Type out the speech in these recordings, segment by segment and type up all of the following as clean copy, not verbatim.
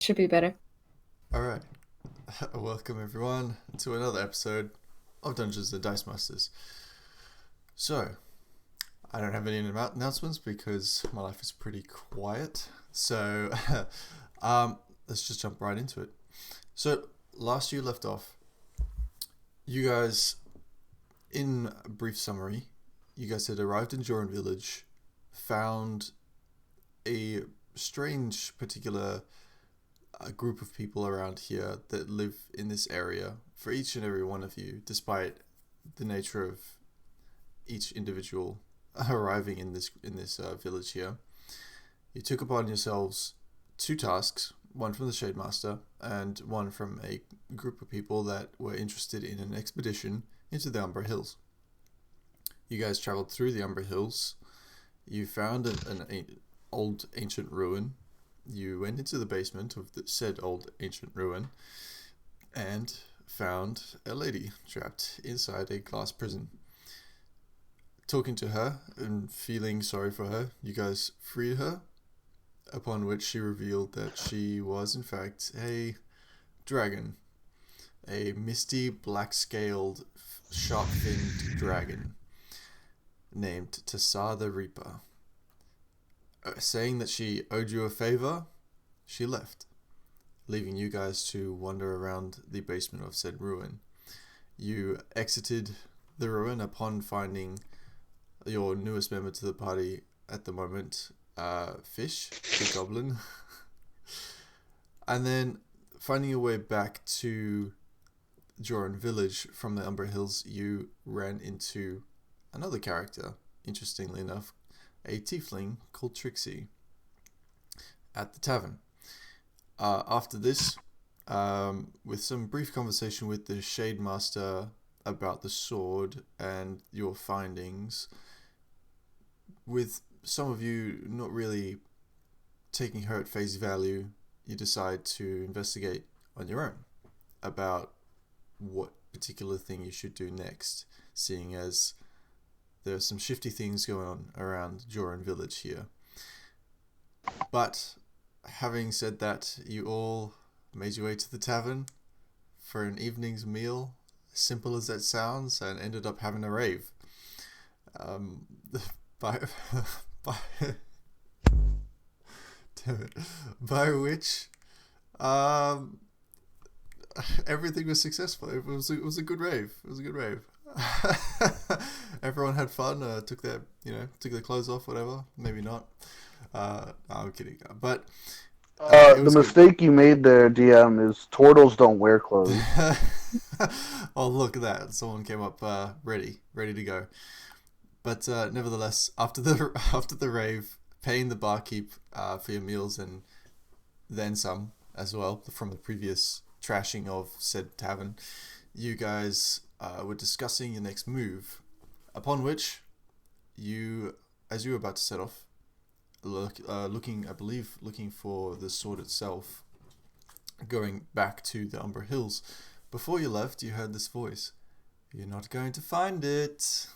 Should be better. All right, welcome everyone to another episode of Dungeons and Dice Masters. So, I don't have any announcements because my life is pretty quiet. So, let's just jump right into it. So, last you left off, you guys, in a brief summary, you guys had arrived in Jorenn Village, found a strange particular a group of people around here that live in this area for each and every one of you, despite the nature of each individual arriving in this village here. You took upon yourselves two tasks, one from the Shade Master and one from a group of people that were interested in an expedition into the Umber Hills. You guys traveled through the Umber Hills. You found an old ancient ruin. You went into the basement of the said old ancient ruin and found a lady trapped inside a glass prison. Talking to her and feeling sorry for her, you guys freed her, upon which she revealed that she was in fact a dragon. A misty, black-scaled, sharp-finned dragon named Tassar the Reaper. Saying that she owed you a favor, she left, leaving you guys to wander around the basement of said ruin. You exited the ruin upon finding your newest member to the party at the moment, Fish, the goblin, and then finding your way back to Jorenn Village from the Umber Hills, you ran into another character, interestingly enough, a tiefling called Trixie at the tavern. After this, with some brief conversation with the Shade Master about the sword and your findings, with some of you not really taking her at face value, you decide to investigate on your own about what particular thing you should do next, seeing as there are some shifty things going on around Jorenn Village here. But having said that, you all made your way to the tavern for an evening's meal, simple as that sounds, and ended up having a rave. Um, by by damn it, by which um, everything was successful. It was a good rave. It was a good rave. Everyone had fun. Took their clothes off. Whatever. Maybe not. No, I'm kidding. But it The was good. mistake you made there, DM, is turtles don't wear clothes. Oh, look at that! Someone came up ready to go. But nevertheless, after the after the rave, paying the barkeep for your meals and then some as well from the previous trashing of said tavern, you guys were discussing your next move. Upon which you, as you were about to set off, looking, I believe, looking for the sword itself, going back to the Umber Hills. Before you left, you heard this voice: "You're not going to find it."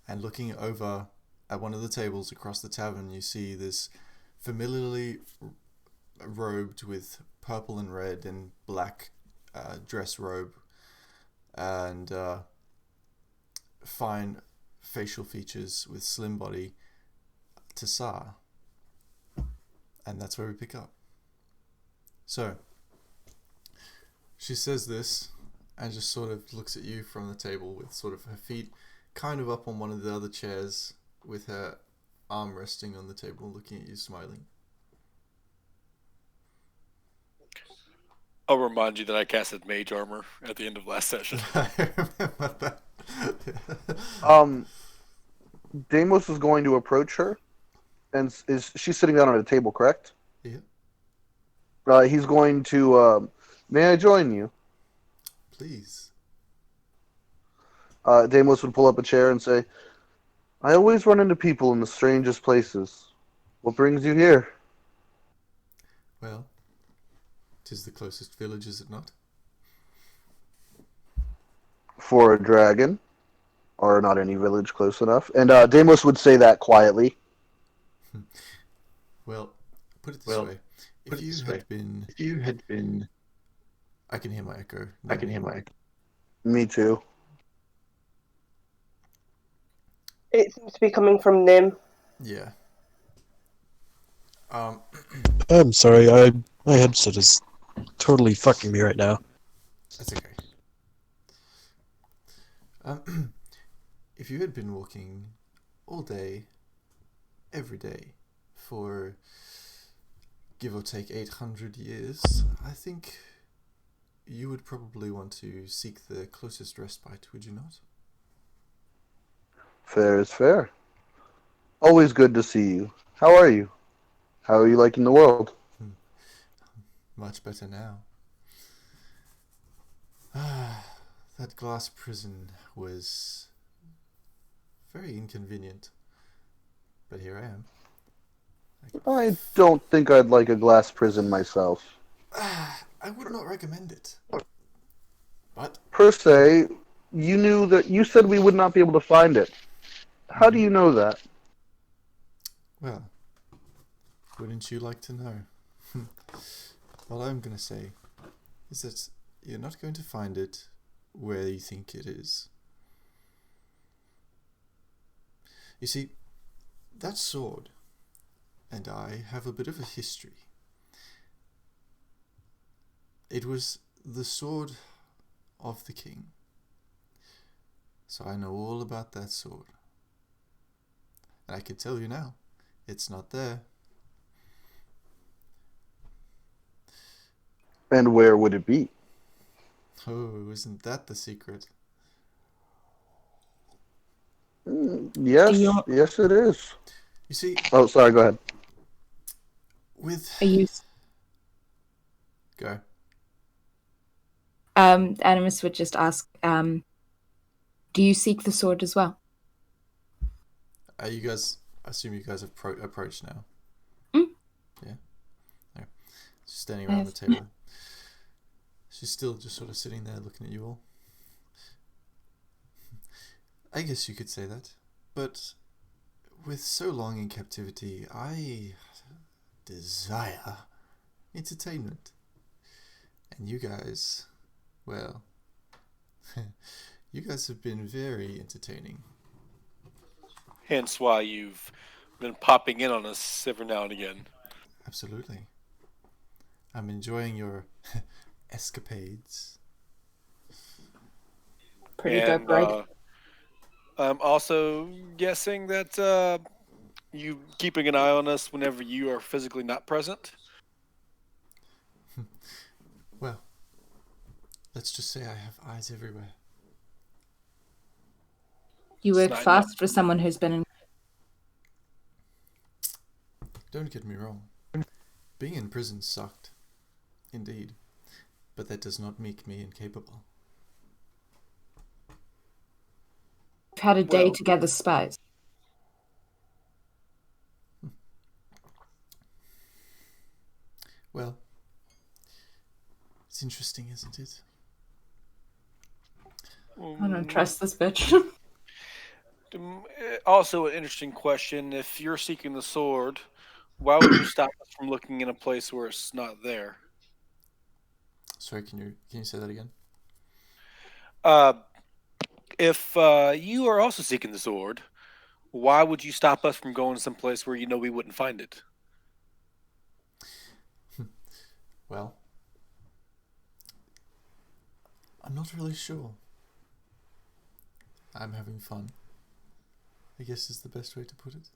And looking over at one of the tables across the tavern, you see this familiarly robed with purple and red and black dress robe and fine facial features with slim body, Tassar. And that's where we pick up. So, she says this and just sort of looks at you from the table with sort of her feet kind of up on one of the other chairs with her arm resting on the table, looking at you, smiling. I'll remind you that I casted Mage Armor at the end of last session. I remember that. Um, Deimos is going to approach her, and is she's sitting down at a table, correct? Yeah, He's going to. May I join you? please. Deimos would pull up a chair and say, "I always run into people in the strangest places. What brings you here?" Well, 'tis the closest village, is it not? For a dragon, or not any village close enough. And Deimos would say that quietly. Well, put it this way. if you had been, If you had been, I can hear my echo. I can hear my. Me too. It seems to be coming from Nim. Yeah. I'm sorry, my headset is totally fucking me right now. That's okay. If you had been walking all day, every day, for give or take 800 years, I think you would probably want to seek the closest respite, would you not? Fair is fair. Always good to see you. How are you? How are you liking the world? Much better now. That glass prison was very inconvenient, but here I am. I don't think I'd like a glass prison myself. I would not recommend it. But Per se, you said we would not be able to find it. How do you know that? well, wouldn't you like to know? All I'm going to say is that you're not going to find it where you think it is. You see, that sword and I have a bit of a history. It was the sword of the king. So I know all about that sword. And I can tell you now, it's not there. And where would it be? Oh, isn't that the secret? Yes, you- yes, it is. You see, Oh, sorry. Go ahead. with... Are you? Go. Animus would just ask, do you seek the sword as well? You guys, I assume you guys have approached now. Yeah. No. She's standing around the table. She's still just sort of sitting there looking at you all. I guess you could say that. But with so long in captivity, I desire entertainment. And you guys, well, you guys have been very entertaining. Hence why you've been popping in on us every now and again. Absolutely. I'm enjoying your escapades. Pretty And dope, right? I'm also guessing that you keeping an eye on us whenever you are physically not present. Well, let's just say I have eyes everywhere. You it's work not fast for someone who's been in. Don't get me wrong. Being in prison sucked. Indeed. But that does not make me incapable. We've had a day Well- together, spies. Well, it's interesting, isn't it? I don't trust this bitch. Also, an interesting question: if you're seeking the sword, why would you stop us from looking in a place where it's not there? Sorry, can you say that again? If you are also seeking the sword, why would you stop us from going someplace where you know we wouldn't find it? Well, I'm not really sure. I'm having fun, I guess is the best way to put it.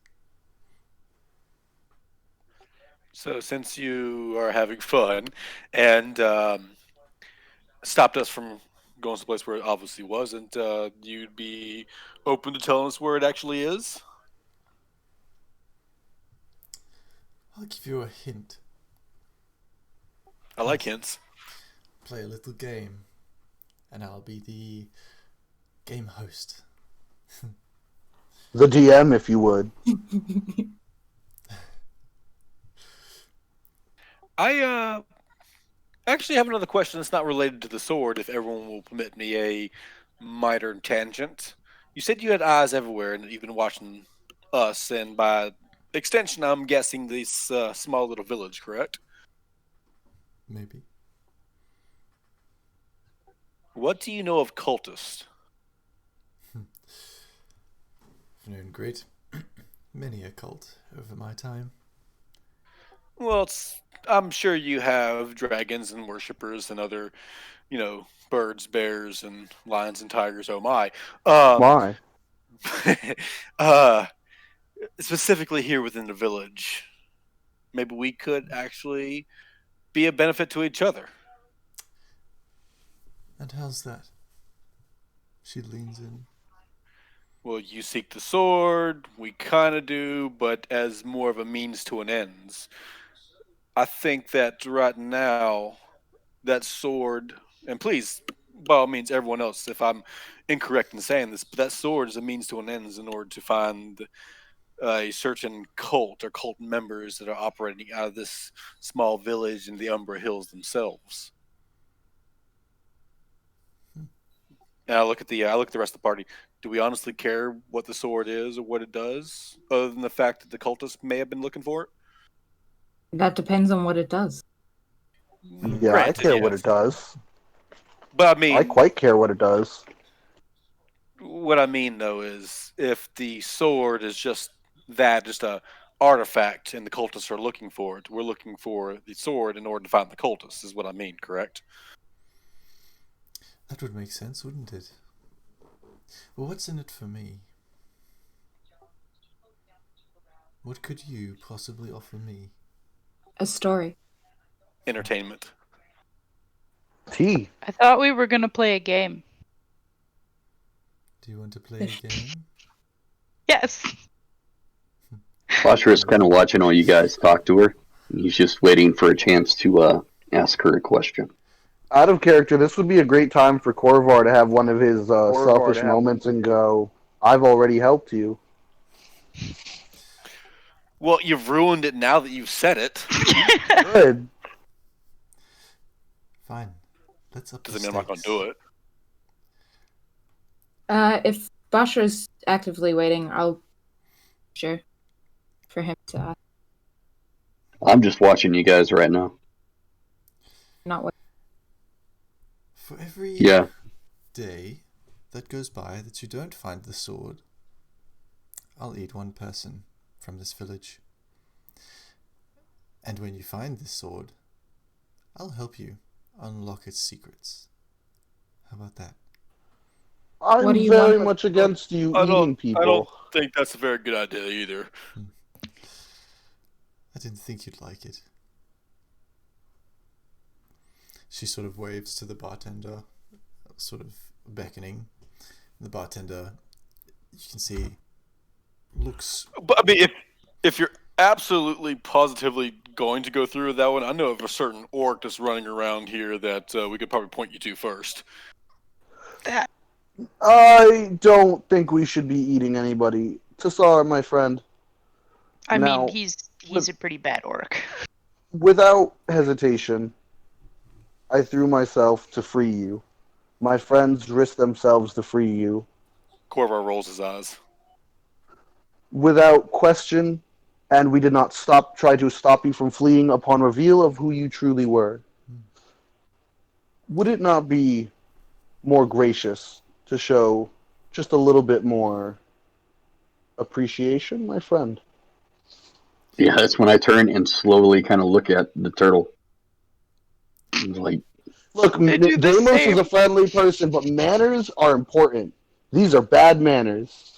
So, since you are having fun and stopped us from going someplace where it obviously wasn't, you'd be open to telling us where it actually is? I'll give you a hint. I like hints. Play a little game, and I'll be the game host. The DM, if you would. I actually have another question that's not related to the sword, if everyone will permit me a minor tangent. You said you had eyes everywhere and you've been watching us, and by extension, I'm guessing this small little village, correct? maybe. What do you know of cultists? I've known great many a cult over my time. Well, I'm sure you have dragons and worshippers and other, birds, bears, and lions and tigers. Oh my! Why? uh, Specifically here within the village, maybe we could actually be a benefit to each other. And how's that? She leans in. Well, you seek the sword, we kind of do, but as more of a means to an ends. I think that right now, that sword, and please, by all means, everyone else, if I'm incorrect in saying this, but that sword is a means to an ends in order to find a certain cult or cult members that are operating out of this small village in the Umbra Hills themselves. And I look at the rest of the party. Do we honestly care what the sword is or what it does, other than the fact that the cultists may have been looking for it? That depends on what it does. Yeah, I Granted, care what yes. it does. But I mean, I quite care what it does. what I mean though is, if the sword is just a artifact, and the cultists are looking for it, we're looking for the sword in order to find the cultists. Is what I mean, correct? That would make sense, wouldn't it? Well, what's in it for me? What could you possibly offer me? A story. Entertainment. Tea. I thought we were going to play a game. Do you want to play a game? Yes. Foster is kind of watching all you guys talk to her. He's just waiting for a chance to ask her a question. Out of character, this would be a great time for Corvar to have one of his selfish moments and go, I've already helped you. Well, you've ruined it now that you've said it. Good. Fine. Let's up the Doesn't mean I'm not going to do it. If Bashar's actively waiting, I'll sure for him to ask. I'm just watching you guys right now. Not wait. For every Yeah. day that goes by that you don't find the sword, I'll eat one person from this village. And when you find this sword, I'll help you unlock its secrets. How about that? I'm What do you very want? much against you I eating don't people. think that's a very good idea either. I didn't think you'd like it. She sort of waves to the bartender, sort of beckoning. The bartender, you can see, looks... But I mean, if you're absolutely positively going to go through with that one, I know of a certain orc that's running around here that we could probably point you to first. I don't think we should be eating anybody. Tassar, my friend. I Now, mean, he's a pretty bad orc. Without hesitation, I threw myself to free you. My friends risked themselves to free you. Corvar rolls his eyes. Without question, and we did not try to stop you from fleeing upon reveal of who you truly were. Would it not be more gracious to show just a little bit more appreciation, my friend? Yeah, that's when I turn and slowly kind of look at the turtle. Like, Look, They do the Deimos is same. a friendly person, but manners are important. These are bad manners.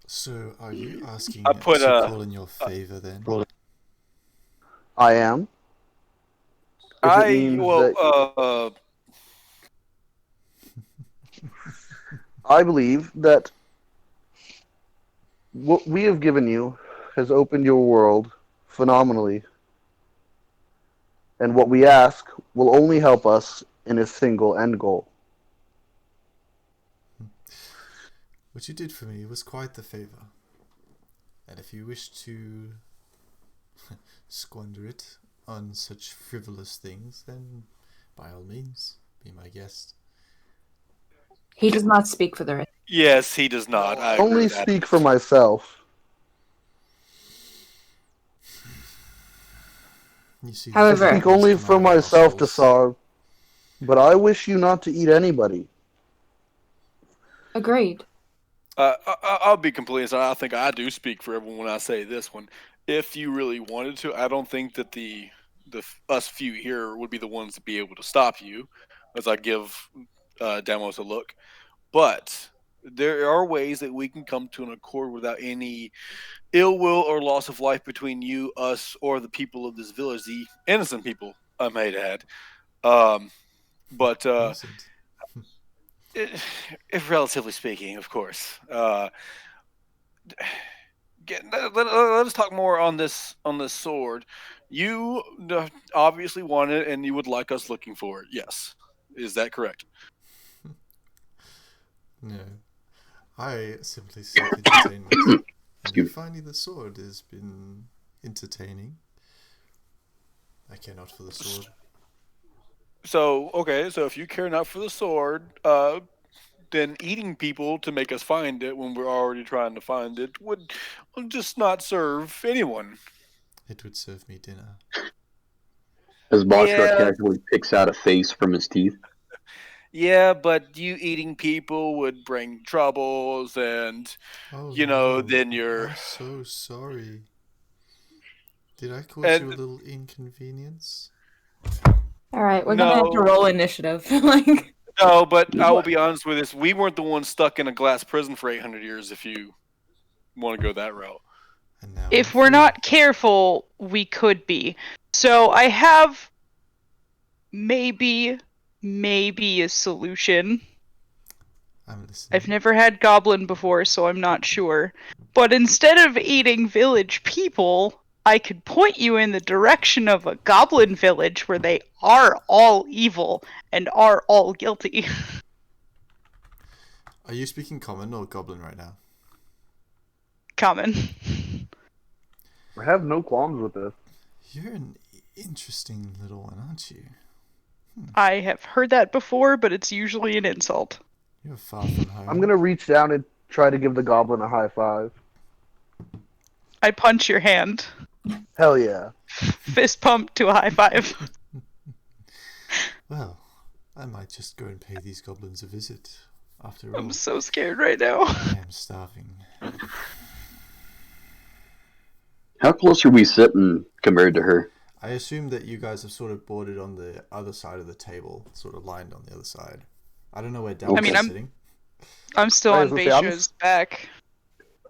So, are you asking I put to a- call in your favor then? I am. If it means that I believe that what we have given you has opened your world phenomenally. And what we ask will only help us in a single end goal. What you did for me was quite the favor. And if you wish to squander it on such frivolous things, then by all means, be my guest. He does not speak for the rest. Yes, he does not. I agree Only with that. speak for myself. You see, However- I this speak happens only to for my myself, vassals. Desar, but I wish you not to eat anybody. Agreed. I'll be completely honest. I think I do speak for everyone when I say this one. If you really wanted to, I don't think that us few here would be the ones to be able to stop you, as I give Demos a look. But there are ways that we can come to an accord without any ill will or loss of life between you, us, or the people of this village, the innocent people, I might add. But Innocent. if relatively speaking, of course. Let us talk more on this sword. You obviously want it, and you would like us looking for it. Yes, is that correct? No. I simply seek entertainment. And Excuse if finding the sword has been entertaining, I care not for the sword. So okay, so if you care not for the sword, then eating people to make us find it when we're already trying to find it would just not serve anyone. It would serve me dinner. As Bashra Yeah, casually picks out a face from his teeth. yeah, but you eating people would bring troubles, and Oh no, then you're I'm so sorry. Did I cause you a and little inconvenience? All right, we're gonna have to no. roll initiative. Like, No, but I will be honest with this. We weren't the ones stuck in a glass prison for 800 years if you want to go that route. And now If I'm we're free. not careful, we could be. So I have maybe a solution. I'm listening. I've never had goblin before, so I'm not sure. But instead of eating village people, I could point you in the direction of a goblin village where they are all evil and are all guilty. Are you speaking common or goblin right now? Common. I have no qualms with this. You're an interesting little one, aren't you? I have heard that before, but it's usually an insult. You're far from home. I'm gonna reach down and try to give the goblin a high five. I punch your hand. Hell yeah. Fist pump to a high five. Well, I might just go and pay these goblins a visit. After all, I'm so scared right now. I am starving. How close are we sitting compared to her? I assume that you guys have sort of boarded on the other side of the table, sort of lined on the other side. I don't know where Dallas I mean, is sitting. I'm still I on was gonna say, Beisha's back.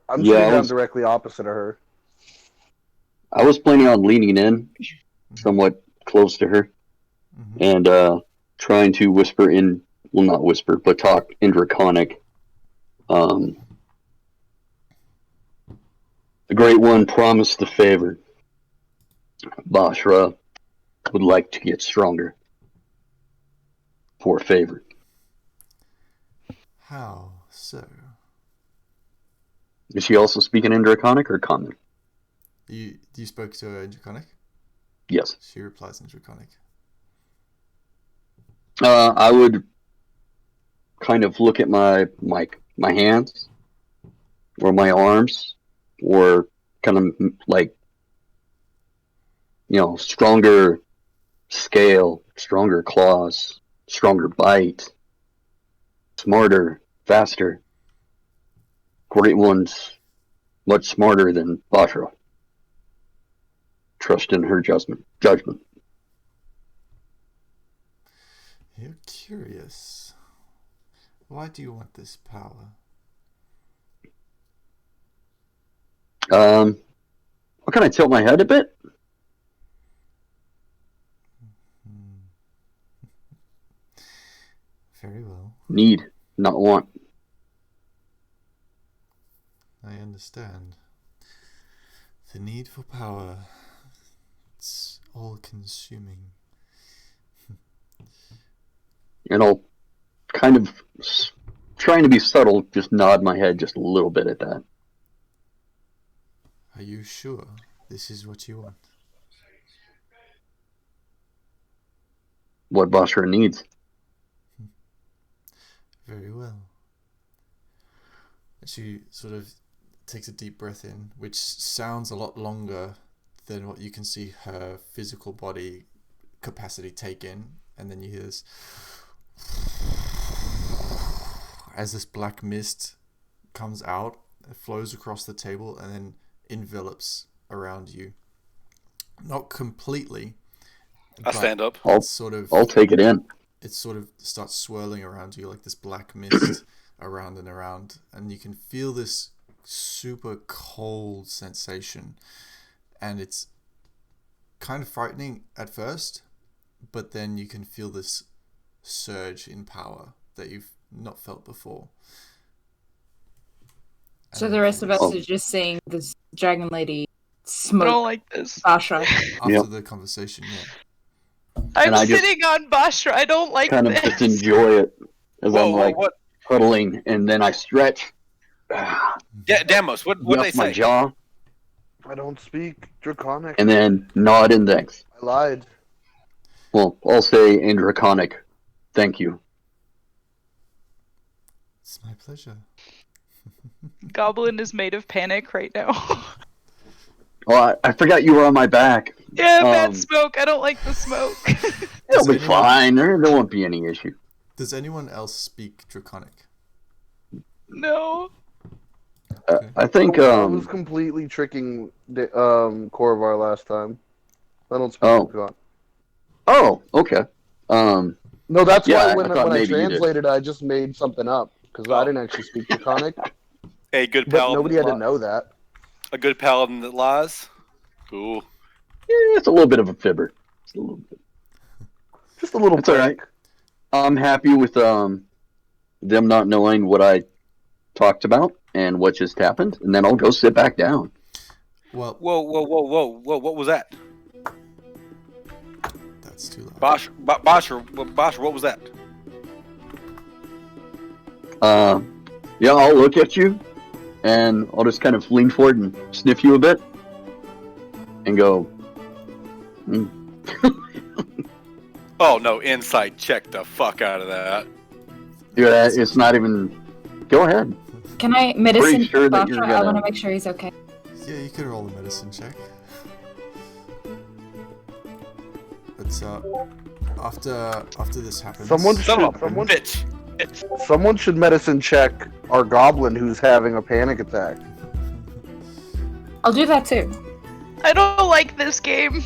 I'm Yeah, sitting I down was- directly opposite of her. I was planning on leaning in somewhat close to her Mm-hmm. and trying to whisper in, well, not whisper, but talk in Draconic. The Great One promised the favor. Bashra would like to get stronger. For a favor. How so? Is she also speaking in Draconic or Common? You spoke to her in Draconic? Yes. She replies in Draconic. I would kind of look at my hands or my arms or kind of like, stronger scale, stronger claws, stronger bite, smarter, faster. Great One's much smarter than Bashra. Trust in her judgment. You're curious. Why do you want this power? What can I tilt my head a bit? Very well. Need, not want. I understand. The need for power. It's all consuming. And I'll kind of, trying to be subtle, just nod my head just a little bit at that. Are you sure this is what you want? What Bashra needs. Very well. She sort of takes a deep breath in, which sounds a lot longer then what you can see her physical body capacity take in, and then you hear this as this black mist comes out, it flows across the table and then envelops around you. Not completely. I stand up. I'll take it in. It sort of starts swirling around you like this black mist around and around, and you can feel this super cold sensation, and it's kind of frightening at first, but then you can feel this surge in power that you've not felt before. So the rest of us are just seeing this dragon lady I smoke don't like this. Basha. After the conversation, yeah. I'm I just sitting on Bashra. I don't like kind of this. just enjoy it as I'm like what? huddling, and then I stretch. Yeah, Damos, what they Up my say? jaw, I don't speak Draconic. and then nod index. I lied. Well, I'll say in Draconic, thank you. It's my pleasure. Goblin is made of panic right now. Oh, I forgot you were on my back. Yeah, bad smoke. I don't like the smoke. It'll be fine. There won't be any issue. Does anyone else speak Draconic? No. I think I was completely tricking Korvar last time. I don't speak Draconic. Oh, okay. No, that's Yeah, why when I thought I maybe you did. translated, I just made something up because I didn't actually speak Draconic. A good But paladin. nobody had to know that. A good paladin that lies. Cool. Yeah, it's a little bit of a fibber. Just a little bit. Just a little. It's all right. I'm happy with them not knowing what I talked about and what just happened, and then I'll go sit back down. Well, Whoa! What was that? that's too loud. Bosch, what was that? Yeah, I'll look at you, and I'll just kind of lean forward and sniff you a bit, and go, Oh no! Insight check the fuck out of that. Yeah, it's not even. Go ahead. Can I medicine Pretty sure that Basha? you're I gonna- want to make sure he's okay. Yeah, you can roll a medicine check. But after this happens, Someone Son of a someone, bitch. someone should medicine check our goblin who's having a panic attack. I'll do that too. I don't like this game.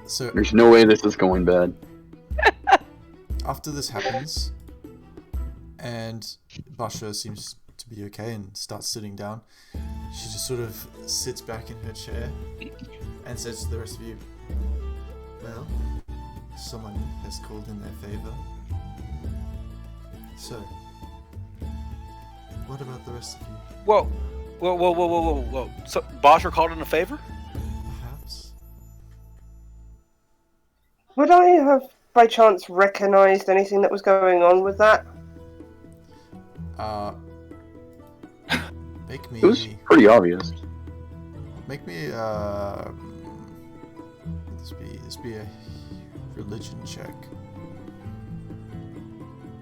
So There's no way this is going bad. after this happens, and Basha seems to be okay and starts sitting down, she just sort of sits back in her chair and says to the rest of you, "Well, someone has called in their favor. So, what about the rest of you? Whoa! So Bosher called in a favor? Perhaps?" Would I have, by chance, recognised anything that was going on with that? Make me. It was pretty obvious. Make me. This be a religion check.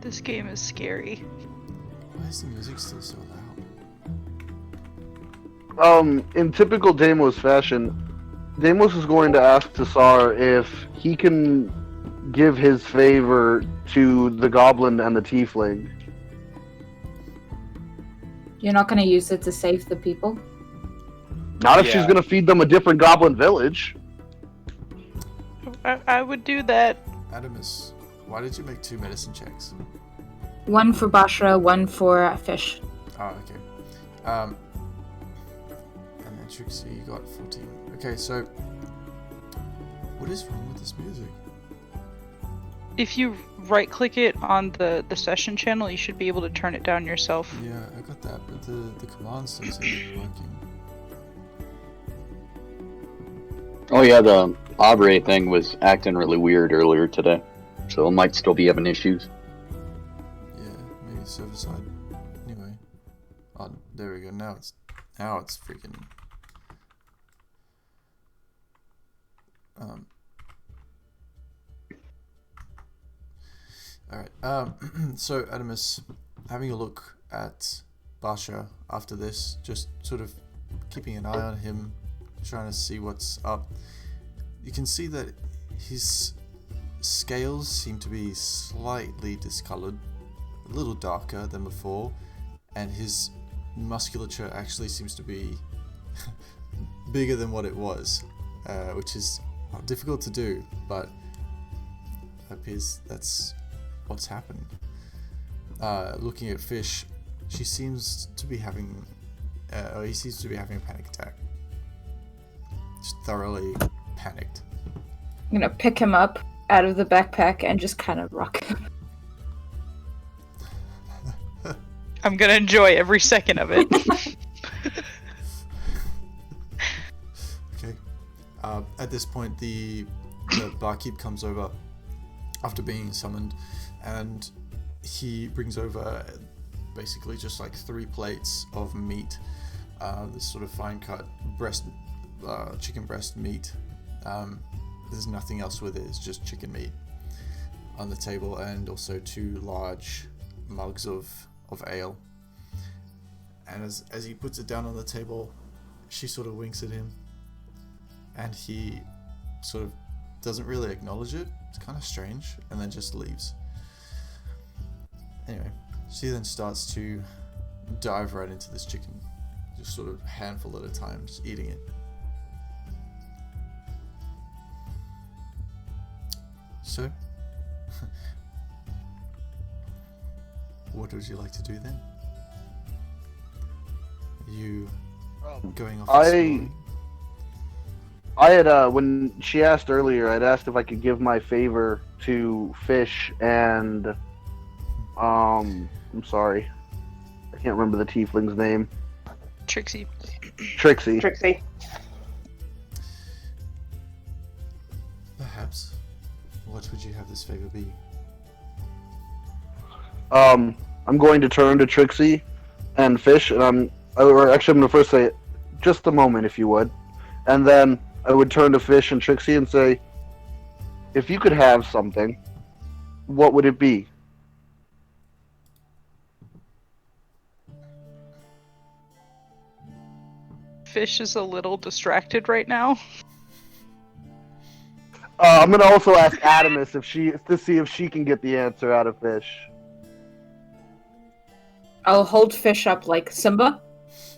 This game is scary. Why is the music still so loud? In typical Deimos fashion, Deimos is going to ask Tassar if he can give his favor to the goblin and the tiefling. You're not going to use it to save the people? Not if Yeah. she's going to feed them a different goblin village. I would do that. Adamus, why did you make 2 medicine checks? One for Bashra, one for fish. Oh, okay. And then Trixie, you got 14. Okay, so what is wrong with this music? If you right click it on the session channel, you should be able to turn it down yourself. Yeah, I got that, but the commands don't seem to be working. Oh yeah, the Aubrey thing was acting really weird earlier today, so it might still be having issues. Yeah, maybe server side. Anyway, oh, there we go. Now it's freaking. All right. So Adamus, having a look at Basha after this, just sort of keeping an eye on him trying to see what's up. You can see that his scales seem to be slightly discolored, a little darker than before, and his musculature actually seems to be bigger than what it was, which is difficult to do, but it appears that's what's happened. Looking at Fish, she seems to be having, he seems to be having a panic attack. Just thoroughly panicked. I'm gonna pick him up out of the backpack and just kind of rock him. I'm gonna enjoy every second of it. Okay. At this point, the barkeep comes over after being summoned, and he brings over basically just like 3 plates of meat, this sort of fine cut chicken breast meat. There's nothing else with it, it's just chicken meat on the table, and also 2 large mugs of ale. And as he puts it down on the table, she sort of winks at him, and he sort of doesn't really acknowledge it. It's kind of strange, and then just leaves. Anyway, she then starts to dive right into this chicken, just sort of handful at a time, just eating it. So, what would you like to do then? Are you going off exploring? I had, when she asked earlier, I'd asked if I could give my favor to Fish and, I'm sorry, I can't remember the tiefling's name. Trixie. Trixie. Perhaps. What would you have this favor be? I'm going to turn to Trixie and Fish, and I'm going to first say, just a moment, if you would. And then I would turn to Fish and Trixie and say, if you could have something, what would it be? Fish is a little distracted right now. I'm going to also ask Adamus to see if she can get the answer out of Fish. I'll hold Fish up like Simba,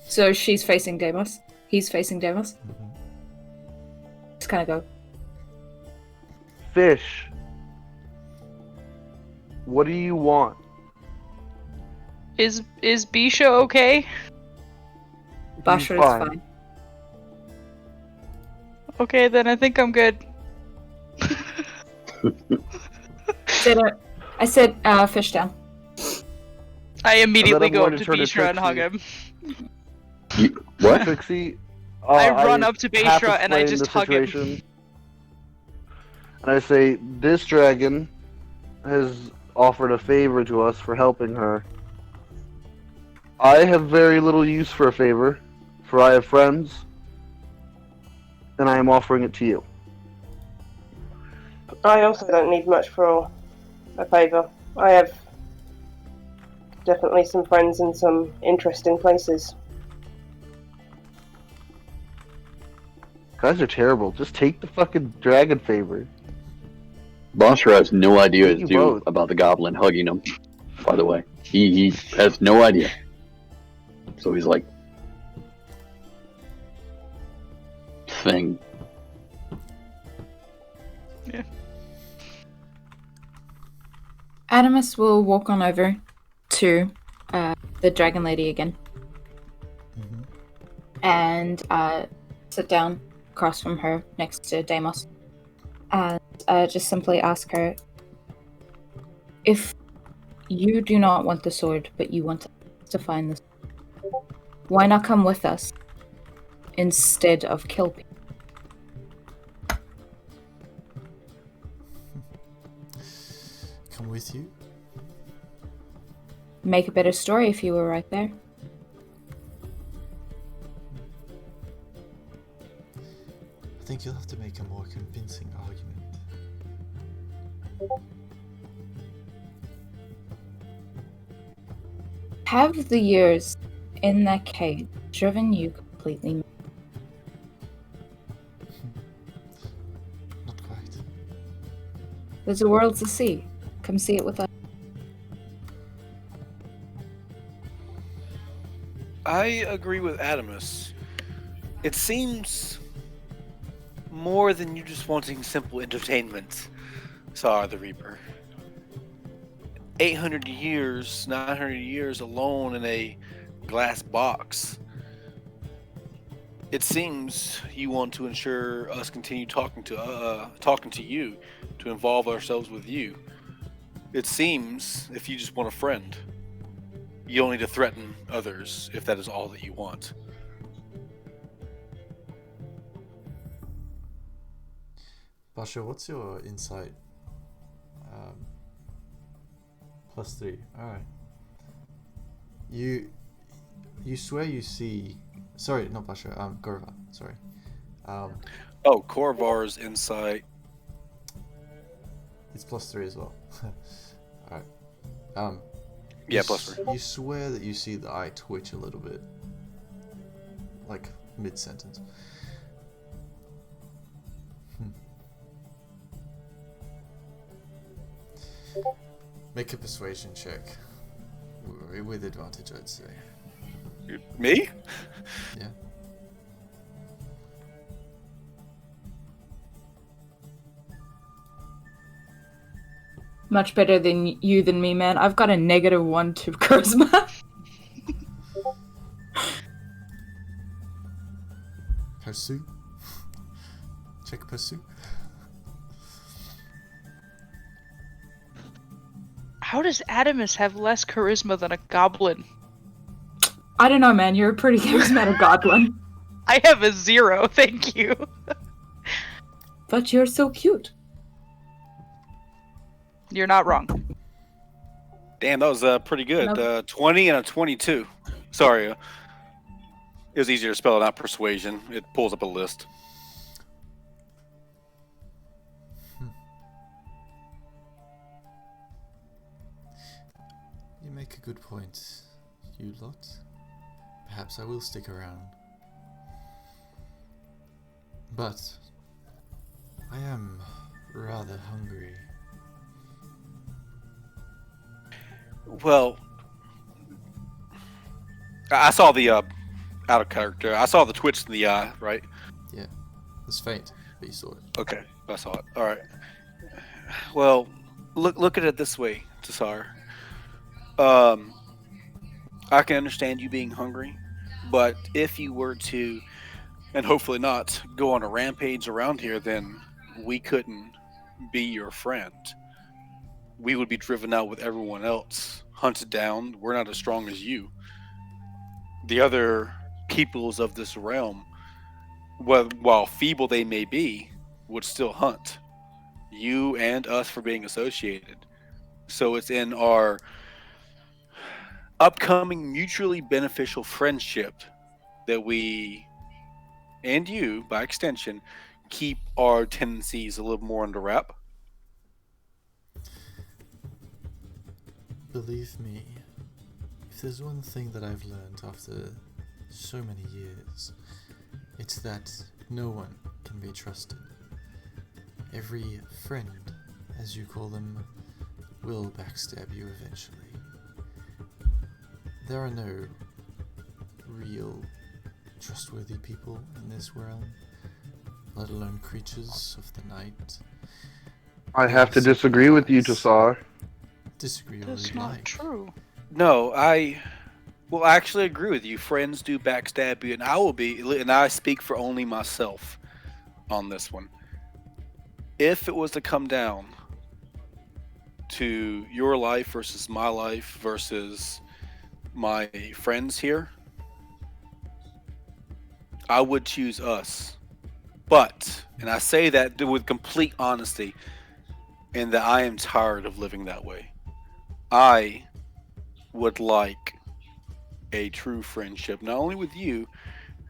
so she's facing Deimos. He's facing Deimos. Just kind of go. Fish, what do you want? Is Bisha okay? Basher is fine. Okay, then I think I'm good. I said Fish down. I immediately go up going to to turn to Bishra and hug Trixie. him. What? Trixie, I run up to half Bishra and I explain just the hug him. situation. And I say, this dragon has offered a favor to us for helping her. I have very little use for a favor, for I have friends, and I am offering it to you. I also don't need much for a favour. I have definitely some friends in some interesting places. Guys are terrible. Just take the fucking dragon favor. Bosher has no idea what You to do both. about the goblin hugging him, by the way. He has no idea. So he's like, thing. Yeah. Adamus will walk on over to the dragon lady again. And sit down across from her next to Deimos. And just simply ask her, if you do not want the sword, but you want to find the sword, why not come with us instead of kill people? Come with you? Make a better story if you were right there. I think you'll have to make a more convincing argument. Have the years in that cave driven you completely mad? There's a world to see. Come see it with us. I agree with Adamus. It seems more than you just wanting simple entertainment, Sar the Reaper. 800 years, 900 years alone in a glass box. It seems you want to ensure us continue talking to you, to involve ourselves with you. It seems if you just want a friend, you don't need to threaten others if that is all that you want. Basha, what's your insight? +3. Alright. You swear you see... Sorry, not Basha. Gorva. Sorry. Korvar's insight. It's +3 as well. Alright. Yeah, +3. You swear that you see the eye twitch a little bit. Like, mid-sentence. Make a persuasion check. With advantage, I'd say. Me? Yeah. Much better than you than me, man. I've got a -1 to charisma. Pursue. Check pursue. How does Adamus have less charisma than a goblin? I don't know, man. You're a pretty charismatic goblin. I have a 0, thank you. But you're so cute. You're not wrong. Damn, that was pretty good. Nope. 20 and a 22. Sorry. It was easier to spell it out persuasion. It pulls up a list. You make a good point, you lot. Perhaps I will stick around. But I am rather hungry. Well, I saw the out of character. I saw the twitch in the eye, right? Yeah, it's faint, but you saw it. Okay, I saw it. All right. Well, look at it this way, Tassar. I can understand you being hungry, but if you were to, and hopefully not, go on a rampage around here, then we couldn't be your friend. We would be driven out with everyone else, hunted down. We're not as strong as you. The other peoples of this realm, while feeble they may be, would still hunt you and us for being associated. So it's in our upcoming mutually beneficial friendship that we, and you by extension, keep our tendencies a little more under wrap. Believe me, if there's one thing that I've learned after so many years, it's that no one can be trusted. Every friend, as you call them, will backstab you eventually. There are no real trustworthy people in this realm, let alone creatures of the night. I have to disagree with you, Tassar. Disagree all That's you not like. true. No, I actually agree with you. Friends do backstab you, and I speak for only myself on this one. If it was to come down to your life versus my life versus my friends here, I would choose us. But, and I say that with complete honesty, and that I am tired of living that way. I would like a true friendship, not only with you,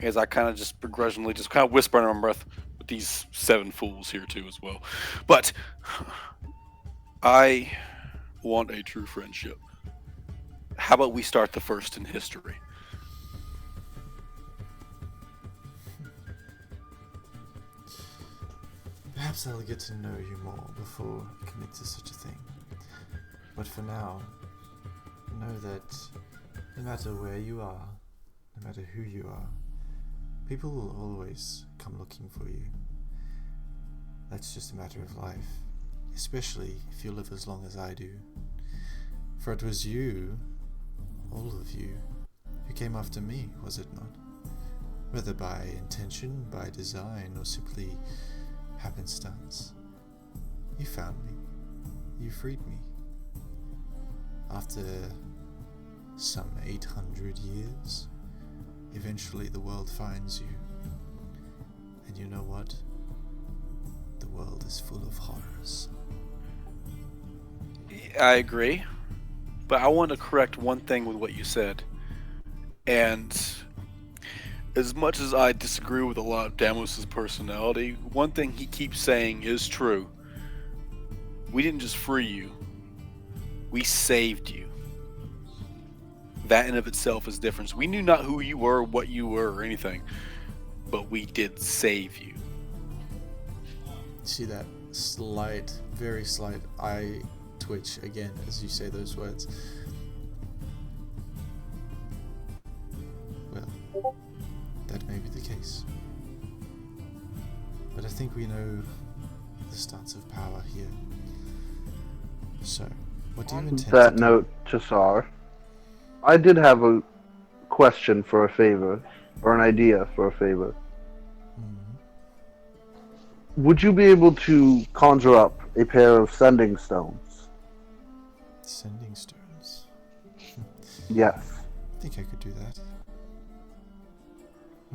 as I kind of just begrudgingly just kind of whisper under my breath with these 7 fools here too as well. But I want a true friendship. How about we start the first in history? Perhaps Perhaps I'll get to know you more before I commit to such a thing. But for now, know that no matter where you are, no matter who you are, people will always come looking for you. That's just a matter of life, especially if you live as long as I do. For it was you, all of you, who came after me, was it not? Whether by intention, by design, or simply happenstance. You found me. You freed me. After some 800 years, eventually the world finds you. And you know what? The world is full of horrors. I agree, but I want to correct one thing with what you said. And as much as I disagree with a lot of Damos's personality, one thing he keeps saying is true. We didn't just free you, we saved you. That in of itself is different. We knew not who you were, what you were, or anything, but we did save you. See that slight, very slight eye twitch again as you say those words. Well, that may be the case. But I think we know the stance of power here. So, what do you intend That to do? note, Chisar, I did have a question for a favor, or an idea for a favor. Would you be able to conjure up a pair of sending stones? Sending stones. Yes. I think I could do that.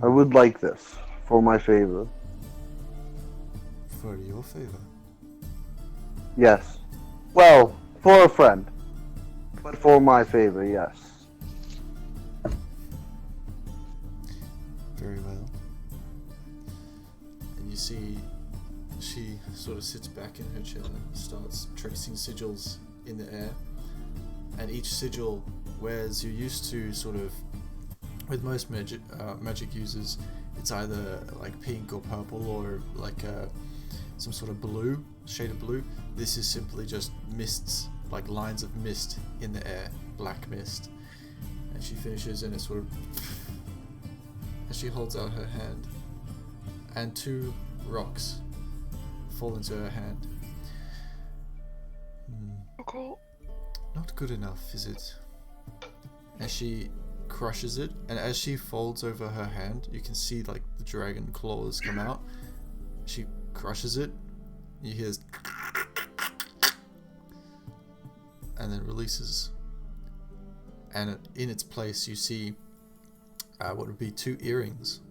I would like this for my favor. For your favor. Yes. Well, for a friend. But for my favor, yes. Very well. And you see, she sort of sits back in her chair and starts tracing sigils in the air. And each sigil, whereas you're used to sort of, with most magic users, it's either like pink or purple or like some sort of blue, shade of blue. This is simply just mists, like lines of mist in the air, black mist. And she finishes and it sort of, as she holds out her hand, and 2 rocks fall into her hand. Cool. Not good enough, is it? As she crushes it, and as she folds over her hand, you can see like the dragon claws come out. She crushes it, you hear this, and then releases. And in its place, you see what would be 2 earrings.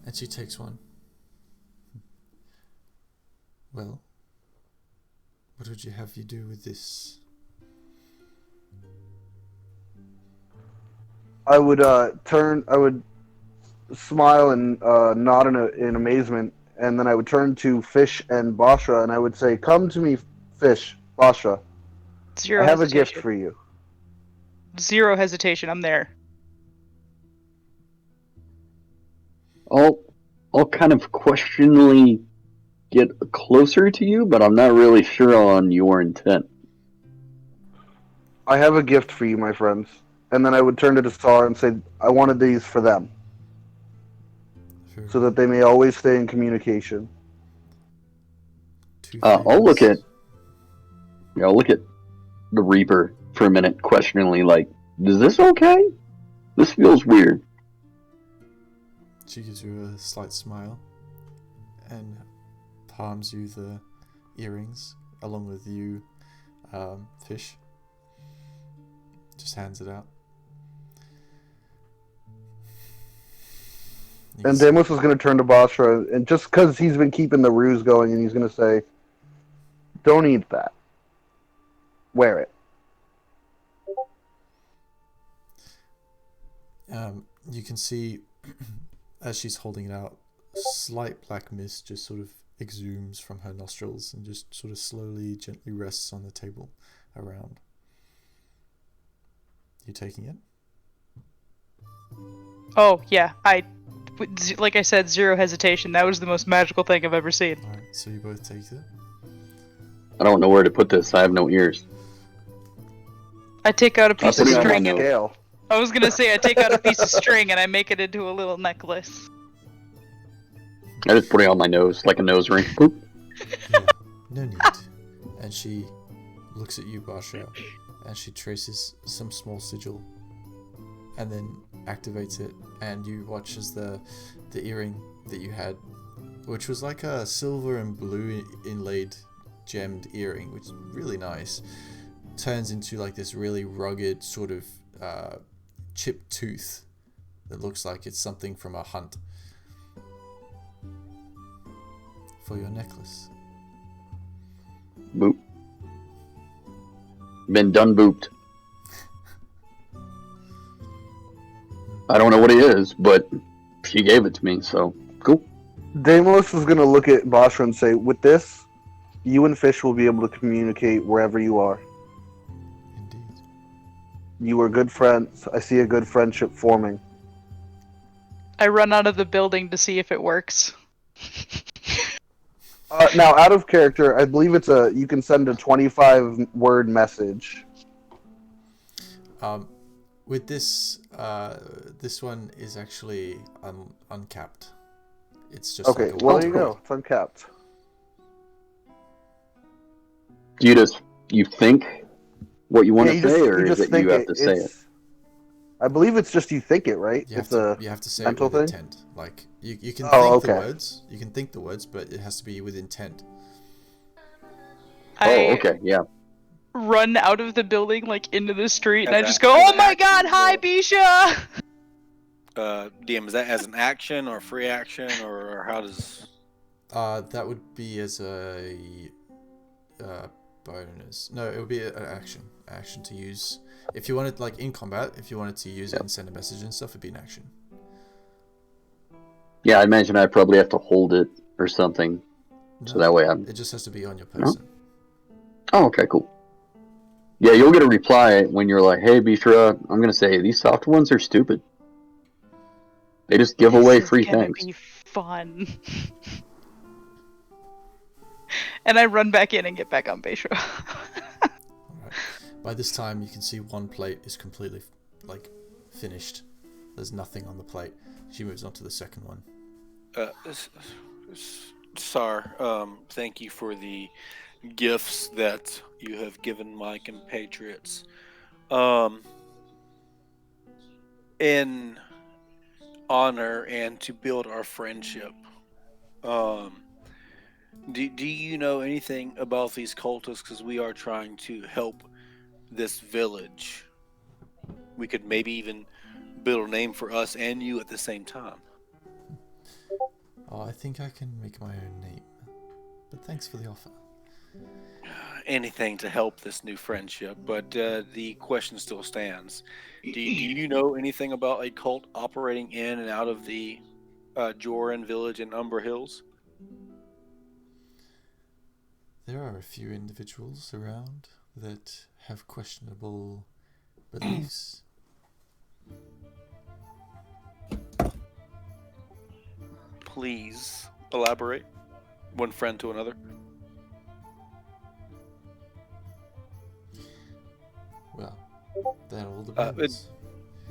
And she takes one. Well, what would you have you do with this? I would I would smile and nod in amazement, and then I would turn to Fish and Basha, and I would say, "Come to me, Fish, Basha. Zero I have a hesitation. gift for you." Zero hesitation. I'm there. I'll kind of questioningly get closer to you, but I'm not really sure on your intent. I have a gift for you, my friends. And then I would turn to Star and say, I wanted these for them, so that they may always stay in communication. 2 I'll look favors. I'll look at the Reaper for a minute, questioningly, like, is this okay? This feels weird. She gives you a slight smile and palms you the earrings along with you, Fish. Just hands it out. And Deimos is going to turn to Basra, and just because he's been keeping the ruse going, and he's going to say, "Don't eat that. Wear it." You can see, as she's holding it out, slight black mist just sort of exhumes from her nostrils and just sort of slowly, gently rests on the table around. You taking it? Oh yeah, I like I said, zero hesitation. That was the most magical thing I've ever seen. Alright, so you both take it. I don't know where to put this. I have no ears. I take out a piece of put it on my string. nose. Scale. I was gonna say I take out a piece of string and I make it into a little necklace. I just put it on my nose like a nose ring. Boop. Yeah, no need. And she looks at you, Basha, and she traces some small sigil and then activates it, and you watch as the earring that you had, which was like a silver and blue inlaid gemmed earring, which is really nice, turns into like this really rugged sort of chipped tooth that looks like it's something from a hunt for your necklace. Boop. Been done booped. I don't know what it is, but she gave it to me, so cool. Deimos is going to look at Basra and say, with this, you and Fish will be able to communicate wherever you are. Indeed. You are good friends. I see a good friendship forming. I run out of the building to see if it works. Now, out of character, I believe you can send a 25-word message. With this, this one is actually uncapped. It's just Okay, like a well, word. there you go. It's uncapped. You think what you want Yeah, to say, or you is just it think you have to say it? I believe it's just you think it, right? You have It's to, a you have to say it mental with thing? intent. Like you can Oh, think the okay. words. You can think the words, but it has to be with intent. I Okay, yeah. run out of the building, like into the street, and As I just a- go, as "Oh an my god, action, hi, or- Bisha!" DM, is that as an action or free action, or how does? That would be as a bonus. No, it would be an action to use. If you wanted, like in combat, if you wanted to use it and send a message and stuff, it'd be an action. Yeah, I imagine I probably have to hold it or something, so that way I'm. It just has to be on your person. Oh, okay, cool. Yeah, you'll get a reply when you're like, "Hey, Bishra, I'm gonna say these soft ones are stupid. They just give away This is free gonna things." be fun. And I run back in and get back on Bisha. Alright. By this time, you can see one plate is completely like finished. There's nothing on the plate. She moves on to the second one. Sar, thank you for the gifts that you have given my compatriots. In honor and to build our friendship, do you know anything about these cultists? Because we are trying to help this village. We could maybe even build a name for us and you at the same time. Oh, I think I can make my own name. But thanks for the offer. Anything to help this new friendship, but the question still stands. Do you know anything about a cult operating in and out of the Jorenn Village in Umber Hills? There are a few individuals around that have questionable beliefs. Please elaborate. One friend to another. Well, that all depends.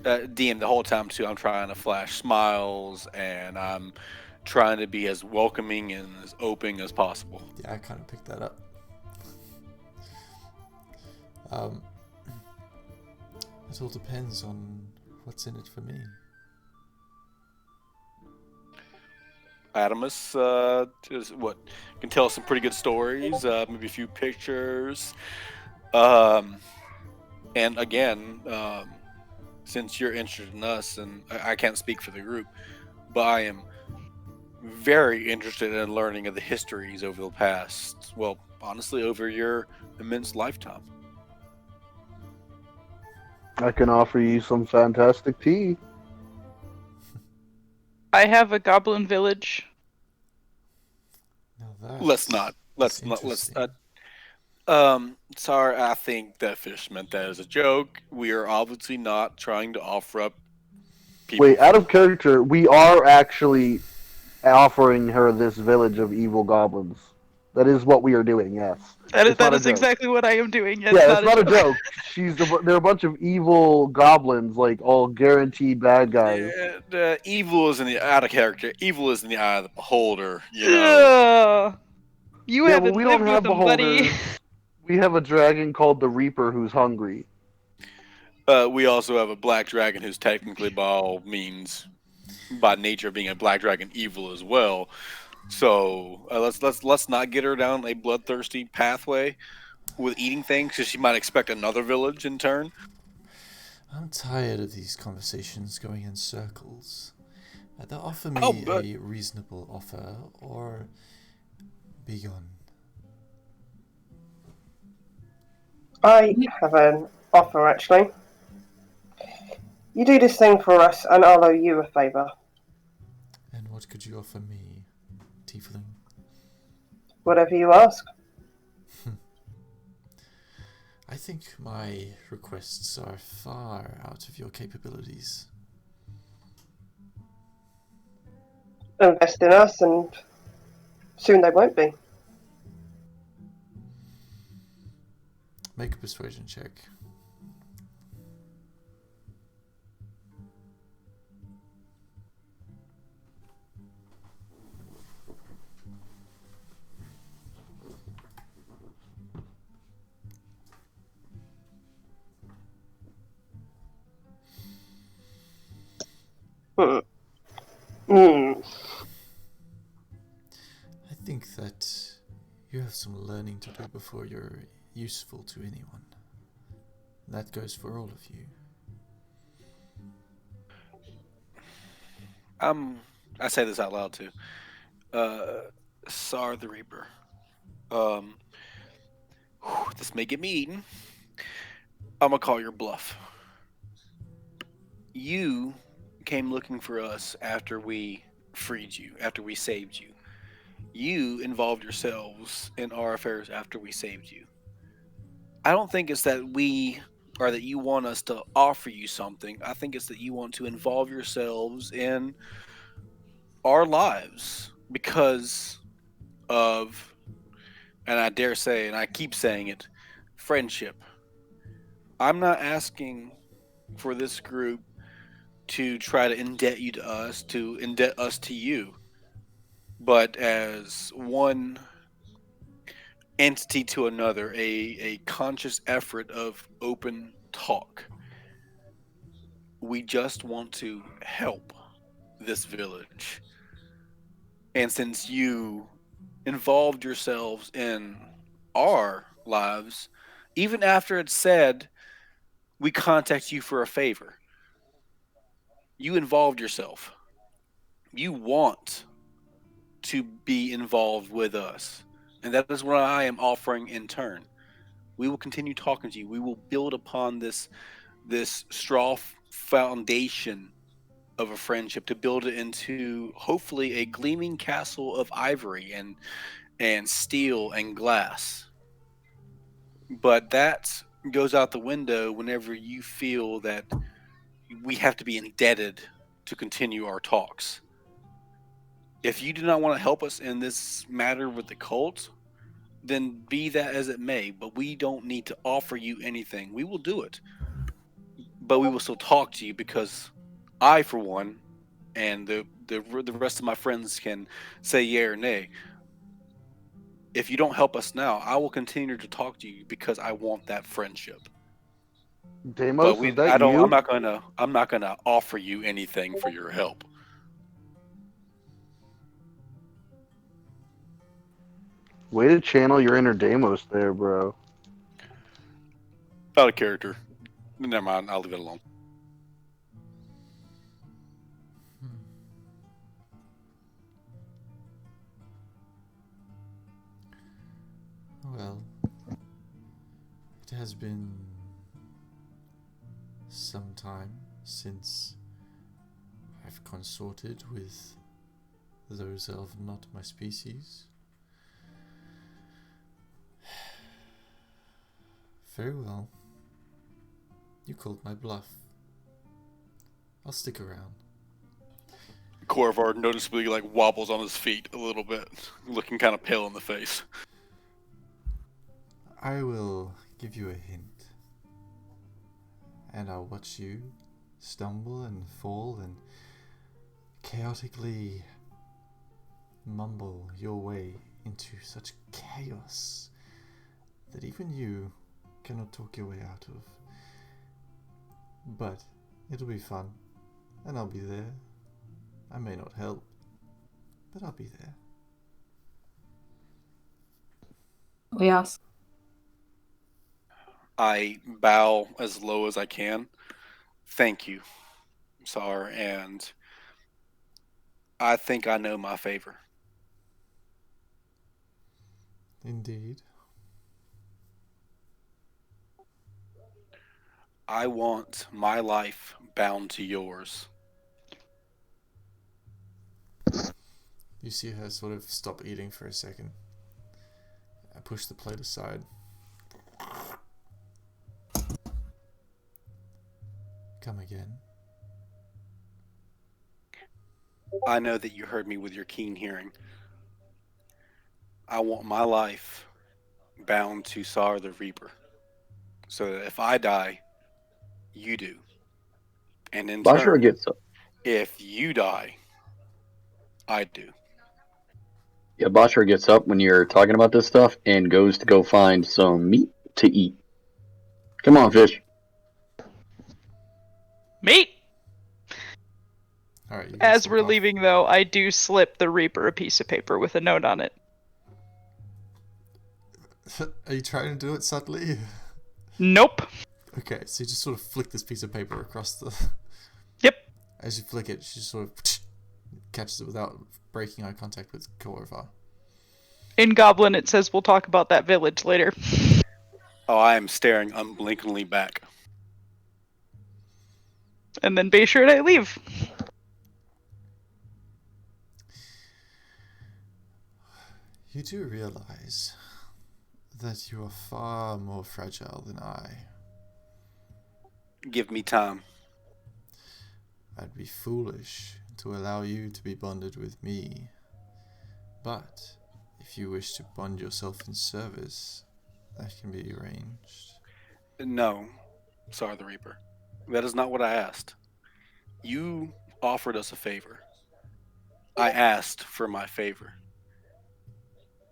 DM, the whole time too, I'm trying to flash smiles and I'm trying to be as welcoming and as open as possible. Yeah, I kind of picked that up. It all depends on what's in it for me. Adamus, can tell us some pretty good stories, maybe a few pictures. And again, since you're interested in us, and I can't speak for the group, but I am very interested in learning of the histories over the past, well, honestly, over your immense lifetime. I can offer you some fantastic tea. I have a goblin village. Now Let's not. Let's. interesting. Sorry, I think that Fish meant that as a joke. We are obviously not trying to offer up people. Wait, out of character, we are actually offering her this village of evil goblins. That is what we are doing, yes. It's That not a is joke. exactly what I am doing. It's Yeah, it's not a not a joke. joke. They're a bunch of evil goblins, like all guaranteed bad guys. Evil is in the out of character. Evil is in the eye of the beholder. You know. Ugh. You Yeah, well, haven't we don't lived with have them, buddy. beholders. We have a dragon called the Reaper who's hungry. We also have a black dragon who's technically, by all means, by nature of being a black dragon, evil as well. So let's not get her down a bloodthirsty pathway with eating things, because she might expect another village in turn. I'm tired of these conversations going in circles. Either offer Oh, me but a reasonable offer or be gone. I have an offer, actually. You do this thing for us, and I'll owe you a favour. And what could you offer me, tiefling? Whatever you ask. I think my requests are far out of your capabilities. Invest in us, and soon they won't be. Make a persuasion check. Hmm. Hmm. I think that you have some learning to do before you're useful to anyone. That goes for all of you. I say this out loud too. Sar the Reaper. This may get me eaten. I'm gonna call your bluff. You came looking for us after we freed you, after we saved you. You involved yourselves in our affairs after we saved you. I don't think it's that we or that you want us to offer you something. I think it's that you want to involve yourselves in our lives because of, and I dare say, and I keep saying it, friendship. I'm not asking for this group to try to indebt you to us, to indebt us to you, but as one entity to another, a conscious effort of open talk. We just want to help this village. And since you involved yourselves in our lives, even after it's said we contact you for a favor, you involved yourself. You want to be involved with us. And that is what I am offering in turn. We will continue talking to you. We will build upon this straw foundation of a friendship to build it into hopefully a gleaming castle of ivory and steel and glass. But that goes out the window whenever you feel that we have to be indebted to continue our talks. If you do not want to help us in this matter with the cult, then be that as it may, but we don't need to offer you anything. We will do it, but we will still talk to you because I, for one, and the rest of my friends can say yay or nay. If you don't help us now, I will continue to talk to you because I want that friendship. But Deimos, is that I'm you? not gonna offer you anything for your help. Way to channel your inner Deimos there, bro. Out of character. Never mind. I'll leave it alone. Well, it has been some time since I've consorted with those of not my species. Very well. You called my bluff. I'll stick around. Corvar noticeably wobbles on his feet a little bit, looking kind of pale in the face. I will give you a hint, and I'll watch you stumble and fall and chaotically mumble your way into such chaos that even you cannot talk your way out of. But it'll be fun, and I'll be there. I may not help, but I'll be there. We ask. I bow as low as I can. Thank you, Sar, and I think I know my favor. Indeed. I want my life bound to yours. You see her sort of stop eating for a second. I push the plate aside. Come again. I know that you heard me with your keen hearing. I want my life bound to Sar the Reaper, so that if I die, you do. And in Bashar turn, gets up. if you die, I do. Yeah, Bashar gets up when you're talking about this stuff and goes to go find some meat to eat. Come on, fish. Meat! Alright, you guys As we're walk off. leaving, though, I do slip the Reaper a piece of paper with a note on it. Are you trying to do it subtly? Nope. Okay, so you just sort of flick this piece of paper across the... Yep. As you flick it, she sort of catches it without breaking eye contact with Corvar. In Goblin, it says we'll talk about that village later. Oh, I am staring unblinkingly back. And then Bayshore and I leave. You do realize that you are far more fragile than I. Give me time. I'd be foolish to allow you to be bonded with me. But if you wish to bond yourself in service, that can be arranged. No, Sar the Reaper. That is not what I asked. You offered us a favor. I asked for my favor.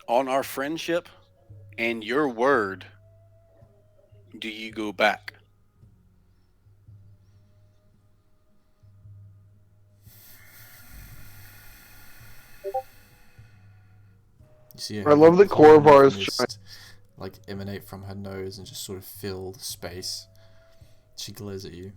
On our friendship and your word, do you go back? You see I love that column of Corvar is mist, emanate from her nose and just sort of fill the space. She glares at you.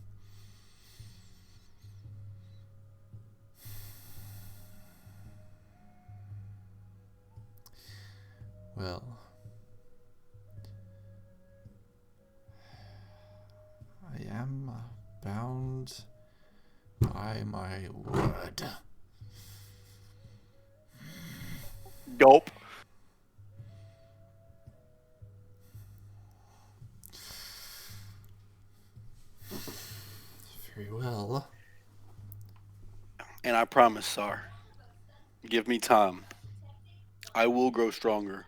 Well, I am bound by my word. Gulp. Very well. And I promise, Sar, give me time. I will grow stronger,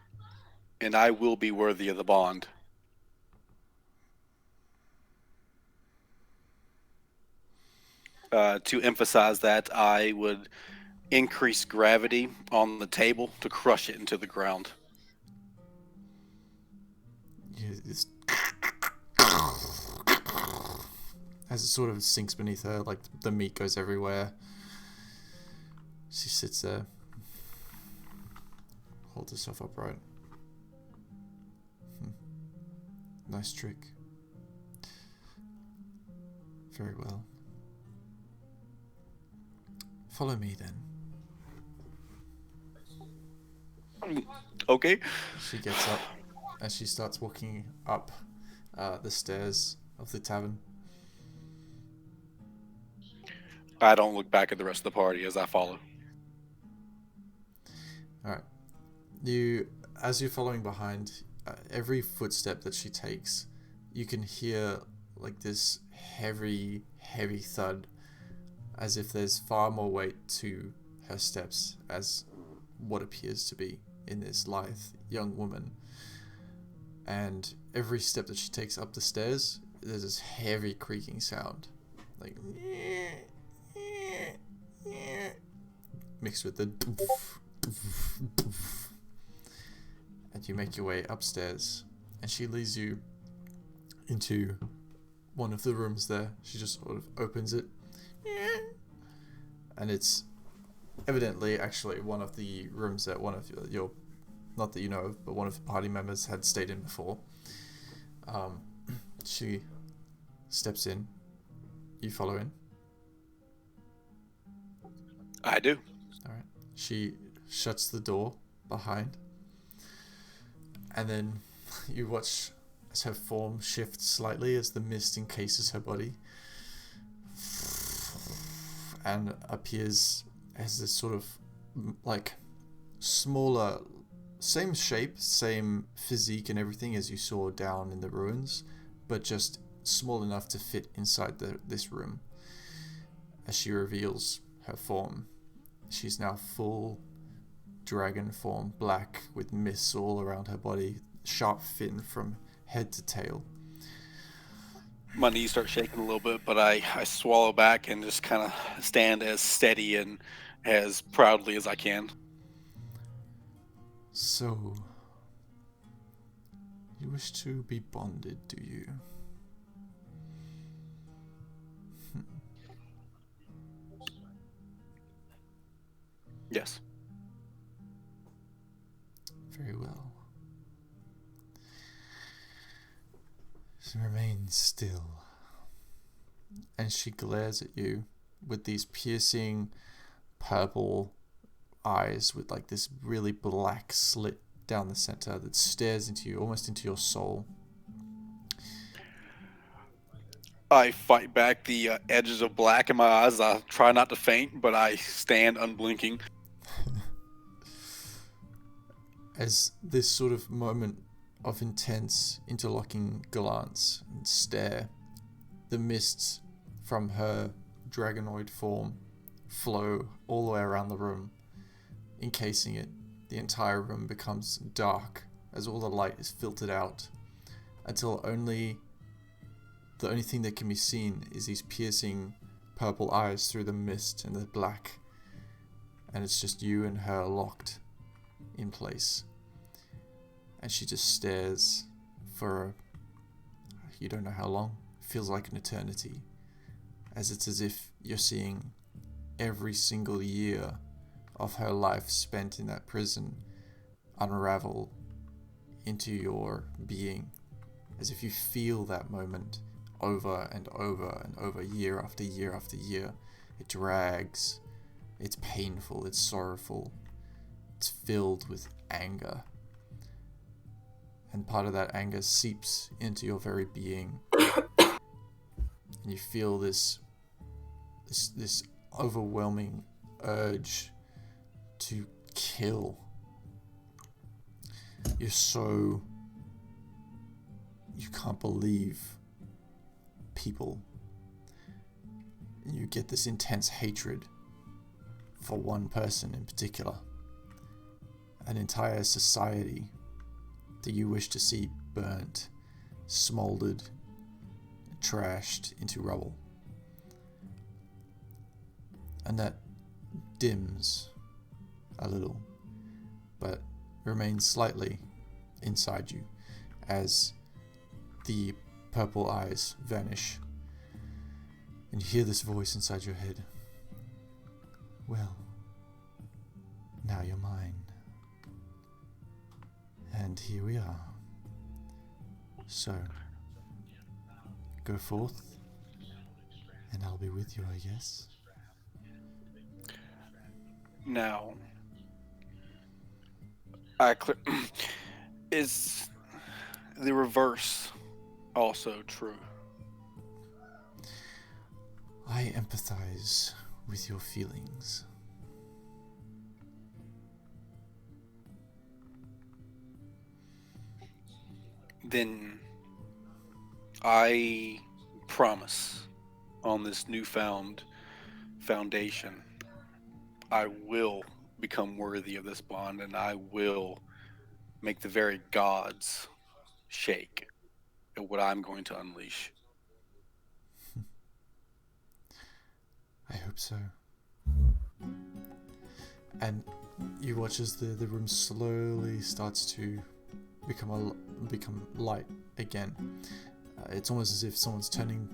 and I will be worthy of the bond. To emphasize that, I would increase gravity on the table to crush it into the ground. It's as it sort of sinks beneath her, like the meat goes everywhere. She sits there, holds herself upright. Nice trick. Very well. Follow me then. Okay. She gets up and she starts walking up the stairs of the tavern. I don't look back at the rest of the party as I follow. Alright. As you're following behind, every footstep that she takes, you can hear like this heavy thud as if there's far more weight to her steps as what appears to be in this lithe young woman. And every step that she takes up the stairs, there's this heavy creaking sound, like mixed with the and you make your way upstairs, and she leads you into one of the rooms there. She just sort of opens it, and it's evidently actually one of the rooms that one of your not that you know of, but one of the party members had stayed in before. She steps in. You follow in? I do. Alright. She shuts the door behind. And then you watch as her form shifts slightly as the mist encases her body. And appears as this sort of like smaller, same shape, same physique and everything as you saw down in the ruins, but just small enough to fit inside this room. As she reveals her form, she's now full dragon form, black with mists all around her body, sharp fin from head to tail. My knees start shaking a little bit, but I swallow back and just kind of stand as steady and as proudly as I can. So, you wish to be bonded, do you? Yes. Very well. She remains still. And she glares at you with these piercing purple eyes with like this really black slit down the center that stares into you, almost into your soul. I fight back the edges of black in my eyes. I try not to faint, but I stand unblinking. As this sort of moment of intense interlocking glance and stare, the mists from her dragonoid form flow all the way around the room, encasing it. The entire room becomes dark as all the light is filtered out, until the only thing that can be seen is these piercing purple eyes through the mist and the black, and it's just you and her locked in place. And she just stares for you don't know how long. It feels like an eternity, as it's as if you're seeing every single year of her life spent in that prison unravel into your being, as if you feel that moment over and over and over, year after year after year. It drags, it's painful, it's sorrowful, it's filled with anger, and part of that anger seeps into your very being, and you feel this overwhelming urge to kill. You can't believe people. You get this intense hatred for one person in particular, an entire society that you wish to see burnt, smoldered, trashed into rubble. And that dims a little, but remains slightly inside you as the purple eyes vanish, and you hear this voice inside your head. Well, now you're mine. And here we are. So, go forth, and I'll be with you, I guess. Now, is the reverse also true? I empathize with your feelings. Then I promise on this newfound foundation, I will become worthy of this bond, and I will make the very gods shake at what I'm going to unleash. I hope so. And you watch as the room slowly starts to become light again. It's almost as if someone's turning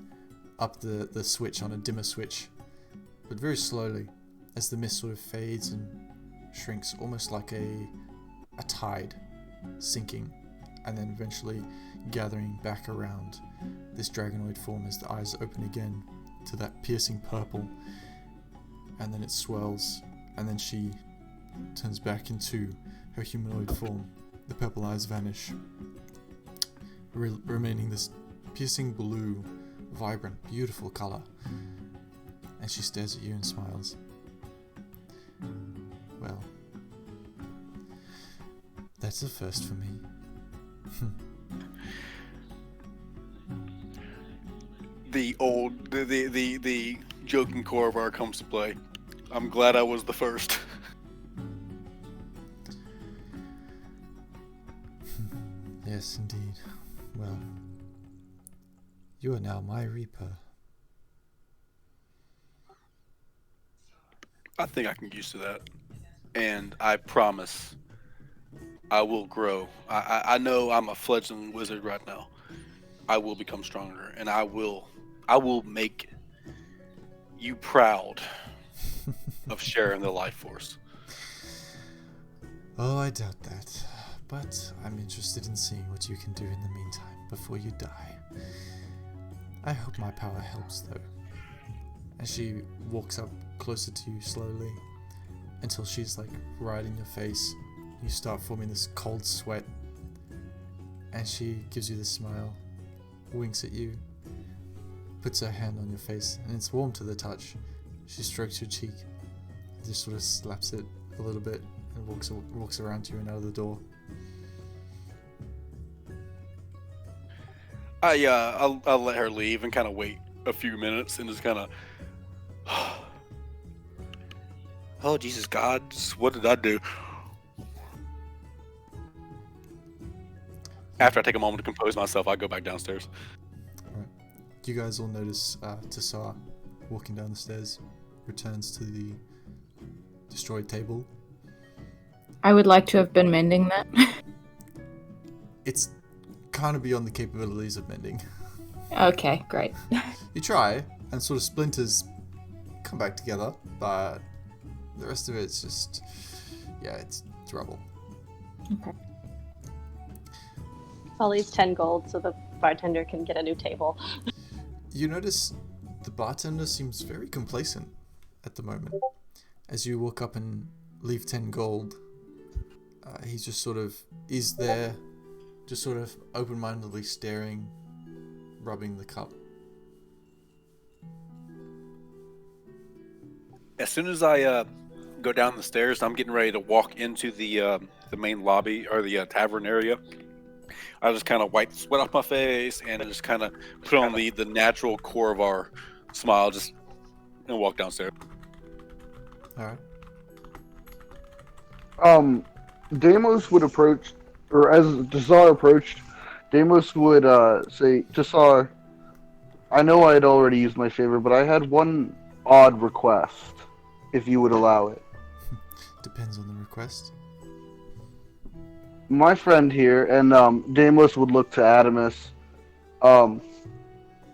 up the switch on a dimmer switch, but very slowly, as the mist sort of fades and shrinks, almost like a tide sinking, and then eventually gathering back around this dragonoid form as the eyes open again to that piercing purple, and then it swells, and then she turns back into her humanoid form. The purple eyes vanish, remaining this piercing blue, vibrant, beautiful color, and she stares at you and smiles. Well, that's a first for me. The joking Corvar comes to play. I'm glad I was the first. Yes, indeed. Well, you are now my Reaper. I think I can get used to that. And I promise I will grow. I know I'm a fledgling wizard right now. I will become stronger, and I will make you proud of sharing the life force. Oh, I doubt that. But I'm interested in seeing what you can do in the meantime before you die. I hope my power helps, though. As she walks up closer to you slowly, until she's like right in your face. You start forming this cold sweat, and she gives you this smile, winks at you, puts her hand on your face, and it's warm to the touch. She strokes your cheek, just sort of slaps it a little bit, and walks around to you and out of the door. I'll let her leave and kind of wait a few minutes and just kind of, oh Jesus gods, what did I do? After I take a moment to compose myself, I go back downstairs. Right. You guys all notice Tassar walking down the stairs, returns to the destroyed table. I would like to have been mending that. It's kind of beyond the capabilities of mending. Okay, great. You try, and sort of splinters come back together, but the rest of it's just, yeah, it's rubble. Okay. I'll leave 10 gold so the bartender can get a new table. You notice the bartender seems very complacent at the moment. As you walk up and leave 10 gold, he's just sort of, is there, just sort of open-mindedly staring, rubbing the cup. As soon as I go down the stairs, I'm getting ready to walk into the main lobby or the tavern area. I just kind of wipe the sweat off my face and just kind of put on the natural Corvar smile, just and walk downstairs. Alright. Deimos would approach, or as Tassar approached, Deimos would say, Tassar, I know I had already used my favor, but I had one odd request, if you would allow it. Depends on the request. My friend here, and Deimos would look to Adamus,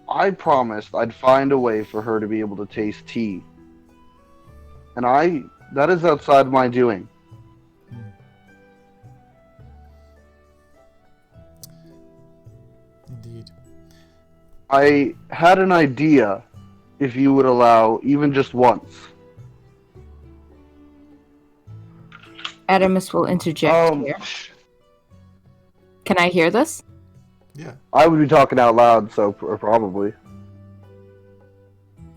I promised I'd find a way for her to be able to taste tea. And that is outside my doing. Indeed. I had an idea, if you would allow, even just once. Adamus will interject here. Can I hear this? Yeah. I would be talking out loud, so probably.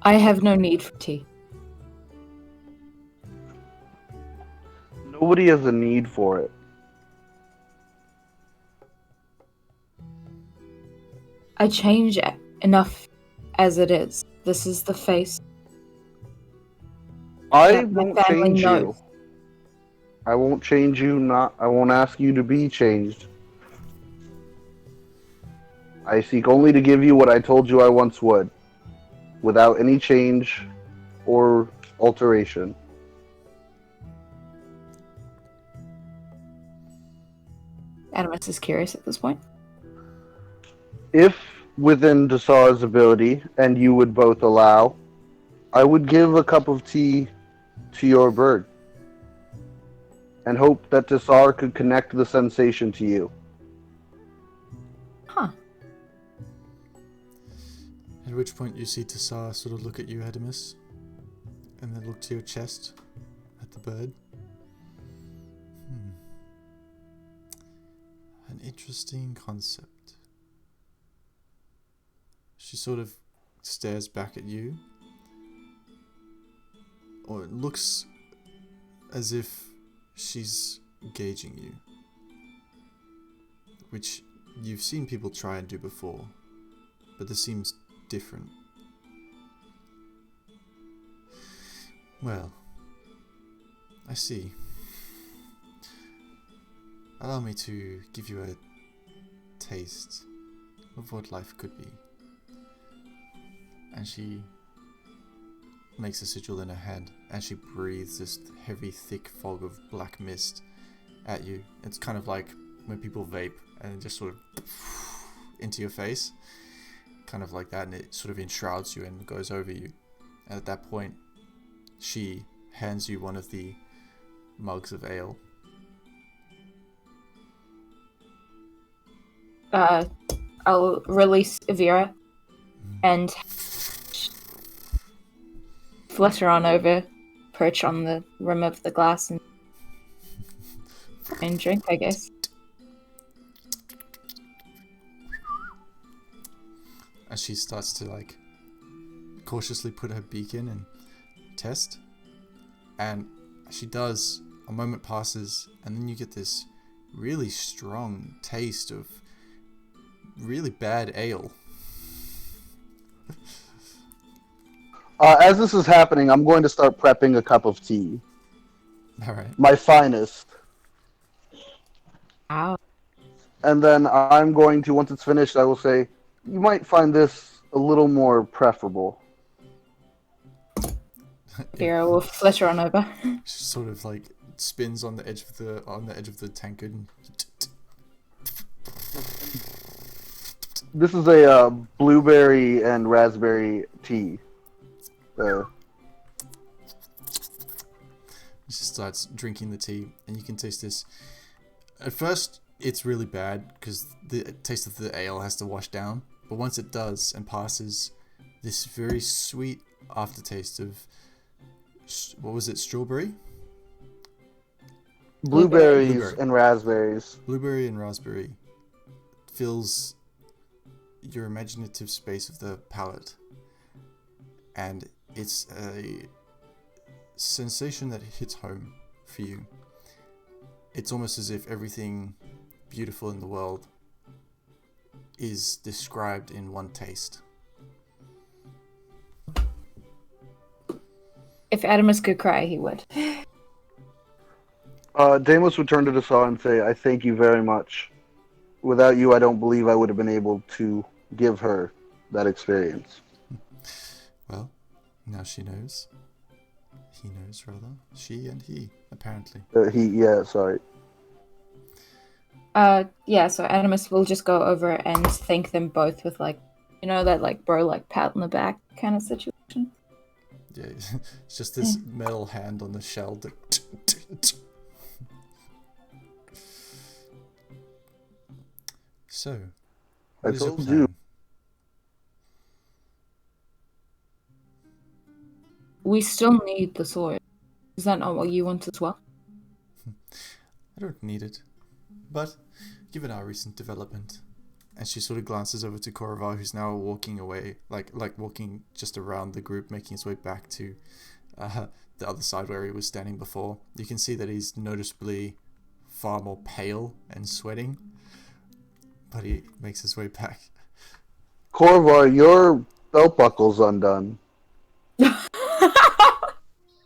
I have no need for tea. Nobody has a need for it. I change enough as it is. This is the face. I My won't family change you. knows. I won't change you. I won't ask you to be changed. I seek only to give you what I told you I once would, without any change or alteration. Adamus is curious at this point. If within Dasar's ability, and you would both allow, I would give a cup of tea to your bird, and hope that Dasar could connect the sensation to you. Huh. At which point you see Tassar sort of look at you, Adamus, and then look to your chest at the bird. An interesting concept. She sort of stares back at you, or it looks as if she's gauging you, which you've seen people try and do before, but this seems different. Well, I see. Allow me to give you a taste of what life could be. And she makes a sigil in her hand, and she breathes this heavy, thick fog of black mist at you. It's kind of like when people vape and just sort of into your face. Kind of like that, and it sort of enshrouds you and goes over you. And at that point, she hands you one of the mugs of ale. I'll release Vera and flutter on over, perch on the rim of the glass and drink, I guess. As she starts to like cautiously put her beak in and test, and she does, a moment passes, and then you get this really strong taste of really bad ale. As this is happening, I'm going to start prepping a cup of tea. Alright. My finest. Ow. And then I'm going to, once it's finished, I will say, you might find this a little more preferable. Vera will flutter on over. She sort of like spins on the edge of the tankard and This is a blueberry and raspberry tea. she starts drinking the tea, and you can taste this. At first, it's really bad because the taste of the ale has to wash down. But once it does and passes, this very sweet aftertaste of, what was it, strawberry? Blueberries and raspberries. Blueberry and raspberry fills your imaginative space of the palate. And it's a sensation that hits home for you. It's almost as if everything beautiful in the world is described in one taste. If Adamus could cry, he would. Deimos would turn to Dasar and say, I thank you very much. Without you, I don't believe I would have been able to give her that experience. Well, now she knows. He knows, rather. She and he, apparently. Sorry. Yeah, so Adamus will just go over and thank them both with, like, you know, that, like, bro, like, pat on the back kind of situation. Yeah, it's just this metal hand on the shell. So, what is your told plan? you. We still need the sword. Is that not what you want as well? I don't need it. But, given our recent development, and she sort of glances over to Koravar, who's now walking away, like walking just around the group, making his way back to the other side where he was standing before. You can see that he's noticeably far more pale and sweating, but he makes his way back. Korvar, your belt buckle's undone.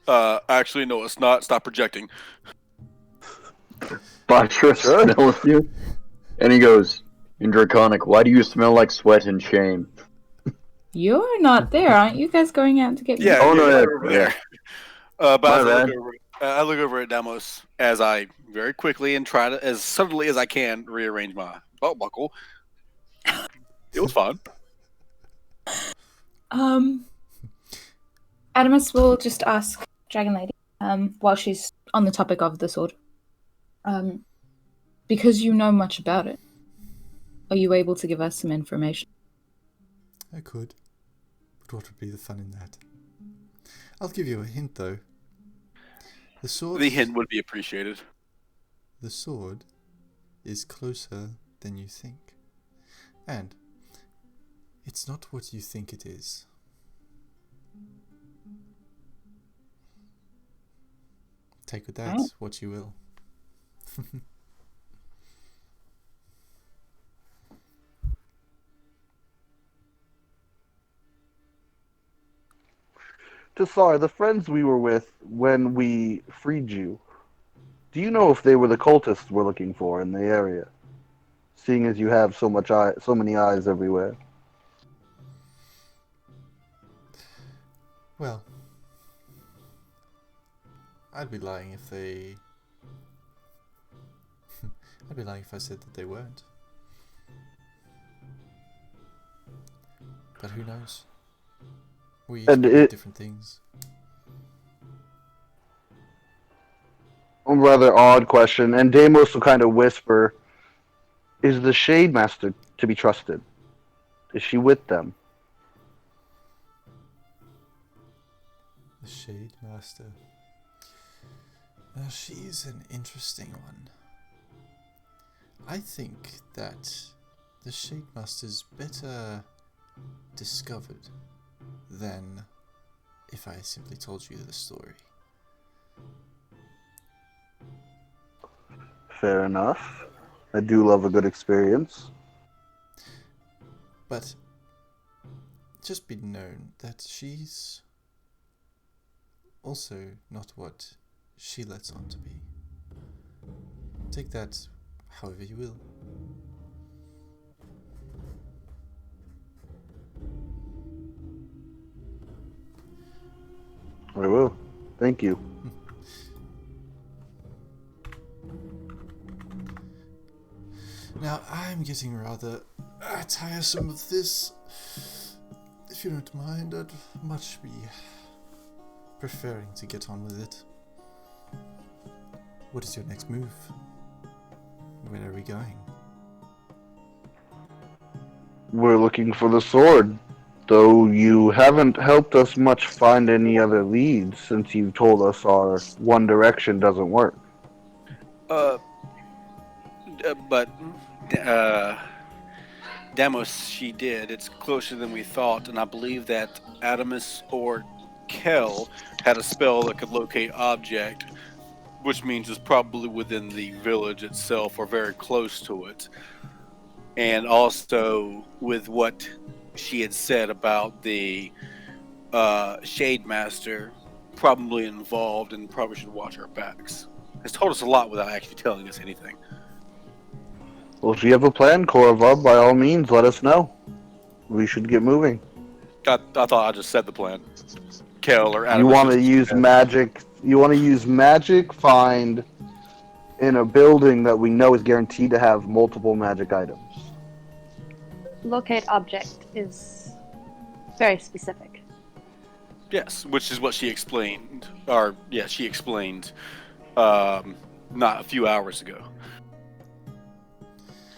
Actually, no, it's not. Stop projecting. Batra Sure. smells you, and he goes, in Draconic, why do you smell like sweat and shame? You're not there, aren't you guys going out to get me? Yeah, Oh, no, you're yeah, over yeah. there. But My as bad. I look over at Damos as I very quickly and try to, as subtly as I can, rearrange my belt buckle. It was fun. Adamus will just ask Dragon Lady, while she's on the topic of the sword. Because you know much about it, are you able to give us some information? I could. But what would be the fun in that? I'll give you a hint, though. The sword. The hint would be appreciated. The sword is closer than you think. And it's not what you think it is. Take with that what you will. Tassar, the friends we were with when we freed you, do you know if they were the cultists we're looking for in the area? Seeing as you have so many eyes everywhere. Well, I'd be lying if they... I'd be lying if I said that they weren't. But who knows? We each do different things. A rather odd question, and Deimos will kind of whisper, is the Shade Master to be trusted? Is she with them? The Shade Master. Now she's an interesting one. I think that the Shade Master's better discovered than if I simply told you the story. Fair enough. I do love a good experience. But just be known that she's also not what she lets on to be. Take that however you will. I will. Thank you. Now, I'm getting rather tiresome of this. If you don't mind, I'd much be preferring to get on with it. What is your next move? Where are we going? We're looking for the sword, though you haven't helped us much find any other leads since you've told us our one direction doesn't work. But Demos, she did. It's closer than we thought, and I believe that Adamus or Kel had a spell that could locate object, which means it's probably within the village itself or very close to it. And also with what she had said about the Shade Master probably involved and probably should watch our backs. Has told us a lot without actually telling us anything. Well, if you have a plan, Korva, by all means, let us know. We should get moving. I thought I just said the plan. Kel or Adamus. You want to use magic. You want to use magic find in a building that we know is guaranteed to have multiple magic items. Locate object is very specific. Yes, which is what she explained. Or, yeah, she explained not a few hours ago.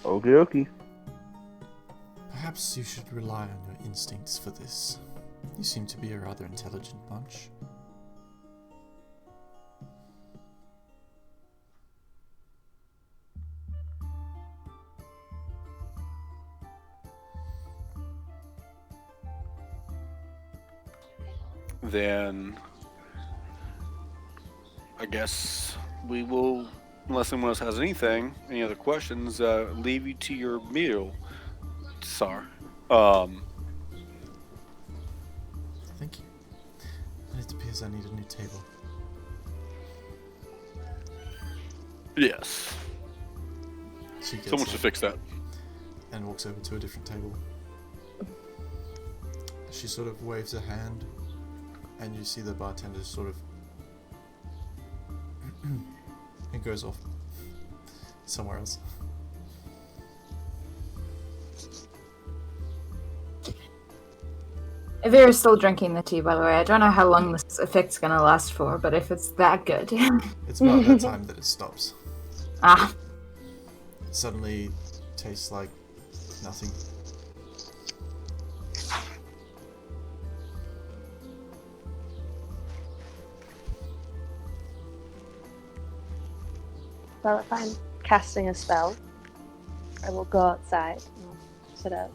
Okie dokie. Perhaps you should rely on your instincts for this. You seem to be a rather intelligent bunch. Then I guess we will, unless anyone else has any other questions, leave you to your meal, Sar. Thank you. And it appears I need a new table. Yes. She gets Someone up should fix that. and walks over to a different table. She sort of waves a hand, and you see the bartender sort of and goes off somewhere else. Vera's still drinking the tea, by the way. I don't know how long this effect's gonna last for, but if it's that good. It's about that time that it stops. Ah. It suddenly tastes like nothing. Well, if I'm casting a spell, I will go outside and sort of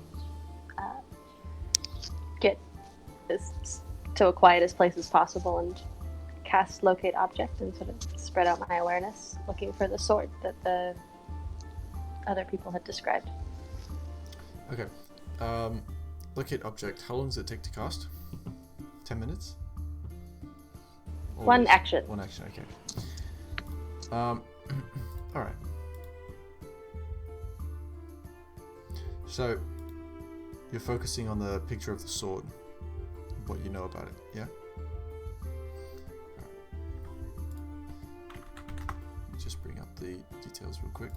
get to a quietest place as possible and cast Locate Object and sort of spread out my awareness, looking for the sword that the other people had described. Okay. Locate Object. How long does it take to cast? 10 minutes? Or One action. One action, okay. Alright. So, you're focusing on the picture of the sword. What you know about it, yeah? Alright. Let me just bring up the details real quick.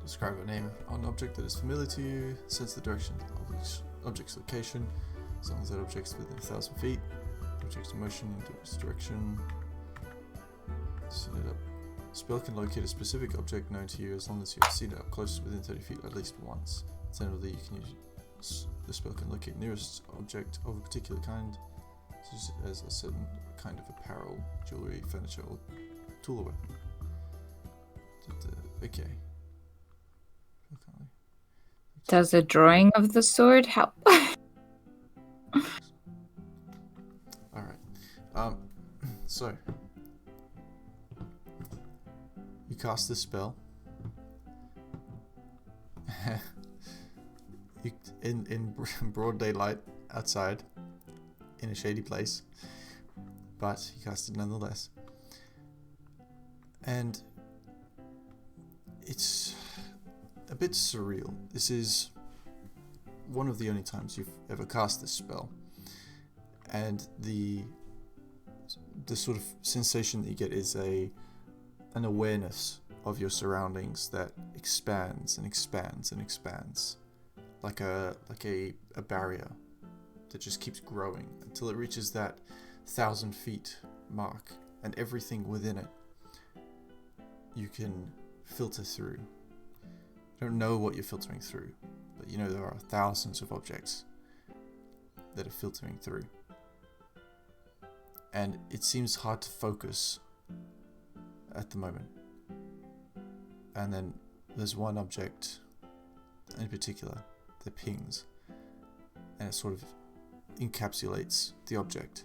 Describe a name on an object that is familiar to you, sense the direction of each object's location, as long as that object's within 1,000 feet. Object's motion into its direction. Set it up. Spell can locate a specific object known to you as long as you have seen it up close within 30 feet at least once. Alternatively, you can use the spell can locate nearest object of a particular kind, such as a certain kind of apparel, jewelry, furniture, or tool or weapon. Okay. Does a drawing of the sword help? Alright. So you cast this spell. in broad daylight outside in a shady place, but you cast it nonetheless. And it's a bit surreal. This is one of the only times you've ever cast this spell, and the sort of sensation that you get is an awareness of your surroundings that expands and expands and expands, like a barrier that just keeps growing until it reaches that 1,000 feet mark, and everything within it you can filter through. You don't know what you're filtering through, but you know there are thousands of objects that are filtering through. And it seems hard to focus at the moment. And then there's one object in particular that pings, and it sort of encapsulates the object.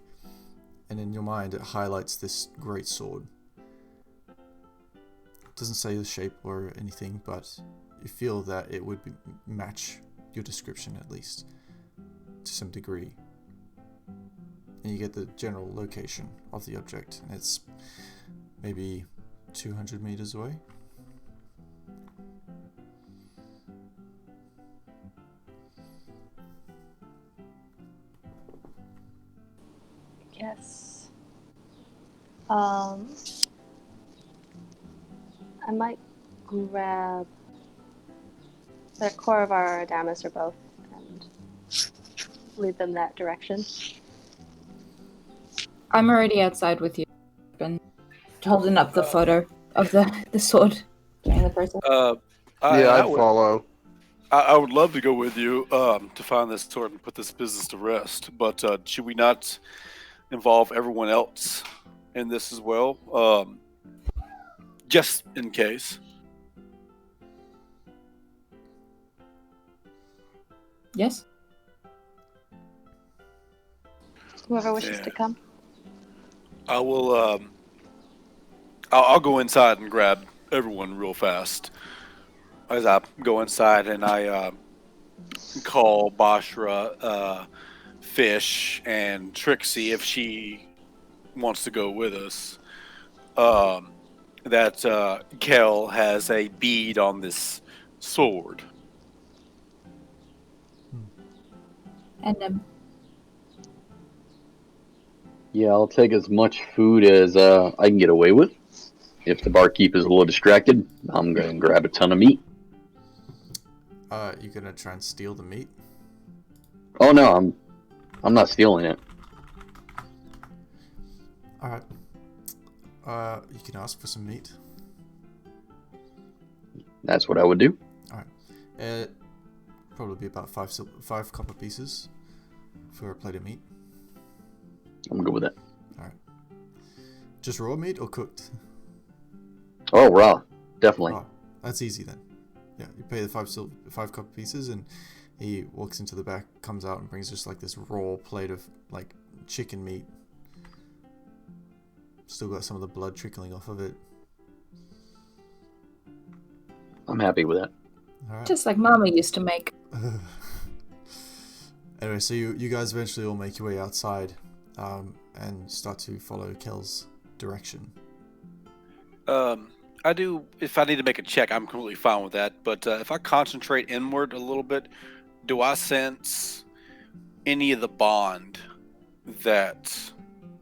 And in your mind it highlights this great sword. It doesn't say the shape or anything, but you feel that it would match your description at least to some degree. And you get the general location of the object, and it's maybe 200 meters away. Yes. I might grab the core of our Adamas or both and lead them that direction. I'm already outside with you. Been holding up the photo of the sword during the person. I'd follow. I would love to go with you to find this sword and put this business to rest, but should we not involve everyone else in this as well? Just in case. Yes? Whoever wishes to come. I will. I'll go inside and grab everyone real fast. As I go inside and I call Bashra, Fish and Trixie, if she wants to go with us, that Kel has a bead on this sword. And Yeah, I'll take as much food as I can get away with. If the barkeep is a little distracted, I'm going to grab a ton of meat. You gonna try and steal the meat? Oh no, I'm not stealing it. Alright. You can ask for some meat. That's what I would do. Alright. Probably be about five copper pieces for a plate of meat. I'm good with that. Alright. Just raw meat or cooked? Oh, raw. Definitely. Oh, that's easy then. Yeah, you pay the five copper pieces, and he walks into the back, comes out, and brings just like this raw plate of like chicken meat. Still got some of the blood trickling off of it. I'm happy with that. All right. just like Mama used to make. Anyway, so you guys eventually all make your way outside, and start to follow Kel's direction. I do. If I need to make a check, I'm completely fine with that. But if I concentrate inward a little bit, do I sense any of the bond that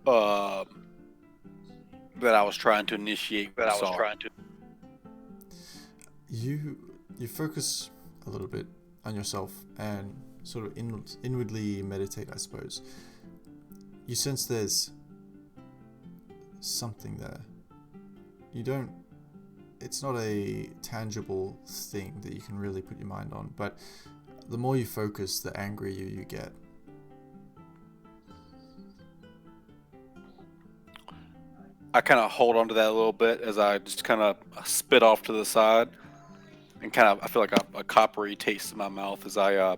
that I was trying to initiate? You focus a little bit on yourself and sort of inwardly meditate, I suppose. You sense there's something there. It's not a tangible thing that you can really put your mind on, but the more you focus, the angrier you get. I kind of hold on to that a little bit as I just kind of spit off to the side, and I feel like a coppery taste in my mouth as I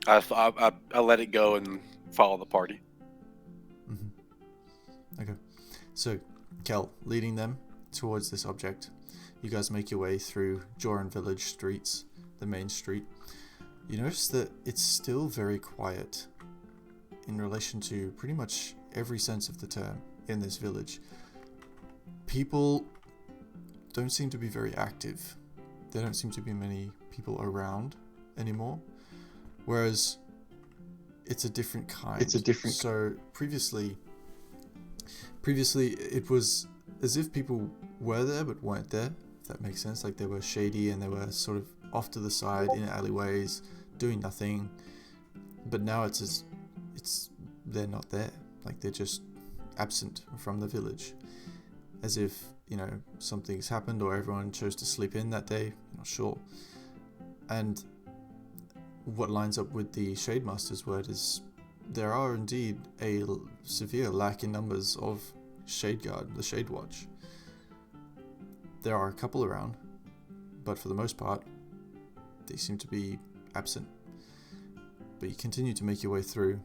let it go and follow the party. Mm-hmm. Okay, so Kel leading them towards this object. You guys make your way through Jorenn Village streets, the main street. You notice that it's still very quiet in relation to pretty much every sense of the term in this village. People don't seem to be very active. There don't seem to be many people around anymore. Whereas it's a different kind. So previously it was as if people were there but weren't there, if that makes sense. Like they were shady and they were sort of off to the side in alleyways doing nothing. But now it's they're not there. Like they're just absent from the village, as if, you know, something's happened or everyone chose to sleep in that day. I'm not sure. And what lines up with the Shademaster's word is there are indeed a severe lack in numbers of Shade Guard, the Shade Watch. There are a couple around, but for the most part, they seem to be absent. But you continue to make your way through.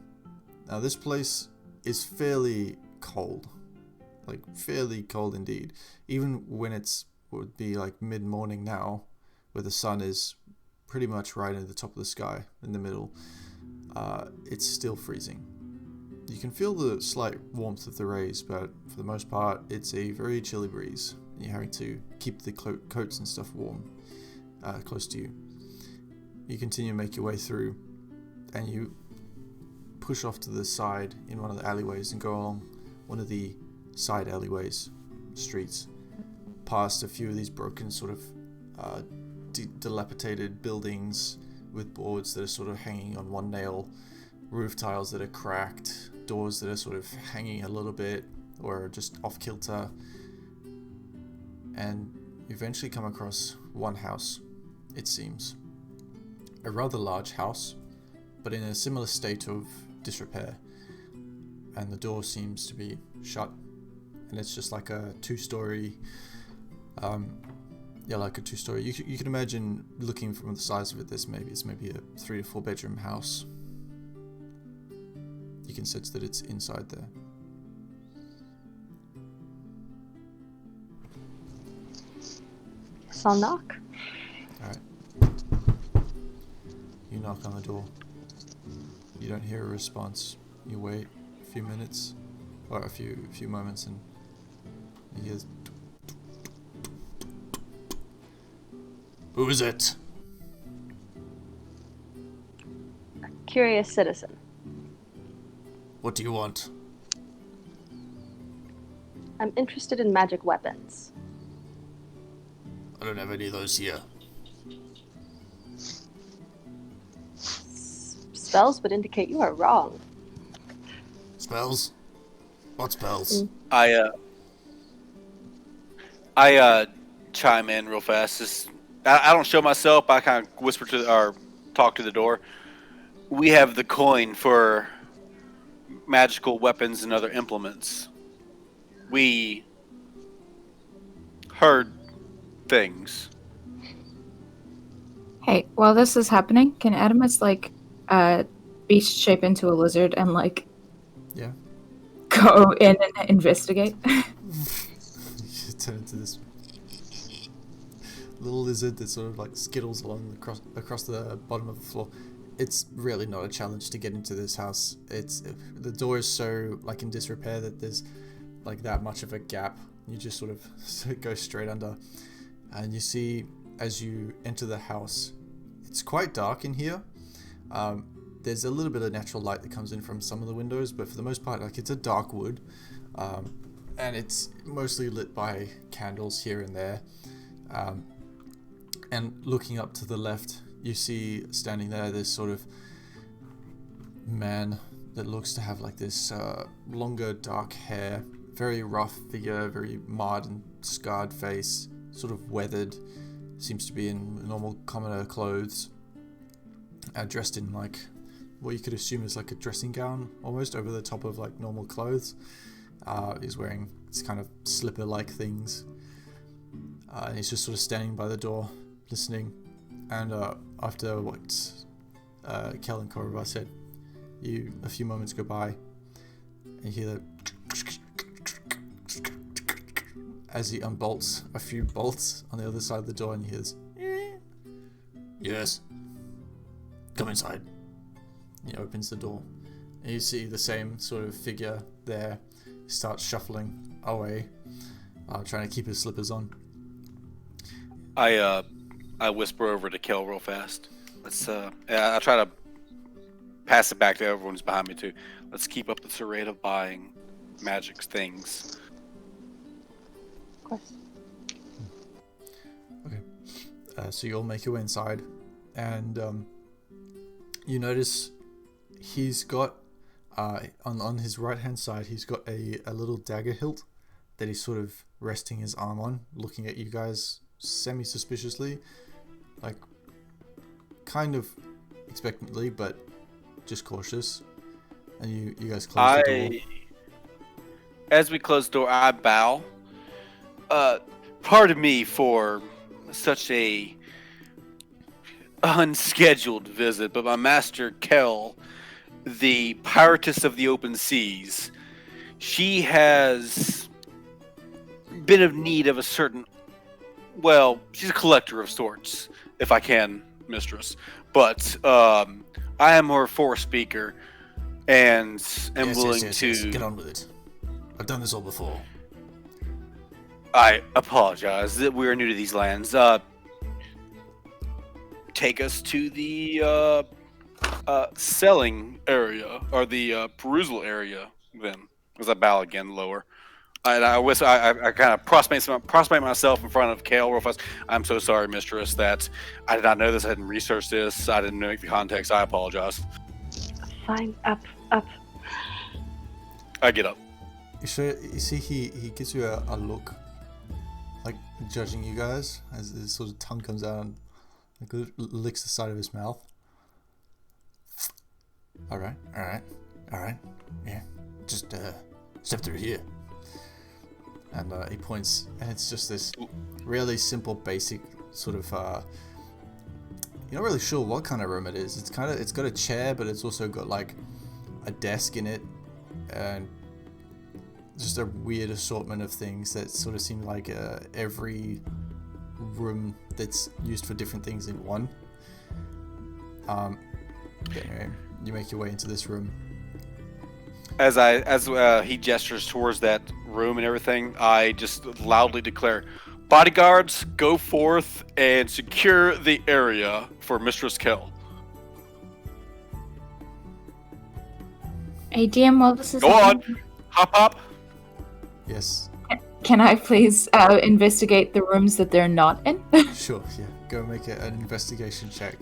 Now this place is fairly cold, like fairly cold indeed. Even when would be like mid-morning now, where the sun is pretty much right at the top of the sky in the middle, it's still freezing. You can feel the slight warmth of the rays, but for the most part, it's a very chilly breeze. You're having to keep the coats and stuff warm, close to you. You continue to make your way through, and you push off to the side in one of the alleyways and go along one of the side alleyways, streets, past a few of these broken sort of dilapidated buildings with boards that are sort of hanging on one nail, roof tiles that are cracked, doors that are sort of hanging a little bit or just off kilter, and you eventually come across one house, it seems. A rather large house, but in a similar state of disrepair, and the door seems to be shut, and it's just like a two-story, like a two-story. You can imagine, looking from the size of it, it's maybe a 3 to 4 bedroom house. You can sense that it's inside there. So I'll knock. Alright. You knock on the door. You don't hear a response. You wait a few minutes, or a few moments, and you hear, "Who is it?" Curious citizen. "What do you want?" I'm interested in magic weapons. "I don't have any of those here." Spells would indicate you are wrong. "Spells? What spells?" I chime in real fast. I don't show myself. I kind of whisper or talk to the door. We have the coin for magical weapons and other implements. We heard things. Hey, while this is happening, can Adamus beast shape into a lizard and Yeah. go in and investigate? You turn into this little lizard that sort of like skittles along across the bottom of the floor. It's really not a challenge to get into this house. The door is so like in disrepair that there's like that much of a gap. You just sort of go straight under, and you see as you enter the house, it's quite dark in here. There's a little bit of natural light that comes in from some of the windows, but for the most part, like it's a dark wood, and it's mostly lit by candles here and there. And looking up to the left, you see standing there this sort of man that looks to have like this longer dark hair, very rough figure, very marred and scarred face, sort of weathered, seems to be in normal commoner clothes, dressed in like what you could assume is like a dressing gown almost over the top of like normal clothes. He's wearing this kind of slipper like things, and he's just sort of standing by the door listening. And after what Kel and Korova said, a few moments go by, and you hear that as he unbolts a few bolts on the other side of the door, and he hears, "Yes, come inside." He opens the door, and you see the same sort of figure there. He starts shuffling away, trying to keep his slippers on. I whisper over to Kel real fast. I try to pass it back to everyone who's behind me too. Let's keep up this rate of buying magic things. Of course. Okay. So you all make your way inside, and you notice he's got on his right hand side, he's got a little dagger hilt that he's sort of resting his arm on, looking at you guys semi-suspiciously, like kind of expectantly, but just cautious. And you guys close the door. As we close the door, I bow. Pardon me for such a unscheduled visit, but my master Kel, the piratess of the open seas, she has been of need of a certain, well, she's a collector of sorts, if I can, mistress, but I am her force speaker and am willing to... Yes. Get on with it. I've done this all before. I apologize that we are new to these lands. Take us to the selling area, or the perusal area, then. As I bow again lower. I kind of prostrate myself in front of Kale real fast. I'm so sorry, mistress, that I did not know this. I hadn't researched this. I didn't know the context. I apologize. Fine. Up. I get up. You see, he gives you a look, like judging you guys, as his sort of tongue comes out and like, licks the side of his mouth. All right. Yeah, just step through here. And he points, and it's just this really simple, basic sort of. You're not really sure what kind of room it is. It's got a chair, but it's also got like a desk in it, and just a weird assortment of things that sort of seem like every room that's used for different things in one. But anyway, you make your way into this room. As he gestures towards that room and everything, I just loudly declare, "Bodyguards, go forth and secure the area for Mistress Kell." Hey, DM, while this is Go on, happening, hop. Yes. can I please investigate the rooms that they're not in? Sure, yeah. Go make an investigation check.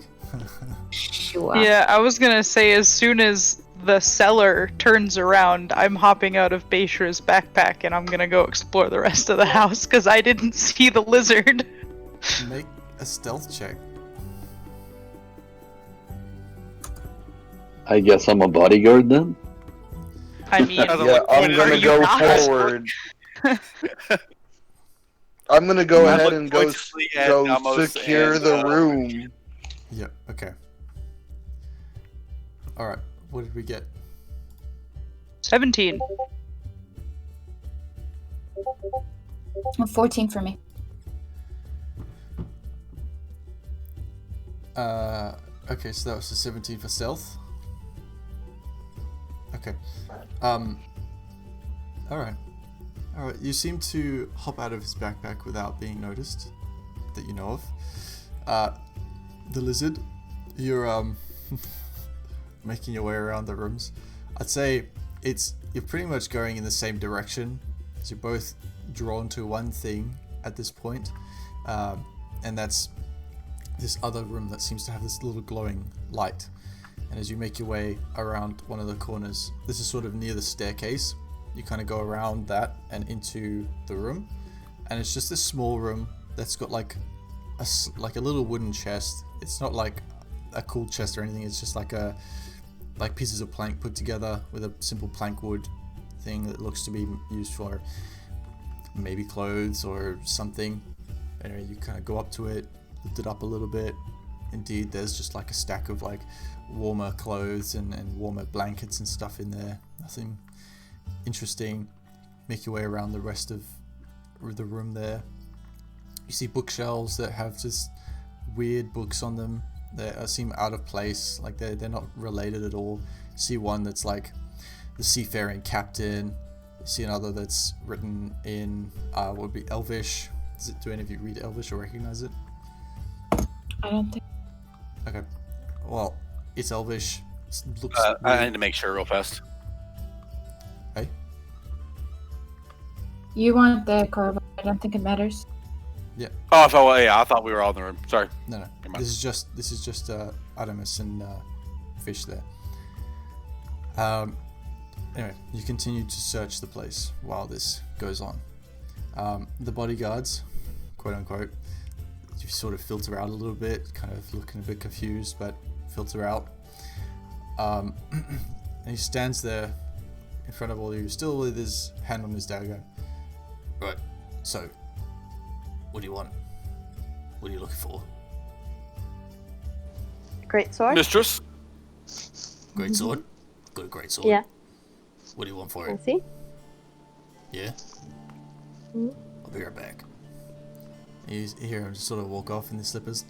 Sure. Yeah, I was gonna say as soon as the cellar turns around, I'm hopping out of Beishra's backpack and I'm gonna go explore the rest of the house because I didn't see the lizard. Make a stealth check. I guess I'm a bodyguard then. I mean, Yeah, I'm are gonna you go not? forward. I'm gonna go I ahead look and go pointedly at Amos secure and, the room. Yeah, okay. Alright, what did we get? 17. 14 for me. Okay, so that was a 17 for stealth. Okay. Alright. Alright, you seem to hop out of his backpack without being noticed, that you know of. The lizard, you're, making your way around the rooms. I'd say you're pretty much going in the same direction, as you're both drawn to one thing at this point, and that's this other room that seems to have this little glowing light. And as you make your way around one of the corners, this is sort of near the staircase, you kind of go around that and into the room, and it's just this small room that's got like a little wooden chest. It's not like a cool chest or anything, it's just like pieces of plank put together with a simple plank wood thing that looks to be used for maybe clothes or something. Anyway, you kind of go up to it, lift it up a little bit. Indeed, there's just like a stack of like warmer clothes and warmer blankets and stuff in there. Nothing interesting. Make your way around the rest of the room there. You see bookshelves that have just weird books on them that seem out of place, like they're not related at all. You see one that's like the seafaring captain. You see another that's written in what would be Elvish. Do any of you read Elvish or recognize it? I don't think. Okay. Well, it's Elvish. It looks I need to make sure real fast. Hey? You want the carve. I don't think it matters. Yeah. Oh, I thought we were all in the room. Sorry. No. Never mind. This is just Adamus and Fish there. Anyway, you continue to search the place while this goes on. The bodyguards, quote unquote, you sort of filter out a little bit, kind of looking a bit confused, but filter out. And he stands there in front of all of you, still with his hand on his dagger. Right, so, what do you want? What are you looking for? Great sword. Mistress? Great sword? Got a great sword. Yeah. What do you want for I it? see. Yeah? Mhm. I'll be right back. You hear him just sort of walk off in the slippers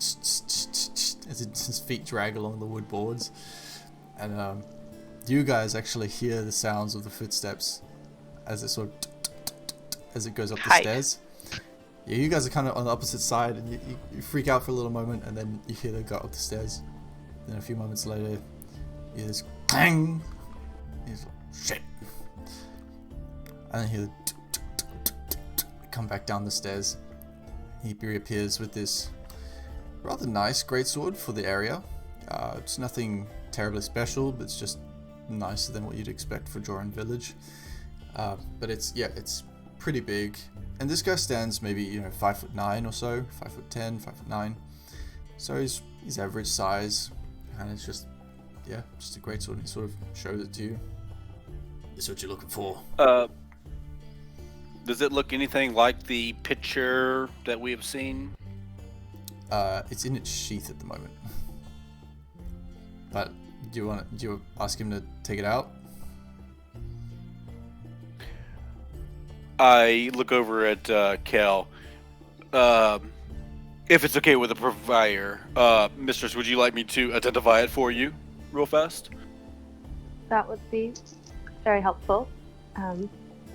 as his feet drag along the wood boards. And you guys actually hear the sounds of the footsteps as it sort of as it goes up the Hype. stairs. Yeah, you guys are kind of on the opposite side, and you freak out for a little moment, and then you hear them go up the stairs. Then a few moments later, you hear this clang. He's like, shit. And then you hear the come back down the stairs. He reappears with this rather nice greatsword for the area. It's nothing terribly special, but it's just nicer than what you'd expect for Jorenn Village. But it's pretty big. And this guy stands maybe 5'9" or so, 5'10", 5'9". So he's average size, and it's just a greatsword. And he sort of shows it to you. This is what you're looking for. Does it look anything like the picture that we have seen? It's in its sheath at the moment. But do you ask him to take it out? I look over at Kel. If it's okay with the provider, Mistress, would you like me to identify it for you real fast? That would be very helpful.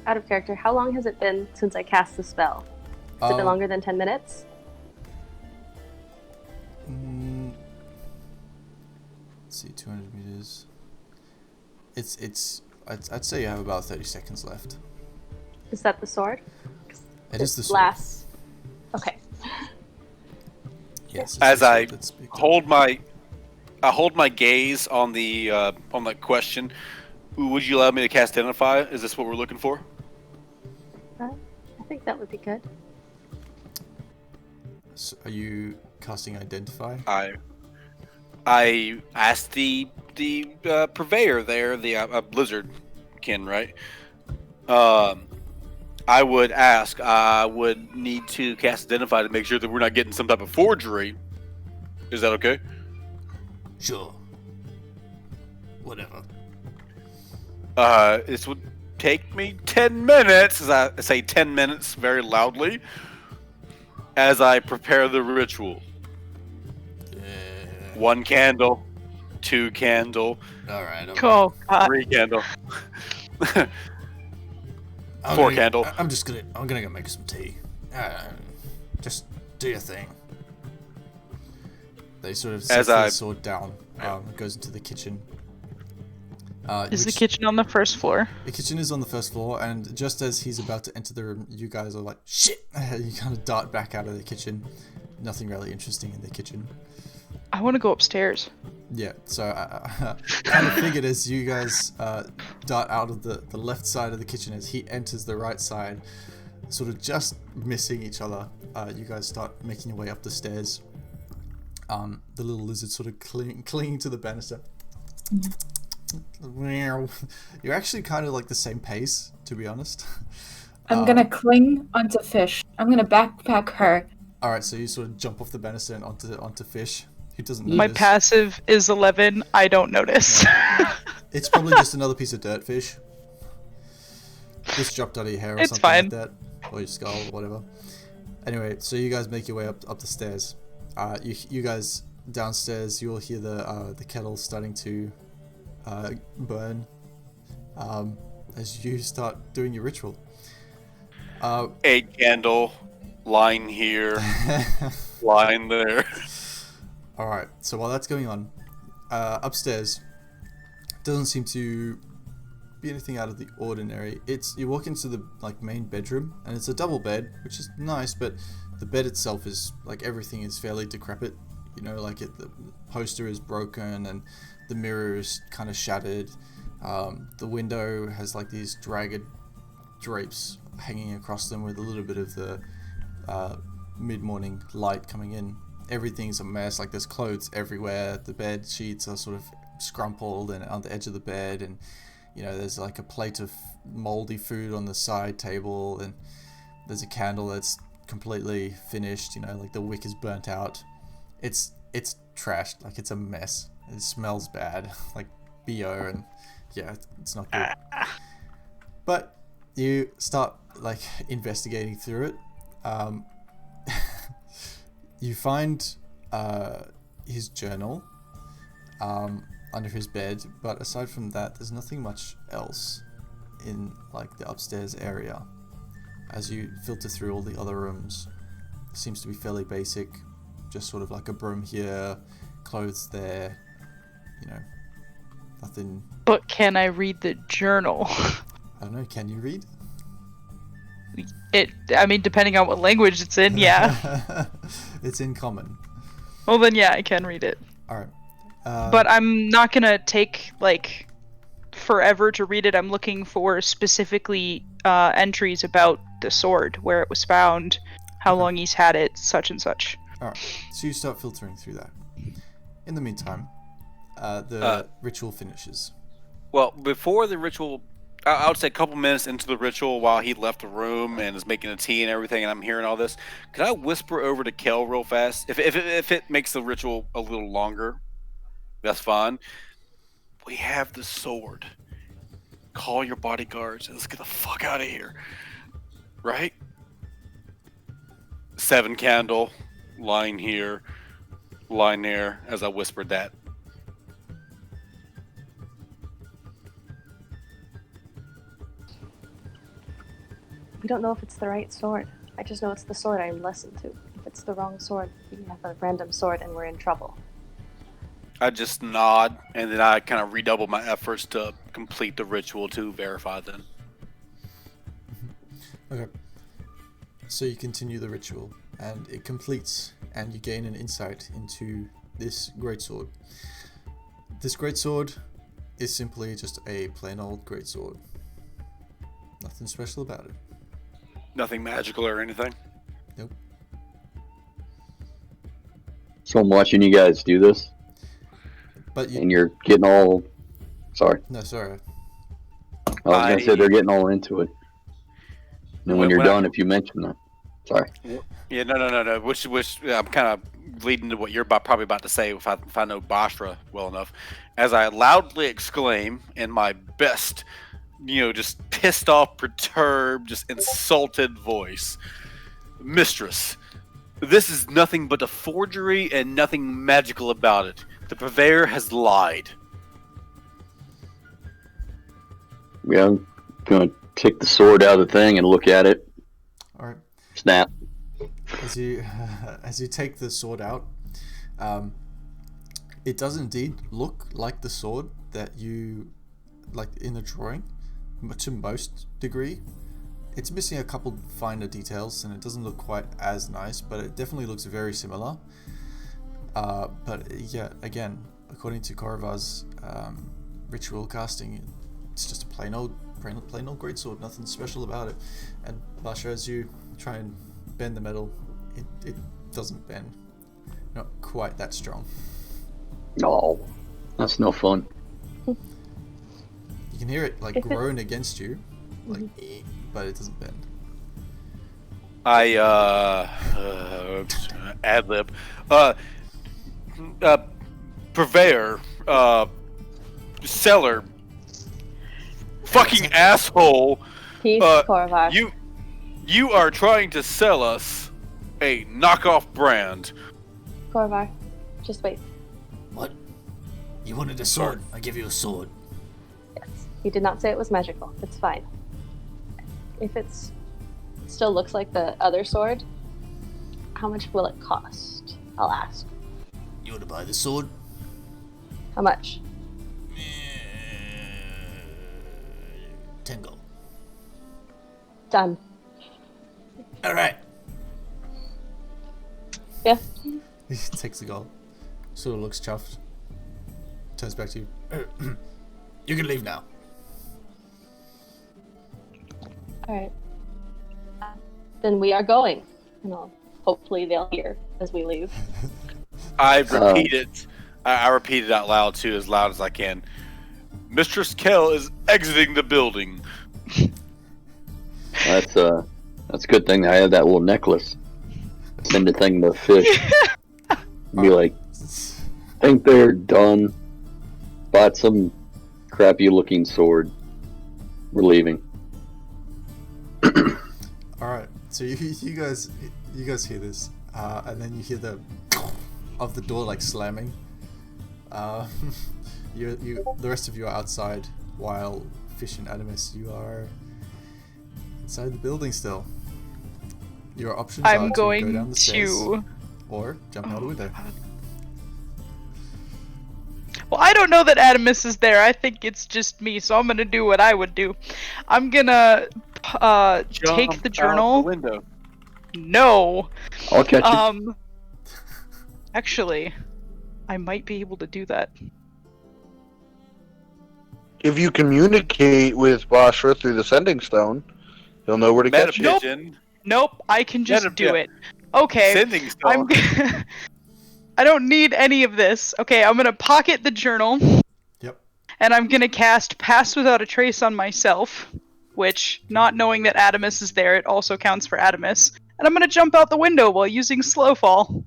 Out of character, how long has it been since I cast the spell? Has it been longer than 10 minutes? Let's see, 200 meters. I'd say you have about 30 seconds left. Is that the sword? It is the sword. Last. Okay. Yes. As I hold my gaze on the question, would you allow me to cast Identify? Is this what we're looking for? I think that would be good. So are you casting Identify? I asked the purveyor there, the Blizzard kin, right? I would ask. I would need to cast Identify to make sure that we're not getting some type of forgery. Is that okay? Sure. Whatever. This would take me 10 minutes, as I say 10 minutes very loudly, as I prepare the ritual. 1 candle, 2 candle, Alright. Oh, God. 3 candle, 4 candle. I'm gonna go make some tea. Just do your thing. They sort of set the sword down. It goes into the kitchen. Is the kitchen on the first floor? The kitchen is on the first floor, and just as he's about to enter the room, you guys are like, shit! You kind of dart back out of the kitchen. Nothing really interesting in the kitchen. I want to go upstairs. Yeah, so I kind of figured as you guys dart out of the left side of the kitchen, as he enters the right side, sort of just missing each other, you guys start making your way up the stairs. The little lizard sort of clinging to the banister. You're actually kind of like the same pace, to be honest. I'm gonna cling onto Fish. I'm gonna backpack her. Alright, so you sort of jump off the banister and onto Fish, who doesn't notice. My passive is 11. I don't notice. No. It's probably just another piece of dirt, Fish. Just dropped out of your hair or something like that. Or your skull, or whatever. Anyway, so you guys make your way up the stairs. You guys downstairs, you'll hear the kettle starting to burn as you start doing your ritual. 8 candle, line here, line there. Alright, so while that's going on, upstairs, doesn't seem to be anything out of the ordinary. You walk into the main bedroom, and it's a double bed, which is nice, but the bed itself is everything is fairly decrepit. You know, the poster is broken and the mirror is kind of shattered. The window has these dragged drapes hanging across them with a little bit of the mid-morning light coming in. Everything's a mess. There's clothes everywhere. The bed sheets are sort of scrumpled and on the edge of the bed, and there's a plate of moldy food on the side table, and there's a candle that's completely finished. The wick is burnt out. It's trashed. It's a mess. It smells bad, BO, and yeah, it's not good. But you start investigating through it. You find his journal under his bed, but aside from that, there's nothing much else in the upstairs area. As you filter through all the other rooms, it seems to be fairly basic, just sort of a broom here, clothes there, nothing. But can I read the journal? I don't know, can you read? I mean, depending on what language it's in, yeah. It's in common. Well then, yeah, I can read it. Alright. But I'm not gonna take forever to read it. I'm looking for specifically entries about the sword, where it was found, how long he's had it, such and such. Alright, so you start filtering through that. In the meantime, the ritual finishes. Well, before the ritual, I would say a couple minutes into the ritual, while he left the room and is making a tea and everything, and I'm hearing all this, could I whisper over to Kel real fast? If it makes the ritual a little longer, that's fine. We have the sword. Call your bodyguards and let's get the fuck out of here. Right? 7 candle, line here, line there, as I whispered that. don't know if it's the right sword. I just know it's the sword I listened to. If it's the wrong sword, we have a random sword and we're in trouble. I just nod, and then I kind of redouble my efforts to complete the ritual to verify them. Okay. So you continue the ritual, and it completes, and you gain an insight into this greatsword. This greatsword is simply just a plain old greatsword. Nothing special about it. Nothing magical or anything. Nope. So I'm watching you guys do this, But you... and you're getting all. Sorry. No, sorry. I was gonna say they're getting all into it. And when you're When I- done, if you mention that. Sorry. Yeah, no. Which I'm kind of leading to what you're probably about to say if I know Bashra well enough. As I loudly exclaim in my best, just pissed off, perturbed, just insulted voice, Mistress, this is nothing but a forgery and nothing magical about it. The purveyor has lied. Yeah, I'm gonna take the sword out of the thing and look at it. All right. Snap. As you take the sword out, it does indeed look like the sword that you like in the drawing, to most degree. It's missing a couple finer details, and it doesn't look quite as nice, but it definitely looks very similar. But yeah, again, according to Korovar's ritual casting, it's just a plain old greatsword. Nothing special about it. And Basha, as you try and bend the metal, it doesn't bend. Not quite that strong. No, that's no fun. You can hear it like groan against you, like, but it doesn't bend. I ad lib. Purveyor, seller, fucking asshole. Peace, Korvar. You are trying to sell us a knockoff brand. Korvar, just wait. What? You wanted a sword? I give you a sword. Yes. He did not say it was magical. It's fine. If it still looks like the other sword, how much will it cost? I'll ask. You want to buy the sword? How much? 10 gold. Done. All right. Yeah. He takes the gold, sort of looks chuffed, turns back to you. You can leave now. Alright. Then we are going. And hopefully they'll hear as we leave. I repeat it. I repeat it out loud too, as loud as I can. Mistress Kell is exiting the building. That's a good thing I have that little necklace. Send the thing to fish. Be like, think they're done. Bought some crappy looking sword. We're leaving. All right, so you guys hear this, and then you hear the of the door like slamming. The rest of you are outside, while Fish and Adamus, you are inside the building still. Your options are to go down the stairs or jump out the window. Well, I don't know that Adamus is there. I think it's just me, so I'm gonna do what I would do. I'm gonna take the journal. Out the window. No. I'll catch you. Actually, I might be able to do that. If you communicate with Bashra through the sending stone, he'll know where to catch you. Metapigeon. Nope, I can just do Metapigeon. it. Okay. Sending stone. I don't need any of this. Okay, I'm gonna pocket the journal. Yep. And I'm gonna cast Pass Without a Trace on myself, which, not knowing that Adamus is there, it also counts for Adamus. And I'm gonna jump out the window while using Slow Fall.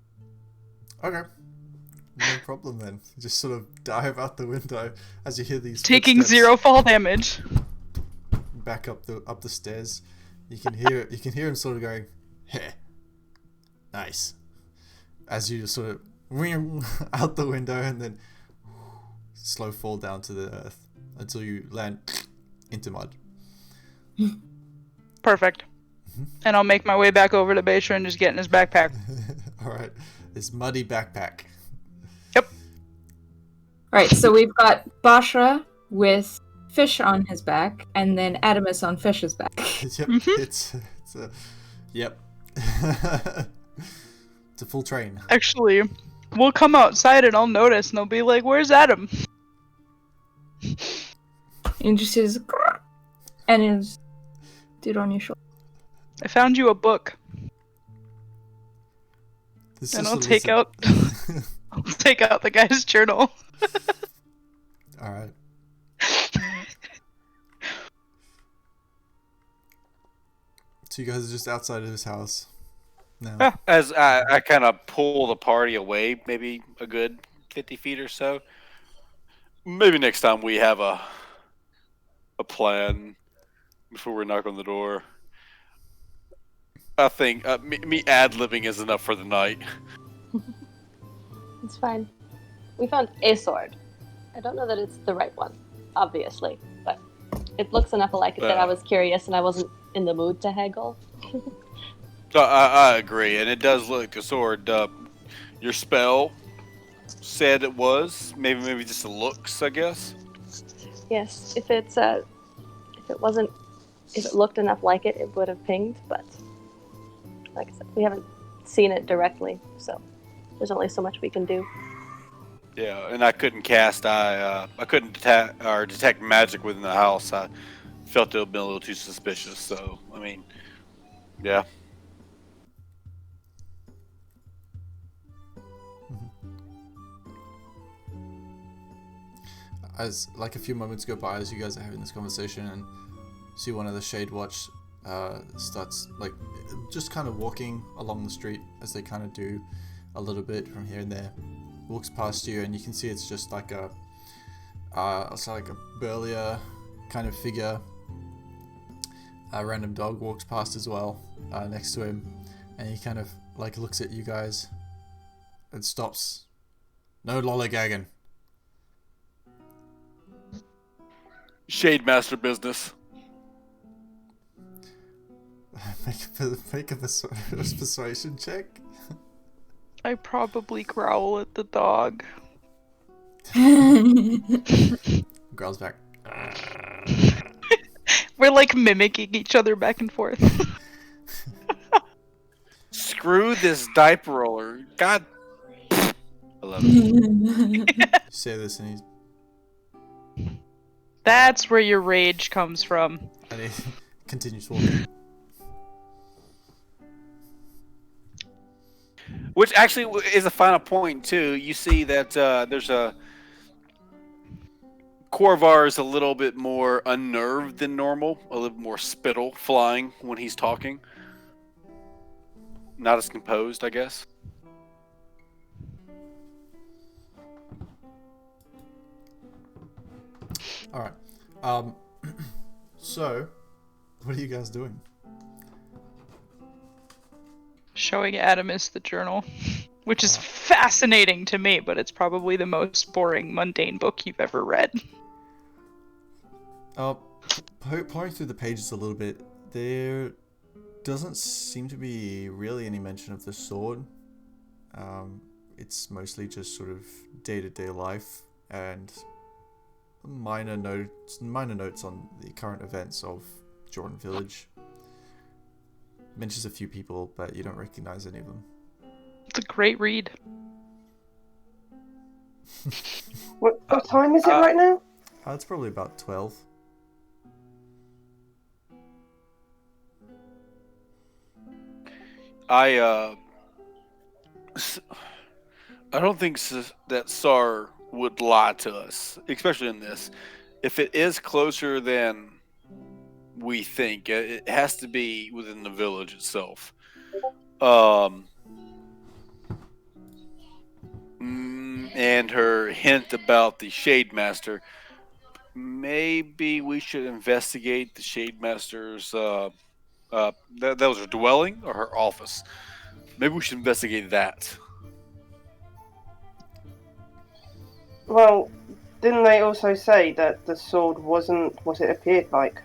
Okay. No problem then. You just sort of dive out the window as you hear these Taking footsteps 0 fall damage. back up the stairs. You can hear him sort of going, "Heh, nice," as you just sort of out the window and then slow fall down to the earth until you land into mud. Perfect. And I'll make my way back over to Beisha and just get in his backpack. All right, this muddy backpack. Yep. Alright, so we've got Bashra with Fish on his back, and then Adamus on Fish's back. Yep, it's a yep. It's a full train. Actually, we'll come outside and I'll notice, and they'll be like, "Where's Adam?" And just says, and his dude on your shoulder. I found you a book, This and is I'll what take we out. said. I'll take out the guy's journal. All right. So you guys are just outside of his house now. Ah. As I kind of pull the party away, maybe a good 50 feet or so. Maybe next time we have a plan before we knock on the door. I think me ad-libbing is enough for the night. It's fine. We found a sword. I don't know that it's the right one, obviously, but it looks enough alike that I was curious and I wasn't in the mood to haggle. I agree, and it does look like a sword. Your spell said it was. Maybe just the looks, I guess. Yes, if it looked enough like it, it would have pinged, but like I said, we haven't seen it directly, so there's only so much we can do. Yeah, and I couldn't cast. I couldn't detect magic within the house. I felt it would have been a little too suspicious. So I mean, yeah. As like a few moments go by as you guys are having this conversation, and see one of the Shade Watch starts like just kind of walking along the street as they kind of do a little bit from here and there. Walks past you, and you can see it's just like a burlier kind of figure. A random dog walks past as well next to him, and he kind of like looks at you guys and stops. No lollygagging. Shade master business. Make a persuasion check. I probably growl at the dog. Growls back. We're like mimicking each other back and forth. Screw this diaper roller. God. I love it. You say this, and That's where your rage comes from. he continues walking. Which actually is a final point too. You see that there's a Corvar is a little bit more unnerved than normal, a little more spittle flying when he's talking. Not as composed, I guess. All right. So, what are you guys doing? Showing Adamus the journal, which is fascinating to me, but it's probably the most boring, mundane book you've ever read. Pouring through the pages a little bit, there doesn't seem to be really any mention of the sword. It's mostly just sort of day-to-day life and minor notes on the current events of Jorenn Village. Mentions a few people, but you don't recognize any of them. It's a great read. What time is it right now? It's probably about 12. I don't think that Sar would lie to us, especially in this. If it is closer than we think, it has to be within the village itself. And her hint about the Shade Master. Maybe we should investigate the Shade Master's. That was her dwelling or her office. Maybe we should investigate that. Well, didn't they also say that the sword wasn't what it appeared like?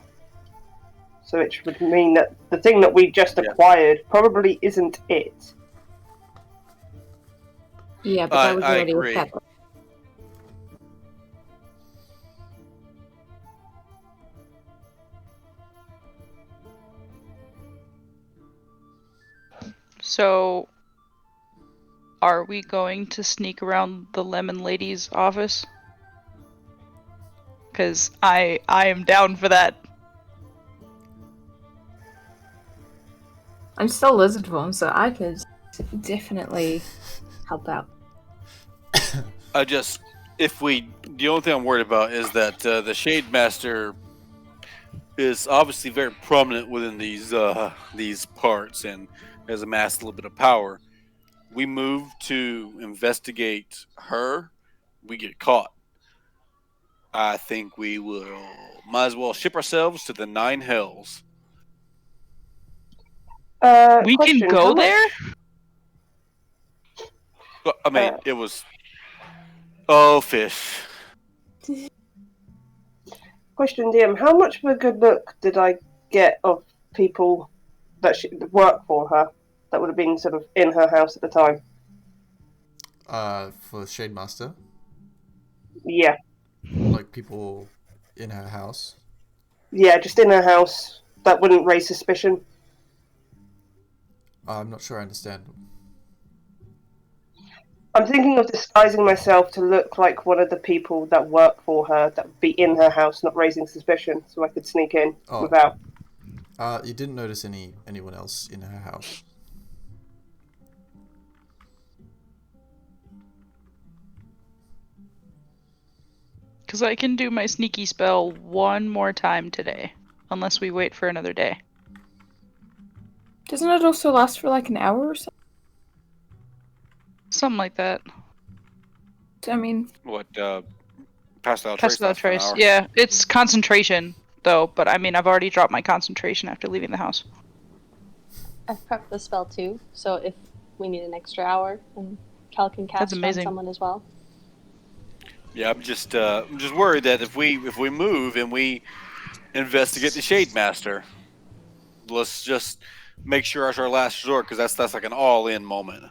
So which would mean that the thing that we just acquired probably isn't it. Yeah, but that was I already agree. established. So, are we going to sneak around the Lemon Lady's office? Because I am down for that. I'm still lizard form, so I could definitely help out. The only thing I'm worried about is that the Shade Master is obviously very prominent within these parts and has amassed a little bit of power. We move to investigate her, we get caught. I think we might as well ship ourselves to the nine hells. We can Question, go how much- there? But, I mean, it was oh fish. Question, DM, how much of a good look did I get of people that work for her that would have been sort of in her house at the time? For Shade Master, Yeah. like people in her house. Yeah, just in her house. That wouldn't raise suspicion. I'm not sure I understand. I'm thinking of disguising myself to look like one of the people that work for her that would be in her house, not raising suspicion, so I could sneak in without. You didn't notice anyone else in her house. Because I can do my sneaky spell one more time today. Unless we wait for another day. Doesn't it also last for like an hour or so? Something like that. I mean, What Pastel Pass Trace without lasts for an trace. hour? Yeah, it's concentration, though. But I mean, I've already dropped my concentration after leaving the house. I've prepped the spell too, so if we need an extra hour, and Cal can cast it on amazing. someone as well. Yeah, I'm just worried that if we move and we investigate the Shade Master, let's just make sure it's our last resort because that's like an all-in moment.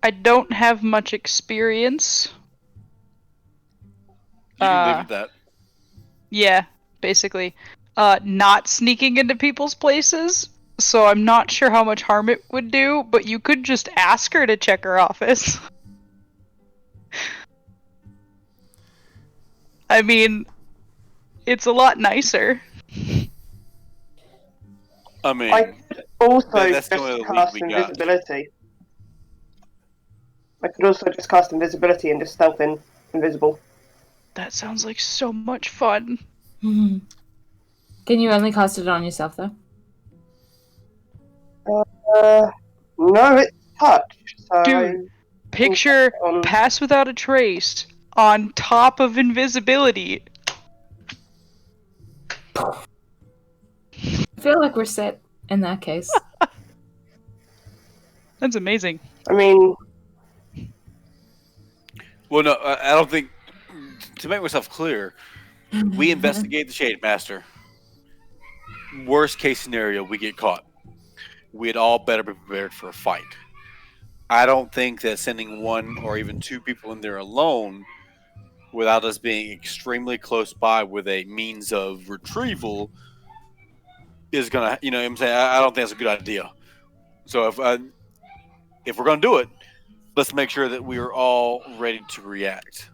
I don't have much experience. You can leave it at that. Yeah, basically. Not sneaking into people's places, so I'm not sure how much harm it would do, but you could just ask her to check her office. I mean, it's a lot nicer. I mean, I could also that's just the only lead cast we got. invisibility. I could also just cast invisibility and just stealth in invisible. That sounds like so much fun. can you only cast it on yourself though? No, it's touch. So Dude, picture pass without a trace on top of invisibility. I feel like we're set in that case. That's amazing. I mean, well, no, I don't think. To make myself clear, we investigate the Shade Master. Worst case scenario, we get caught. We'd all better be prepared for a fight. I don't think that sending one or even two people in there alone, without us being extremely close by with a means of retrieval, is gonna. You know what I'm saying? I don't think that's a good idea. So if we're gonna do it, let's make sure that we are all ready to react.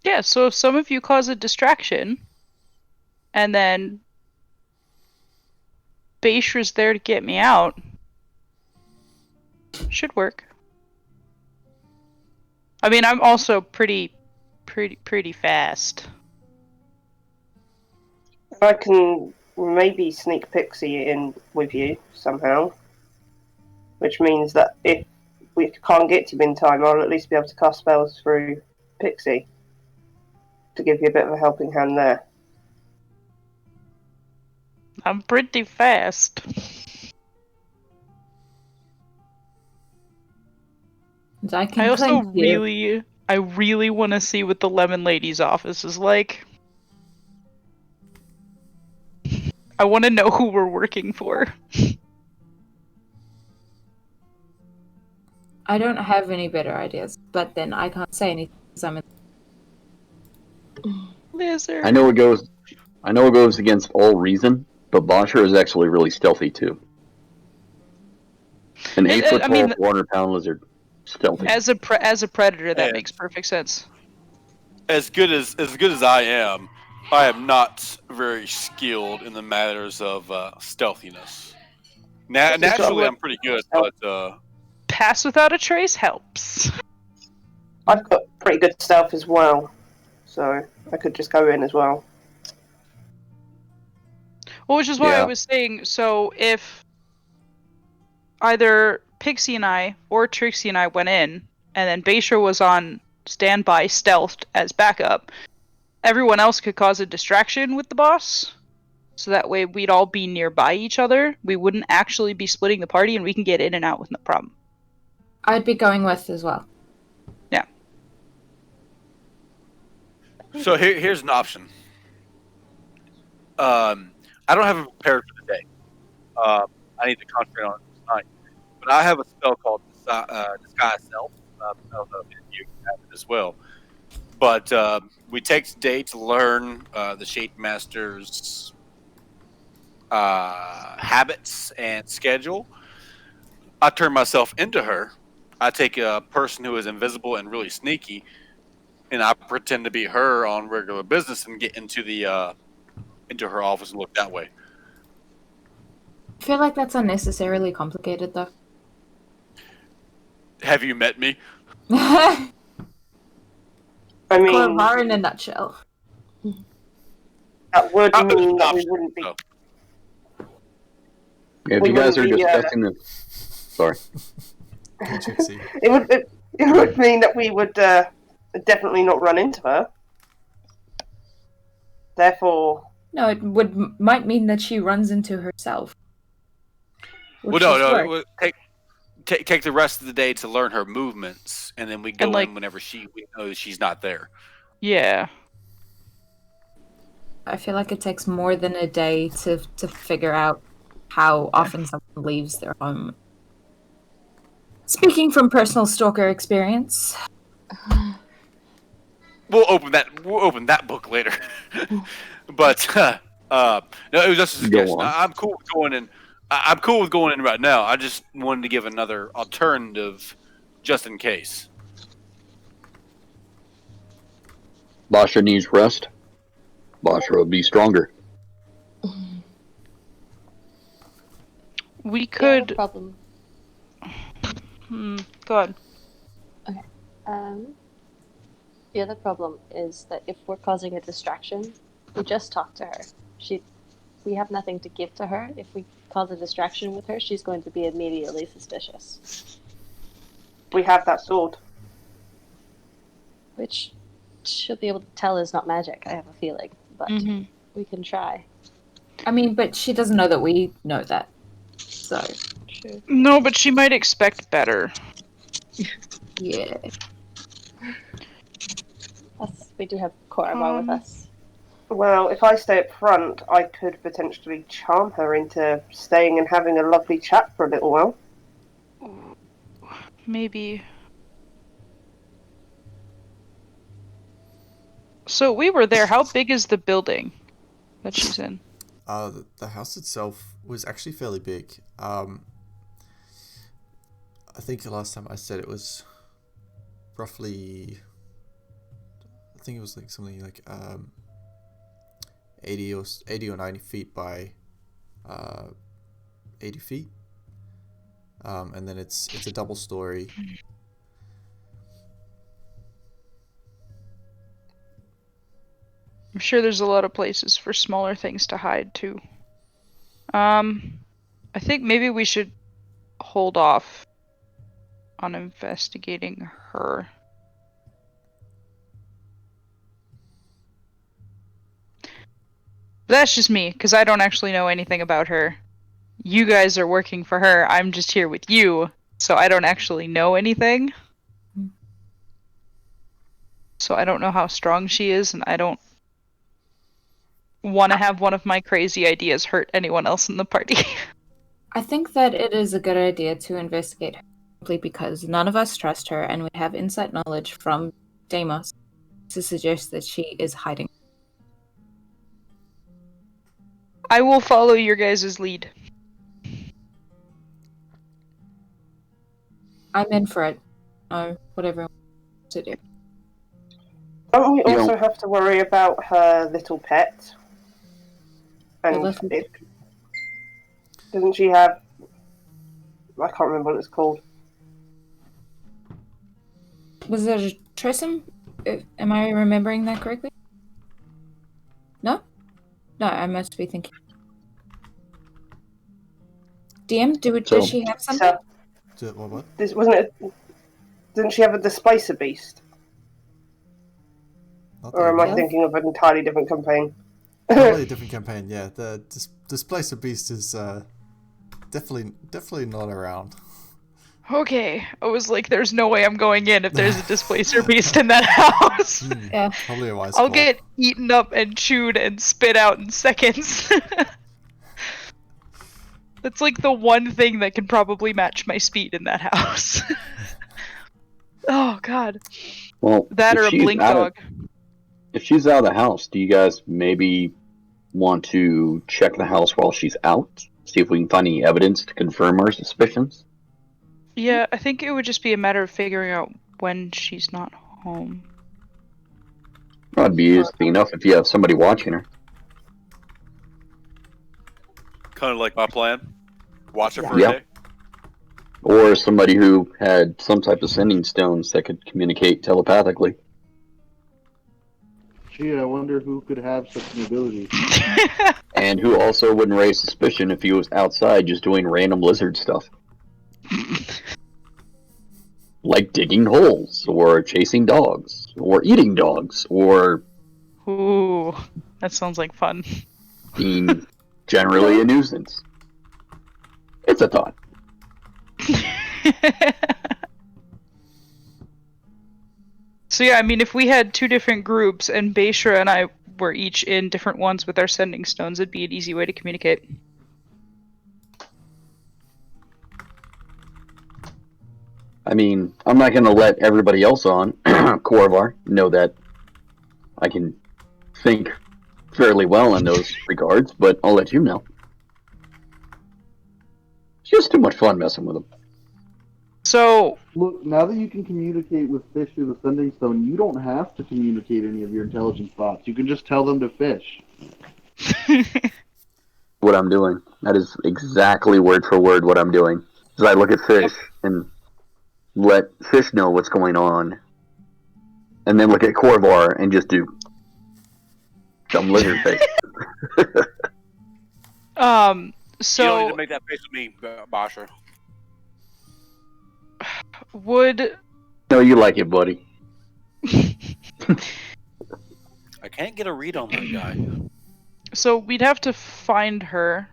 Yeah, so if some of you cause a distraction, and then Baishra's there to get me out, should work. I mean, I'm also pretty fast. I can maybe sneak Pixie in with you somehow, which means that if we can't get to him in time, I'll at least be able to cast spells through Pixie to give you a bit of a helping hand there. I'm pretty fast. I also really want to see what the Lemon Lady's office is like. I want to know who we're working for. I don't have any better ideas, but then I can't say anything because I'm in. Lizard. I know it goes against all reason, but Bosher is actually really stealthy too. An 8-foot tall, 400-pound lizard, stealthy. As a predator, that And makes perfect sense. as good as I am not very skilled in the matters of stealthiness. Naturally, I'm pretty good, but Pass without a trace helps. I've got pretty good stealth as well, so I could just go in as well. Well, which is why I Yeah. was saying, so if either Pixie and I or Trixie and I went in, and then Basher was on standby stealthed as backup, everyone else could cause a distraction with the boss. So that way we'd all be nearby each other. We wouldn't actually be splitting the party, and we can get in and out with no problem. I'd be going with as well. Yeah. so here's an option. I don't have it prepared for the day. I need to concentrate on it tonight. But I have a spell called Disguise Self. I don't know if you have it as well. But we take today to learn the Shade Master's habits and schedule. I turn myself into her. I take a person who is invisible and really sneaky, and I pretend to be her on regular business and get into the into her office and look that way. I feel like that's unnecessarily complicated, though. Have you met me? I mean, Korvar in a nutshell. that would That was mean an that we option, wouldn't be. so. If We you guys are wouldn't be, discussing the, sorry, Go, Trixie. It would mean that we would definitely not run into her. Therefore, No, it might mean that she runs into herself. Well, no. Take the rest of the day to learn her movements, and then we go in whenever we know she's not there. Yeah. I feel like it takes more than a day to figure out how often someone leaves their home. Speaking from personal stalker experience. We'll open that book later. But no, it was just a suggestion. I'm cool with going in. I'm cool with going in right now. I just wanted to give another alternative, just in case. Basha needs rest. Basha will be stronger. We could. No problem. Go ahead. Okay. The other problem is that if we're causing a distraction, we just talked to her. We have nothing to give to her. If we cause a distraction with her, she's going to be immediately suspicious. we have that sword. Which she'll be able to tell is not magic, I have a feeling. But we can try. I mean, but she doesn't know that we know that. So. True. No, but she might expect better. Yeah. Plus, we do have Korvar with us. Well, if I stay up front, I could potentially charm her into staying and having a lovely chat for a little while. Maybe. So we were there. How big is the building that she's in? The house itself was actually fairly big. I think the last time I said it was roughly, I think it was like something like 80 or 90 feet by 80 feet. And then it's a double story. I'm sure there's a lot of places for smaller things to hide too. I think maybe we should hold off on investigating her. That's just me, because I don't actually know anything about her. You guys are working for her. I'm just here with you, so I don't actually know anything. So I don't know how strong she is, and I don't want to have one of my crazy ideas hurt anyone else in the party. I think that it is a good idea to investigate her simply because none of us trust her and we have inside knowledge from Deimos to suggest that she is hiding. I will follow your guys' lead. I'm in for it. Whatever to do. Don't we You also don't- have to worry about her little pet? And little- doesn't she have... I can't remember what it's called. Was it a Trissom? Am I remembering that correctly? No? No, I must be thinking. DM, does she have something? What? Wasn't it... Didn't she have a Displacer Beast? Not Or am I that thinking of an entirely different campaign? Totally different campaign, yeah. The Displacer Beast is definitely not around. Okay, I was like, there's no way I'm going in if there's a displacer beast in that house. Yeah. Probably a wise I'll call. get eaten up and chewed and spit out in seconds. That's like the one thing that can probably match my speed in that house. Oh god. Well, That if or a she's blink out dog. If she's out of the house, do you guys maybe want to check the house while she's out? See if we can find any evidence to confirm our suspicions? Yeah, I think it would just be a matter of figuring out when she's not home. That'd be easy enough if you have somebody watching her. Kind of like my plan. Watch her for Yeah. a day. Or somebody who had some type of sending stones that could communicate telepathically. Gee, I wonder who could have such an ability. And who also wouldn't raise suspicion if he was outside just doing random lizard stuff. Like digging holes, or chasing dogs, or eating dogs, or Ooh, that sounds like fun. being generally a nuisance. It's a thought. So yeah, I mean, if we had two different groups and Beishra and I were each in different ones with our sending stones, it'd be an easy way to communicate. I mean, I'm not going to let everybody else on Korvar know that I can think fairly well in those regards, but I'll let you know. It's just too much fun messing with them. So, Look, now that you can communicate with fish through the sending stone, you don't have to communicate any of your intelligence thoughts. You can just tell them to fish. What I'm doing. That is exactly word for word what I'm doing. Is I look at fish and let fish know what's going on, and then look at Korvar and just do dumb lizard face. You don't need so to make that face with me, Basher. would No, you like it, buddy. I can't get a read on that guy. so we'd have to find her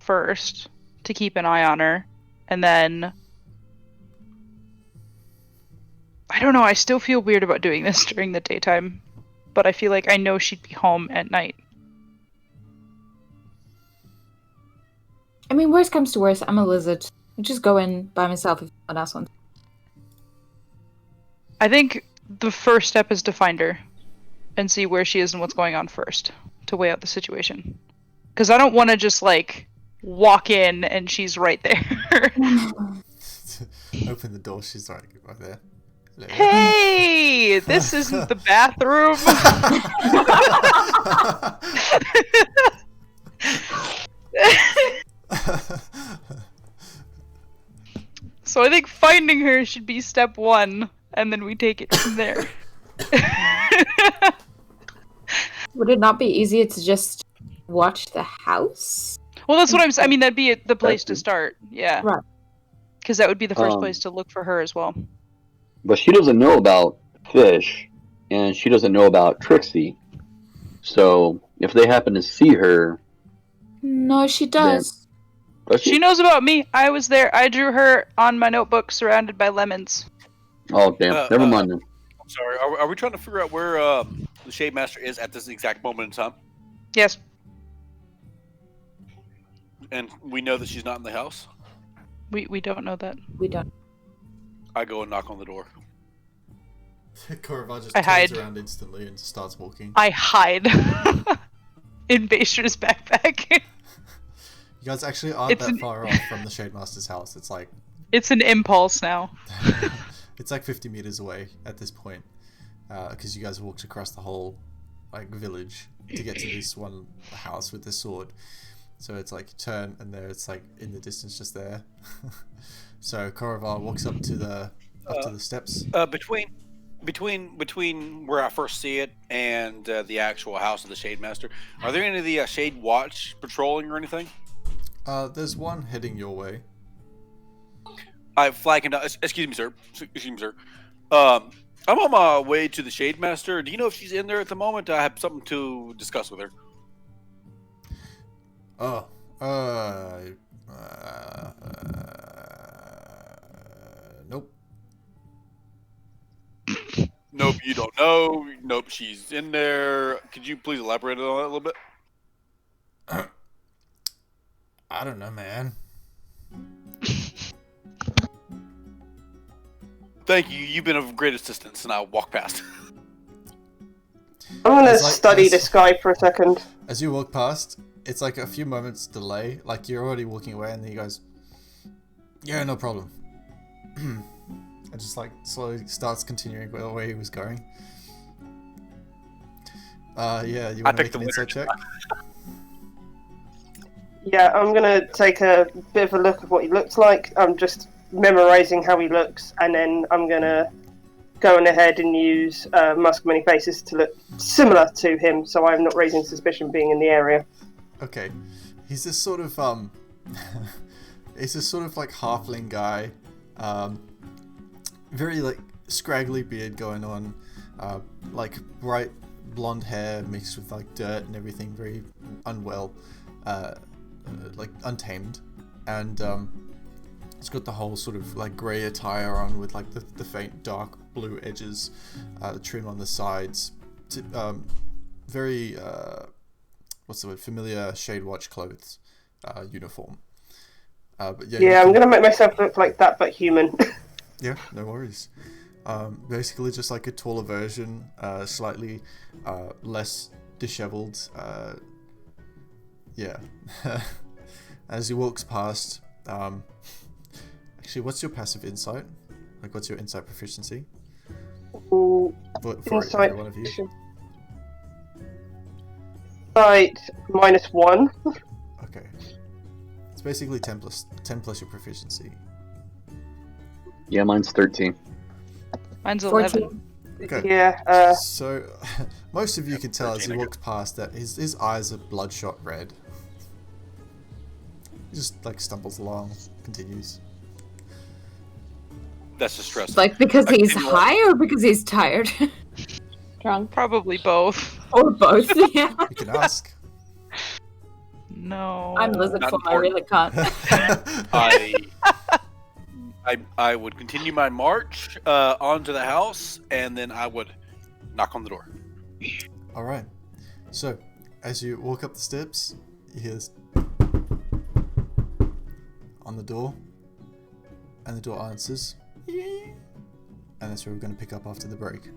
first to keep an eye on her, and then I don't know, I still feel weird about doing this during the daytime, but I feel like I know she'd be home at night. I mean, worst comes to worst, I'm a lizard. I'll just go in by myself if someone else wants. I think the first step is to find her and see where she is and what's going on first to weigh out the situation. Because I don't want to just, like, walk in and she's right there. Open the door, she's right there. Hello. Hey! This isn't the bathroom! So I think finding her should be step one, and then we take it from there. Would it not be easier to just watch the house? Well, that's what I'm saying. I mean, that'd be the place to That's- start. Yeah. Right. Because that would be the first Um, place to look for her as well. But she doesn't know about Fish, and she doesn't know about Trixie. So if they happen to see her, No, she does. does She knows about me. I was there. I drew her on my notebook surrounded by lemons. Oh damn! Never mind then. I'm sorry. Are we trying to figure out where the Shade Master is at this exact moment in time? Yes. And we know that she's not in the house? We don't know that. We don't. I go and knock on the door. Korva just I turns hide. around instantly and starts walking. I hide in Baster's backpack. You guys actually aren't It's that an- far off from the Shademaster's house. It's like It's an impulse now. it's like 50 meters away at this point, because you guys walked across the whole like village to get to this one house with the sword. So it's like you turn and there it's like in the distance just there. So Korva walks up to the steps. Between where I first see it and the actual house of the Shade Master, are there any of the Shade Watch patrolling or anything? There's one heading your way. I flag him down. Excuse me, sir. I'm on my way to the Shade Master. Do you know if she's in there at the moment? I have something to discuss with her. Oh, nope. Nope, you don't know. Nope, she's in there. Could you please elaborate on that a little bit? I don't know, man. Thank you. You've been of great assistance, and I'll walk past. I'm gonna It's like- study it's- this guy for a second. As you walk past, it's like a few moments delay. Like you're already walking away, and then he goes, "Yeah, no problem." And just like slowly starts continuing where he was going. Yeah, you want to make picked an the insight check? Yeah, I'm gonna take a bit of a look at what he looks like. I'm just memorizing how he looks, and then I'm gonna go on ahead and use Mask of Many Faces to look similar to him, so I'm not raising suspicion being in the area. Okay, he's this sort of he's this sort of like halfling guy, very like scraggly beard going on, like bright blonde hair mixed with like dirt and everything, very unwell, like untamed, and it's got the whole sort of like grey attire on with like the faint dark blue edges, the trim on the sides, very what's the word? Familiar Shade Watch clothes, uniform. But Yeah, I'm gonna make myself look like that, but human. Yeah, no worries. Basically, just like a taller version, slightly less disheveled. Yeah. As he walks past, actually, what's your passive insight? Like, what's your insight proficiency? Ooh, For insight every one of you. Insight -1. Okay. It's basically 10 plus your proficiency. Yeah, mine's 13. Mine's 14. 11. Okay. Yeah. So, most of you can tell as he walks past that his eyes are bloodshot red. He just like stumbles along, continues. That's the stress. Like because he's high or because he's tired? Drunk. Probably both. Or both, yeah. You can ask. No. I'm lizard Not form, I really can't. I would continue my march onto the house, and then I would knock on the door. All right. So, as you walk up the steps, you hear this on the door, and the door answers, and that's where we're going to pick up after the break.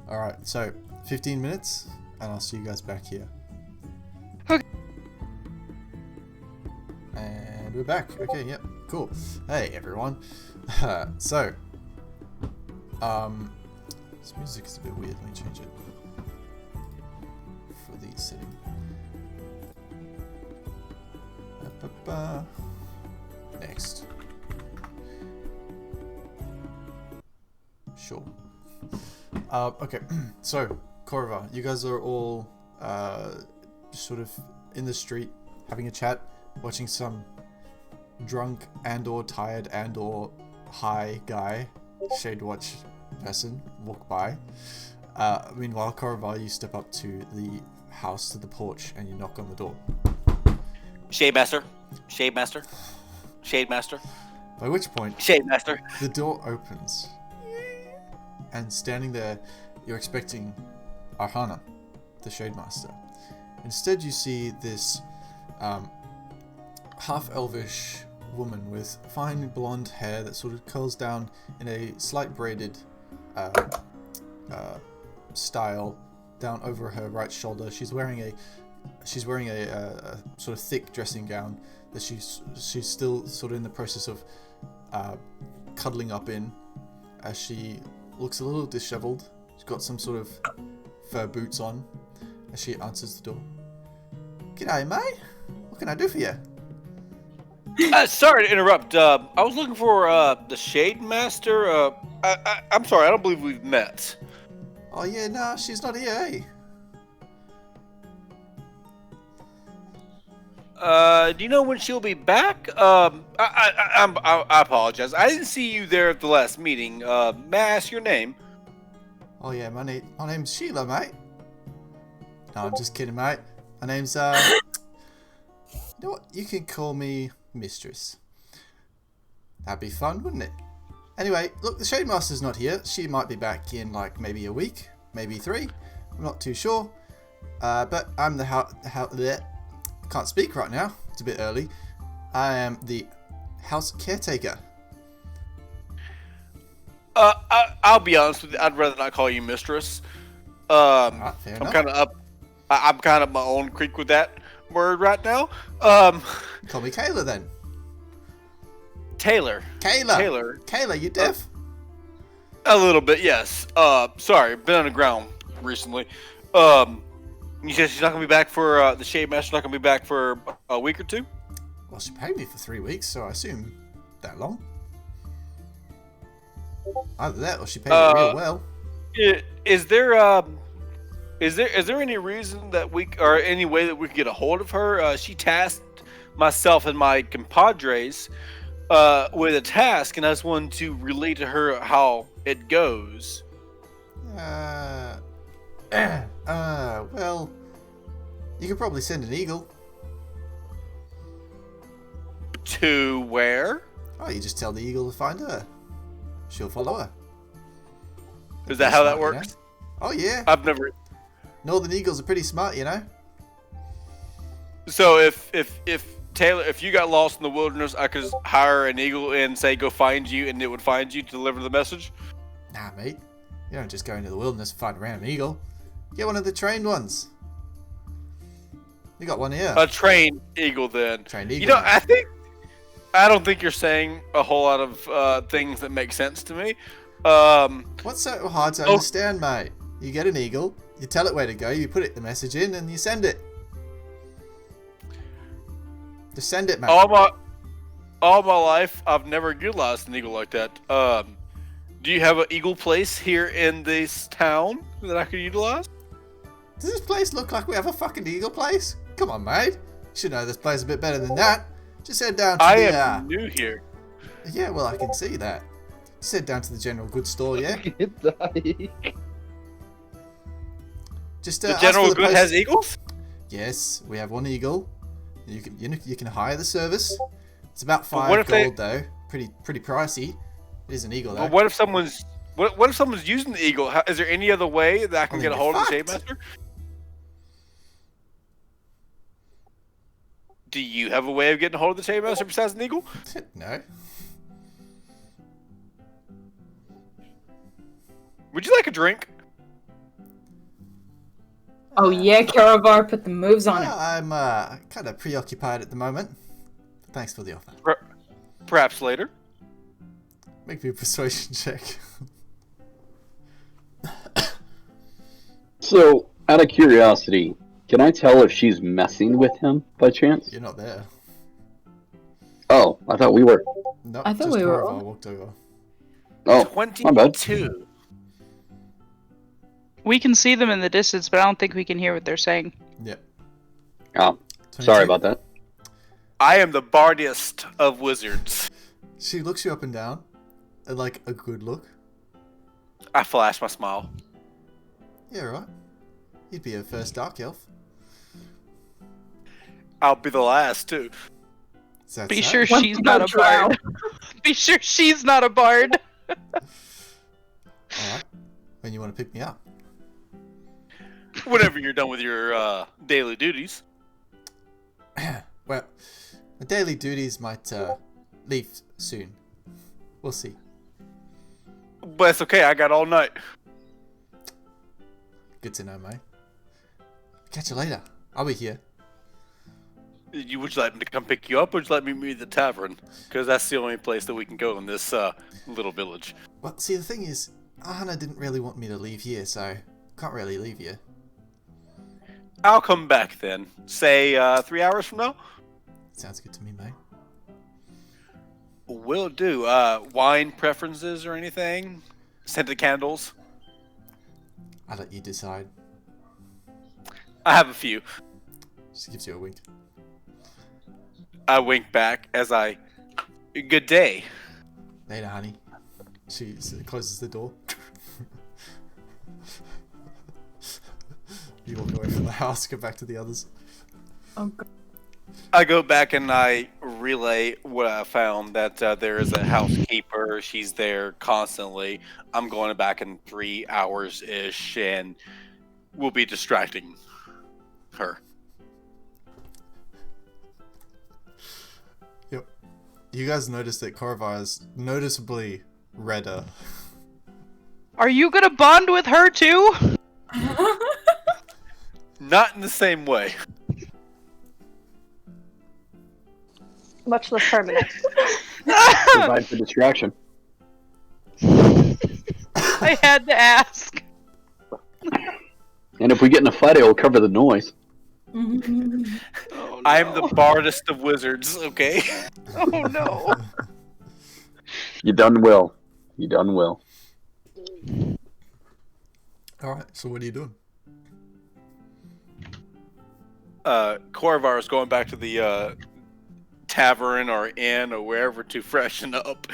All right. So, 15 minutes, and I'll see you guys back here. Okay. And we're back. Okay. Yep. Cool. Hey everyone. So, this music is a bit weird. Let me change it for the setting. Next. Sure. Okay. So, Korva, you guys are all sort of in the street having a chat, watching some drunk and or tired and or high guy, Shade Watch person, walk by. Meanwhile, Korva, you step up to the house, to the porch, and you knock on the door. Shade Master. Shade Master. Shade Master. By which point, Shade Master. the door opens, and standing there, you're expecting Arhana, the Shade Master. Instead, you see this half-elvish woman with fine blonde hair that sort of curls down in a slight braided style down over her right shoulder. She's wearing a sort of thick dressing gown that she's still sort of in the process of cuddling up in, as she looks a little disheveled. She's got some sort of fur boots on as she answers the door. G'day, mate. What can I do for you? Sorry to interrupt. I was looking for the Shade Master. I'm sorry, I don't believe we've met. Oh yeah, nah, she's not here, eh? Do you know when she'll be back? I apologize. I didn't see you there at the last meeting. May I ask your name? Oh yeah, my name's Sheila, mate. No, I'm just kidding, mate. My name's you know what? You can call me Mistress. That'd be fun, wouldn't it? Anyway, look, the Shade Master's not here. She might be back in like maybe a week, maybe 3. I'm not too sure. But I'm the can't speak right now. It's a bit early. I am the house caretaker. I'll be honest with you. I'd rather not call you mistress. Fair I'm enough. kind of up. I'm kind of my own creek with that word right now. Call me Kayla then. Taylor. Kayla, you deaf? A little bit, yes. Sorry, been on the ground recently. You said she's not gonna be back for the Shade Master's not gonna be back for a week or 2. Well, she paid me for 3 weeks, so I assume that long. Either that, or she paid me real well. Is there any reason that or any way that we could get a hold of her? She tasked myself and my compadres with a task, and I just wanted to relay to her how it goes. Well, you could probably send an eagle. To where? Oh, you just tell the eagle to find her. She'll follow her. Is that how that works? You know? Oh yeah. I've never. Northern eagles are pretty smart, you know. So if Taylor, if you got lost in the wilderness, I could just hire an eagle and say go find you, and it would find you to deliver the message. Nah, mate. You don't just go into the wilderness and find a random eagle. Get one of the trained ones. You got one here. A trained eagle, then. Trained eagle. You know, I don't think you're saying a whole lot of things that make sense to me. What's so hard to understand, mate? You get an eagle, you tell it where to go, you put the message in, and you send it. Just send it, mate. All my life, I've never utilized an eagle like that. Do you have an eagle place here in this town that I could utilize? Does this place look like we have a fucking eagle place? Come on, mate. You should know this place a bit better than that. Just head down to I am new here. Yeah, well, I can see that. Just head down to the general goods store, yeah? Just the general goods has eagles? Yes, we have one eagle. You can hire the service. It's about 5 gold though. Pretty pricey. It is an eagle though. But what if someone's using the eagle? Is there any other way that I can get a hold of the Shade Master? Do you have a way of getting a hold of the Shade Master besides an eagle? No. Would you like a drink? Oh yeah, Karavar, put the moves on it. I'm kind of preoccupied at the moment. Thanks for the offer. Perhaps later. Make me a persuasion check. So, out of curiosity, can I tell if she's messing with him by chance? You're not there. Oh, I thought we were. No, I thought just we were. Caraval walked over. Oh, my bad. 22. We can see them in the distance, but I don't think we can hear what they're saying. Yep. Oh, 22. sorry about that. I am the bardiest of wizards. She looks you up and down, and like a good look. I flash my smile. Yeah, right. You'd be a first dark elf. I'll be the last too. Is that Be so? sure she's not a bard. Be sure she's not a bard. Alright. When you want to pick me up? Whenever you're done with your daily duties. Well, my daily duties might leave soon. We'll see. But it's okay. I got all night. Good to know, mate. Catch you later. I'll be here. Would you like me to come pick you up, or would you like me to meet at the tavern? Because that's the only place that we can go in this little village. Well, see, the thing is, Ahana didn't really want me to leave here, so can't really leave you. I'll come back then. Say 3 hours from now? Sounds good to me, mate. Will do. Wine preferences or anything? Scented candles? I'll let you decide. I have a few. She gives you a wink. I wink back as I... Good day. Later, honey. She closes the door. You walk away from the house, go back to the others. Oh, God. I go back and I relay what I found, that there is a housekeeper. She's there constantly. I'm going back in 3 hours-ish, and we'll be distracting her. Yep. You guys notice that Korvar is noticeably redder. Are you gonna bond with her too? Not in the same way. Much less permanent. Provide for distraction. I had to ask. And if we get in a fight, it will cover the noise. Oh, no. I'm the bardest of wizards, okay? Oh no. You done well. You done well. Alright, so what are you doing? Korvar is going back to the tavern or inn or wherever to freshen up.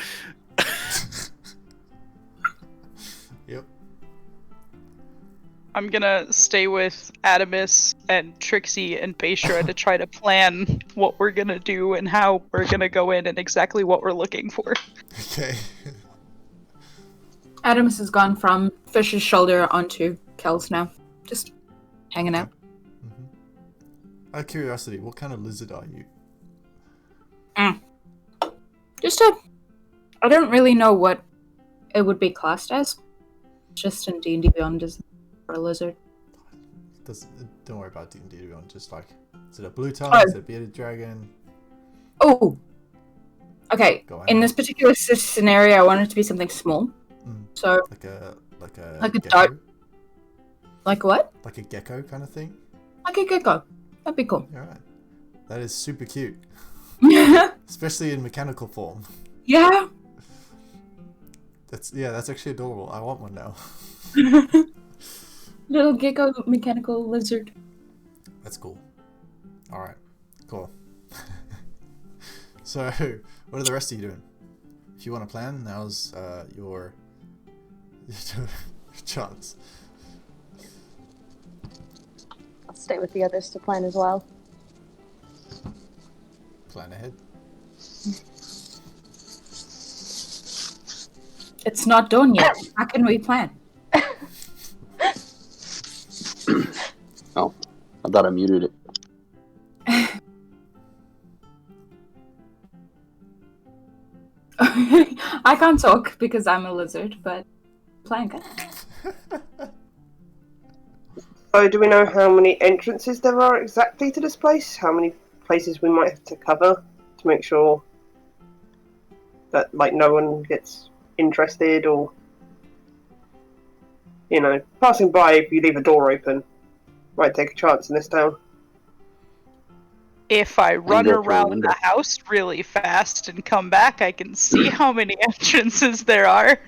Yep. I'm gonna stay with Adamus and Trixie and Beishra to try to plan what we're gonna do and how we're gonna go in and exactly what we're looking for. Okay. Adamus has gone from Fish's shoulder onto Kel's now. Just hanging out. Out of curiosity, what kind of lizard are you? Just I don't really know what it would be classed as. Just in D&D Beyond is for a lizard. Don't worry about D&D Beyond. Just like, is it a blue tongue? Oh. Is it a bearded dragon? Oh! Okay, Go in on. this particular scenario, I want it to be something small. So, Like a Like a gecko? dart. like what? Like a gecko kind of thing? Like a gecko. That'd be cool. Alright. That is super cute. Yeah. Especially in mechanical form. Yeah. That's actually adorable. I want one now. Little gecko mechanical lizard. That's cool. Alright. Cool. So, what are the rest of you doing? If you want to plan, now's your chance. I'll stay with the others to plan as well. Plan ahead. It's not done yet. How can we plan? Oh, I thought I muted it. I can't talk because I'm a lizard, but plan good. So, do we know how many entrances there are exactly to this place? How many places we might have to cover to make sure that, like, no one gets interested or, you know, passing by if you leave a door open might take a chance in this town. If I run go through a around window. the house really fast and come back, I can see how many entrances there are.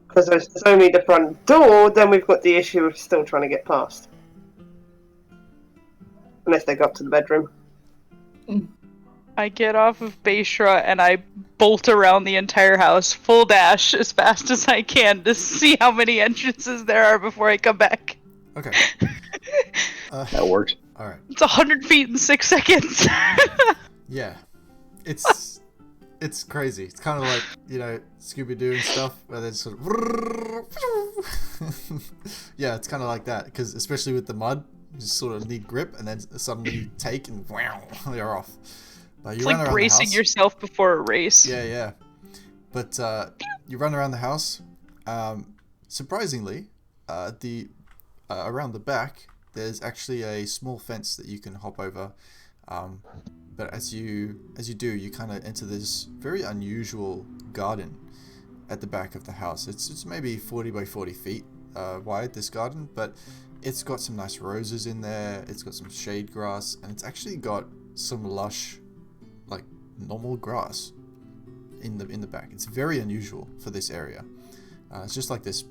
Because there's only the front door, then we've got the issue of still trying to get past. Unless they go up to the bedroom. I get off of Beishra and I bolt around the entire house, full dash as fast as I can to see how many entrances there are before I come back. Okay. That works. Alright. It's 100 feet in 6 seconds. Yeah. It's crazy. It's kind of like, you know, Scooby-Doo and stuff, where they sort of... Yeah, it's kind of like that, because especially with the mud, You just sort of need grip, and then suddenly you take and wow, you're off. But It's like bracing yourself before a race. Yeah. But you run around the house. Surprisingly, around the back, there's actually a small fence that you can hop over. But as you do, you kind of enter this very unusual garden at the back of the house. It's maybe 40 by 40 feet wide, this garden, but it's got some nice roses in there. It's got some shade grass, and it's actually got some lush, like normal grass in the back. It's very unusual for this area. It's just like this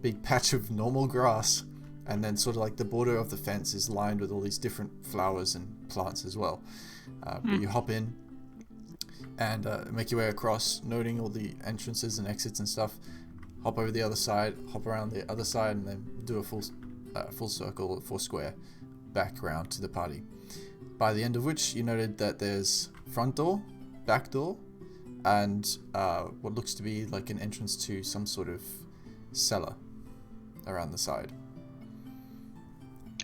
big patch of normal grass, and then sort of like the border of the fence is lined with all these different flowers and plants as well. But you hop in and make your way across, noting all the entrances and exits and stuff. Hop over the other side, hop around the other side, and then do a full circle, full square, back round to the party. By the end of which, you noted that there's front door, back door, and what looks to be like an entrance to some sort of cellar around the side.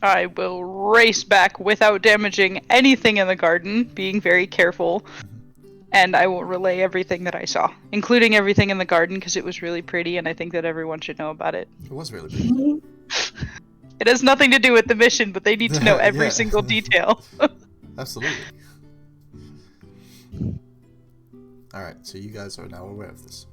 I will race back without damaging anything in the garden, being very careful, and I will relay everything that I saw, including everything in the garden, because it was really pretty, and I think that everyone should know about it. It was really pretty. It has nothing to do with the mission, but they need to know every single detail. Absolutely. Alright, so you guys are now aware of this.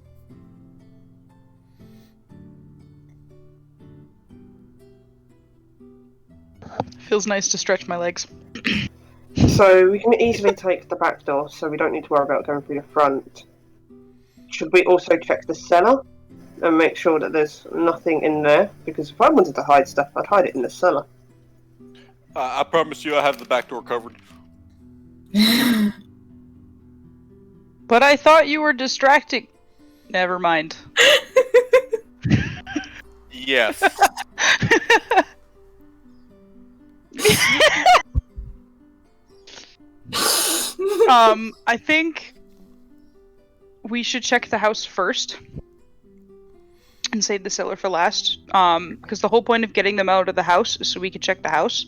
Feels nice to stretch my legs. So we can easily take the back door, so we don't need to worry about going through the front. Should we also check the cellar and make sure that there's nothing in there? Because if I wanted to hide stuff, I'd hide it in the cellar. I promise you I have the back door covered. But I thought you were distracting. Never mind. Yes. I think we should check the house first and save the cellar for last. Because the whole point of getting them out of the house is so we can check the house.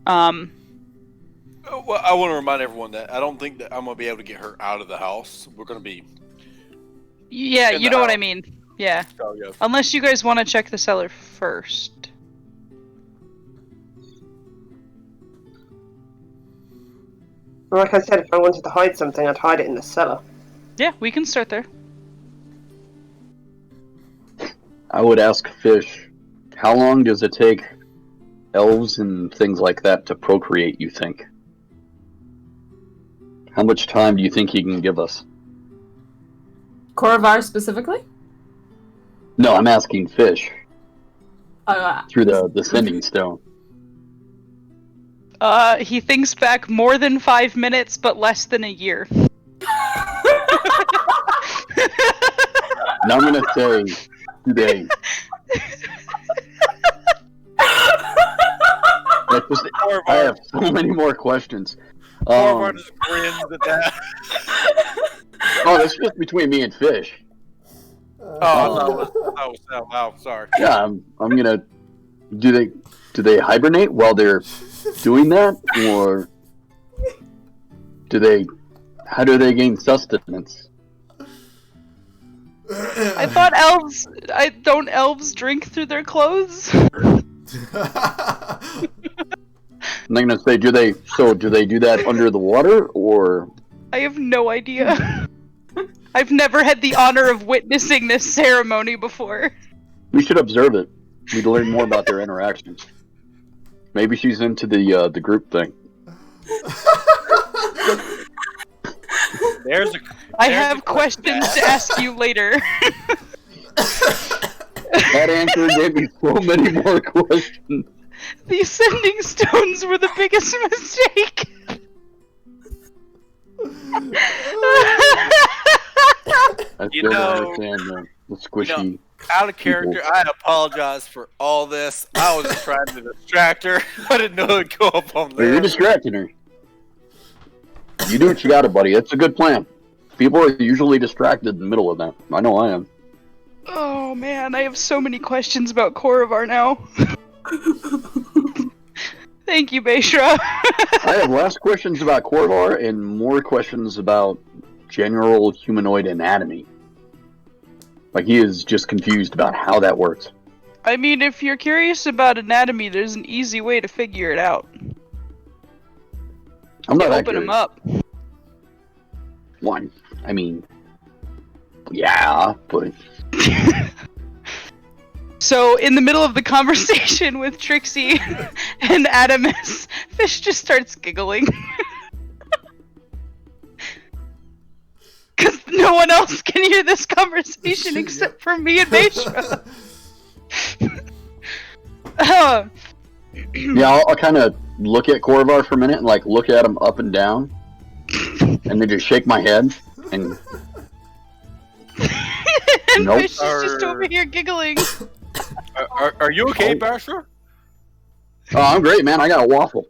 Well, I want to remind everyone that I don't think that I'm going to be able to get her out of the house. We're going to be... Yeah, you know what I mean. Yeah. Oh, yes. Unless you guys want to check the cellar first. Like I said, if I wanted to hide something, I'd hide it in the cellar. Yeah, we can start there. I would ask Fish, how long does it take elves and things like that to procreate, you think? How much time do you think he can give us? Koravar specifically? No, I'm asking Fish. Oh, through the sending stone. He thinks back more than 5 minutes, but less than a year. Now I'm gonna say today. I have so many more questions. Koravar just grins at that. Oh, that's just between me and Fish. Wow, sorry. Yeah, I'm gonna. Do they hibernate while they're doing that, or how do they gain sustenance? I thought don't elves drink through their clothes? I'm not gonna say do they do that under the water, or I have no idea. I've never had the honor of witnessing this ceremony before. we should observe it. We'd learn more about their interactions. Maybe she's into the group thing. I have questions to ask you later. That answer gave me so many more questions. These sending stones were the biggest mistake. I still don't understand the squishy. Out of character, I apologize for all this. I was just trying to distract her. I didn't know it'd go up on there. You're distracting her. You do what you gotta, buddy. That's a good plan. People are usually distracted in the middle of that. I know I am. Oh man, I have so many questions about Koravar now. Thank you, Beishra. I have less questions about Corvar and more questions about general humanoid anatomy. Like, he is just confused about how that works. I mean, if you're curious about anatomy, there's an easy way to figure it out. I'm not that Open them curious. up. One. I mean, yeah, but... So, in the middle of the conversation with Trixie and Adamus, Fish just starts giggling. Because no one else can hear this conversation except for me and Beishra. Yeah, I'll kind of look at Corvar for a minute and, like, look at him up and down. And then just shake my head and... And Nope. Fish is just over here giggling. Are you okay, Basher? Oh, I'm great, man. I got a waffle.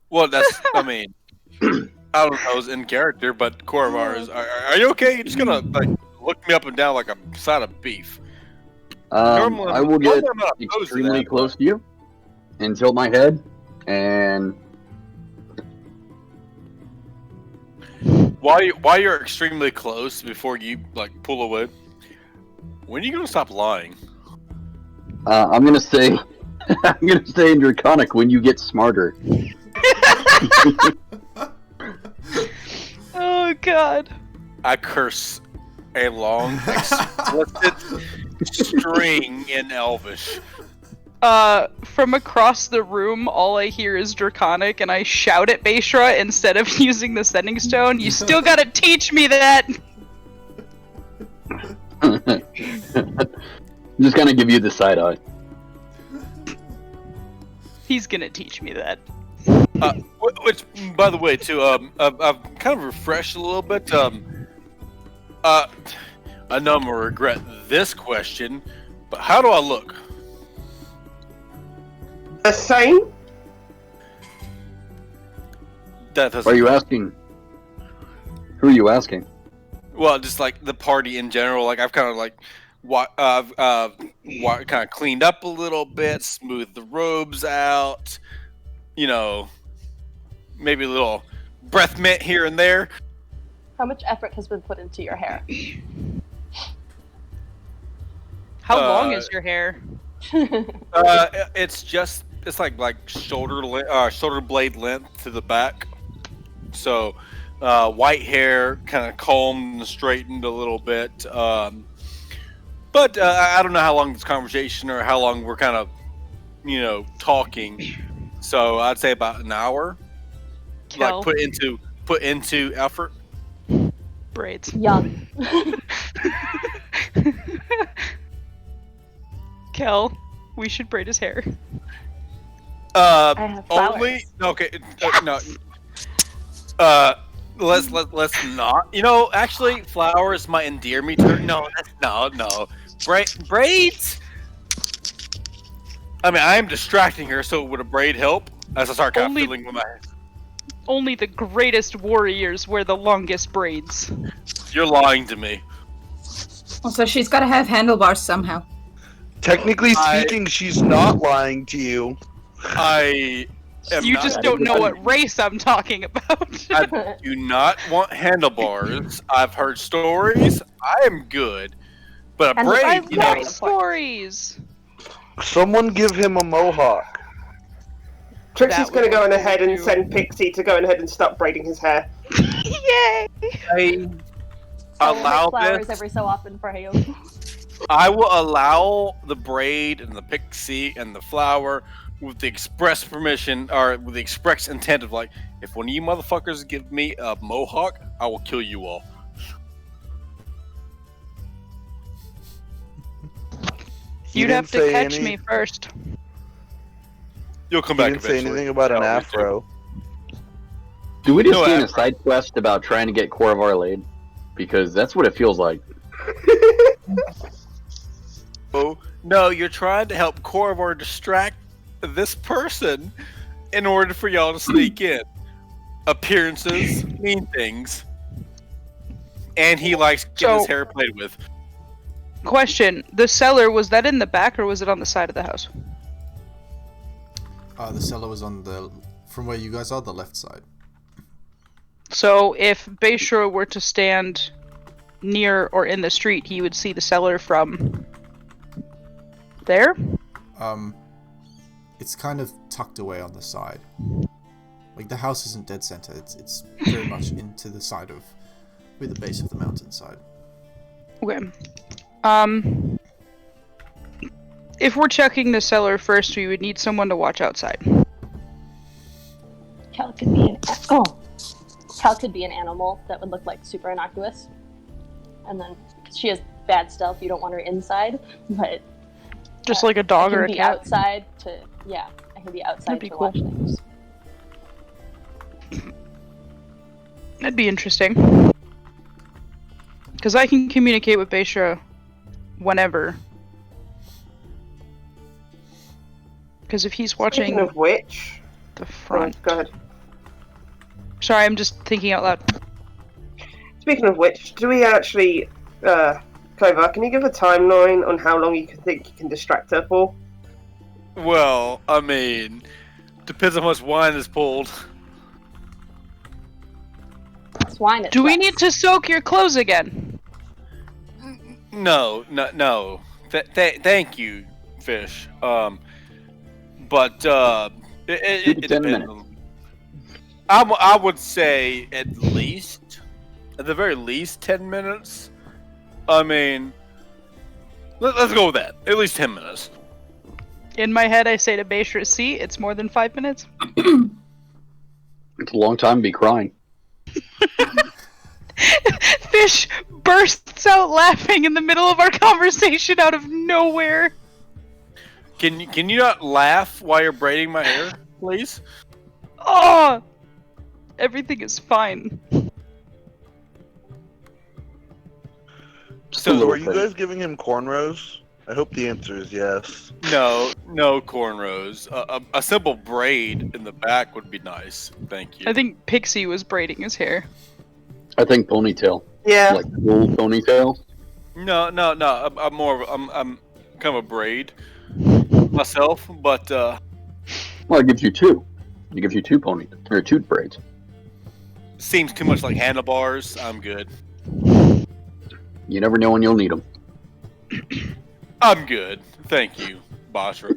Well, that's, I mean, I don't know, it's in character, but Corvar is, are you okay? You're just gonna, like, look me up and down like a side of beef. Normally, I will get I'm not opposed to extremely that, close to you and tilt my head and... While you're extremely close, before you, like, pull away, when are you gonna stop lying? I'm gonna say... I'm gonna say in Draconic, when you get smarter. Oh, God. I curse a long, explicit string in Elvish. From across the room, all I hear is Draconic, and I shout at Beishra instead of using the Sending Stone. You still gotta teach me that! Just gonna give you the side eye. He's gonna teach me that. Which, by the way, too, I've kind of refreshed a little bit. I know I'm gonna regret this question, but how do I look? The same? That doesn't. Are you asking? Who are you asking? Well, just like the party in general. Like I've kind of like, kind of cleaned up a little bit, smoothed the robes out. You know, maybe a little breath mint here and there. How much effort has been put into your hair? How long is your hair? It's like shoulder blade length to the back. So, white hair, kind of combed and straightened a little bit. But I don't know how long this conversation or how long we're kind of, talking. So I'd say about an hour. Kel. Like put into effort. Braids. Young. Kel, we should braid his hair. I have flowers. Only okay. No. Let's not. Actually, flowers might endear me to. No. Braids. I mean, I am distracting her, so would a braid help? As I start kind of fiddling with my hair. Only the greatest warriors wear the longest braids. You're lying to me. Also, she's got to have handlebars somehow. Technically speaking, she's not lying to you. I am You not, just don't know what race I'm talking about. I do not want handlebars. I've heard stories. I am good. But a Handlebars? braid, I love stories. Someone give him a mohawk. Trixie's That going to would go be on ahead and cool. send Pixie to go ahead and start braiding his hair. Yay! I I will make allow flowers this. every so often for you. I will allow the braid and the pixie and the flower with the express permission or with the express intent of like, if one of you motherfuckers give me a mohawk, I will kill you all. He You'd didn't have to say catch any- me first. You'll come He back didn't say eventually. anything about an Yeah, me too. afro. Do we just No, gain a after. side quest about trying to get Corvar laid? Because that's what it feels like. Oh, no, you're trying to help Corvar distract this person in order for y'all to sneak in. Appearances mean things. And he likes getting his So- hair played with. Question: the cellar, was that in the back or was it on the side of the house? The cellar was on from where you guys are, the left side. So if Bayshore were to stand near or in the street, he would see the cellar from there? It's kind of tucked away on the side. Like, the house isn't dead center. It's very much into the side of the base of the mountainside. Okay. If we're checking the cellar first, we would need someone to watch outside. Cal could be Cal could be an animal that would look like super innocuous, and then cause she has bad stealth, you don't want her inside, but just like a dog or a cat. I can be outside to watch things. That'd be interesting. Because I can communicate with Beisha whenever. Because if he's watching Speaking of which, the front. Go ahead. Sorry, I'm just thinking out loud. Speaking of which, do we actually, Clover, can you give a timeline on how long you think you can distract her for? Well, I mean, depends on how much wine is pulled. It's wine. Do we need to soak your clothes again? No. Thank you, Fish. But it 10 depends. minutes. I would say at the very least 10 minutes. I mean, let's go with that. At least 10 minutes. In my head, I say to Beisha, see, it's more than 5 minutes. It's a long time to be crying. Fish bursts out laughing in the middle of our conversation out of nowhere. Can you not laugh while you're braiding my hair, please? Oh! Everything is fine. So, are you guys giving him cornrows? I hope the answer is yes. No cornrows. A simple braid in the back would be nice. Thank you. I think Pixie was braiding his hair. I think ponytail. Yeah. Like full ponytail. No. I'm kind of a braid myself, but Well, it gives you two. It gives you two ponytails or two braids. seems too much like handlebars. I'm good. You never know when you'll need them. I'm good. Thank you, Basra.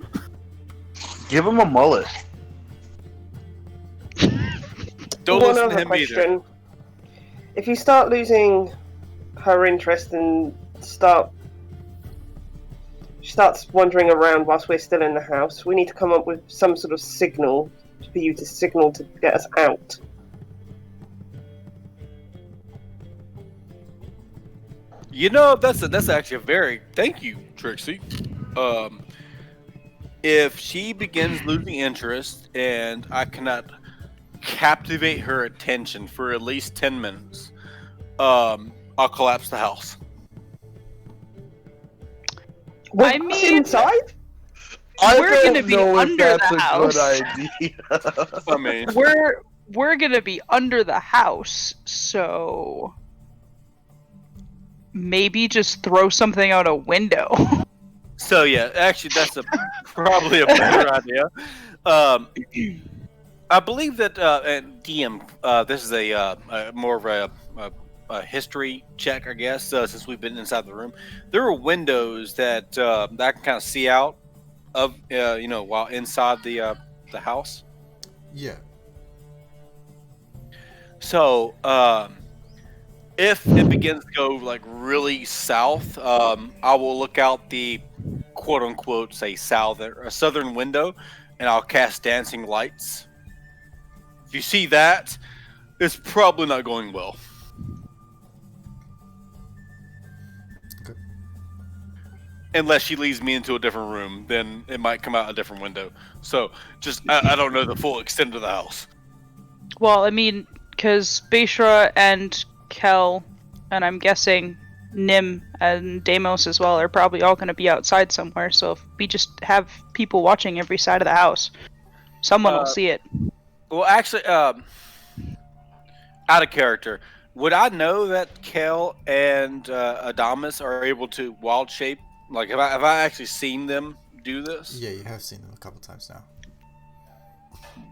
Give him a mullet. Don't One listen to other him question. either. If you start losing her interest and she starts wandering around whilst we're still in the house, we need to come up with some sort of signal for you to signal to get us out. You know, that's actually a very thank you, Trixie. If she begins losing interest and I cannot captivate her attention for at least 10 minutes, I'll collapse the house. I mean, inside? we're gonna be under the house. Good idea. I mean, We're gonna be under the house, so maybe just throw something out a window. so yeah, actually, that's probably a better idea. I believe that and DM, this is a more of a history check, I guess. Since we've been inside the room, there are windows that I can kind of see out of, while inside the house. Yeah. So, if it begins to go like really south, I will look out the quote unquote say southern window, and I'll cast dancing lights. If you see that, it's probably not going well. Okay. Unless she leads me into a different room, then it might come out a different window. So, just I don't know the full extent of the house. Well, I mean, because Beishra and Kel, and I'm guessing Nim and Deimos as well, are probably all going to be outside somewhere. So if we just have people watching every side of the house, someone will see it. Well, actually, out of character, would I know that Kel and Adamus are able to wild shape? Like, have I actually seen them do this? Yeah, you have seen them a couple times now.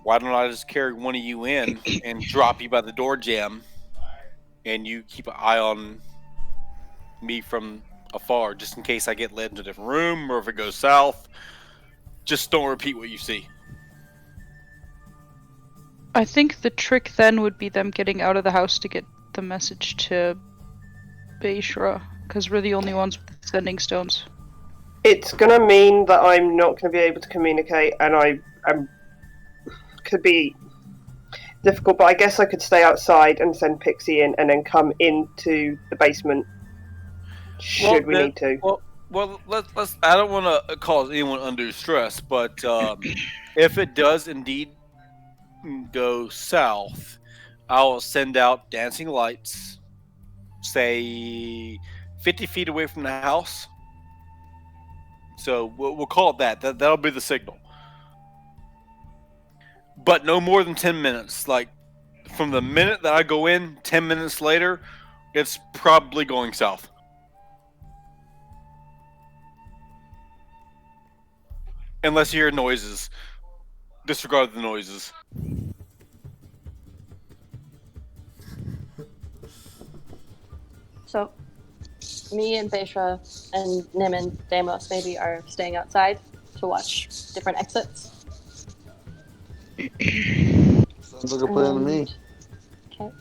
why don't I just carry one of you in and drop you by the door jamb, and you keep an eye on me from afar, just in case I get led into a different room or if it goes south. Just don't repeat what you see. I think the trick then would be them getting out of the house to get the message to Beishra, because we're the only ones with sending stones. It's going to mean that I'm not going to be able to communicate, and I'm could be difficult, but I guess I could stay outside and send Pixie in and then come into the basement should we need to. Well, let's. I don't want to cause anyone undue stress, but if it does indeed go south, I will send out dancing lights, say 50 feet away from the house. So we'll call it that. That'll be the signal. But no more than 10 minutes. Like, from the minute that I go in, 10 minutes later, it's probably going south. Unless you hear noises. Disregard the noises. So, me and Beishra and Nim and Deimos maybe are staying outside to watch different exits. Sounds like a plan to me. Okay.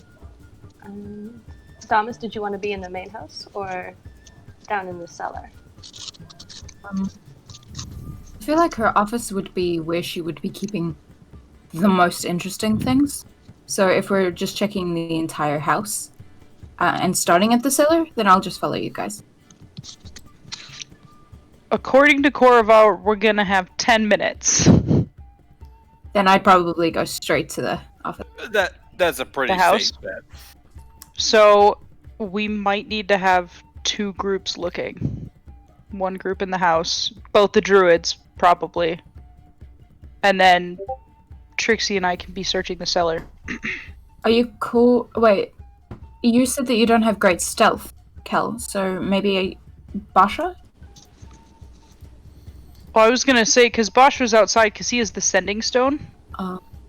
Thomas, did you want to be in the main house or down in the cellar? I feel like her office would be where she would be keeping the most interesting things. So if we're just checking the entire house and starting at the cellar, then I'll just follow you guys. According to Korrival, we're gonna have 10 minutes. Then I'd probably go straight to the office. That's a pretty house? safe bet. So we might need to have 2 groups looking. One group in the house, both the druids, probably. And then Trixie and I can be searching the cellar. Are you cool? Wait, you said that you don't have great stealth, Kel, so maybe a Basha? Well, I was gonna say, because Bosch was outside because he has the sending stone.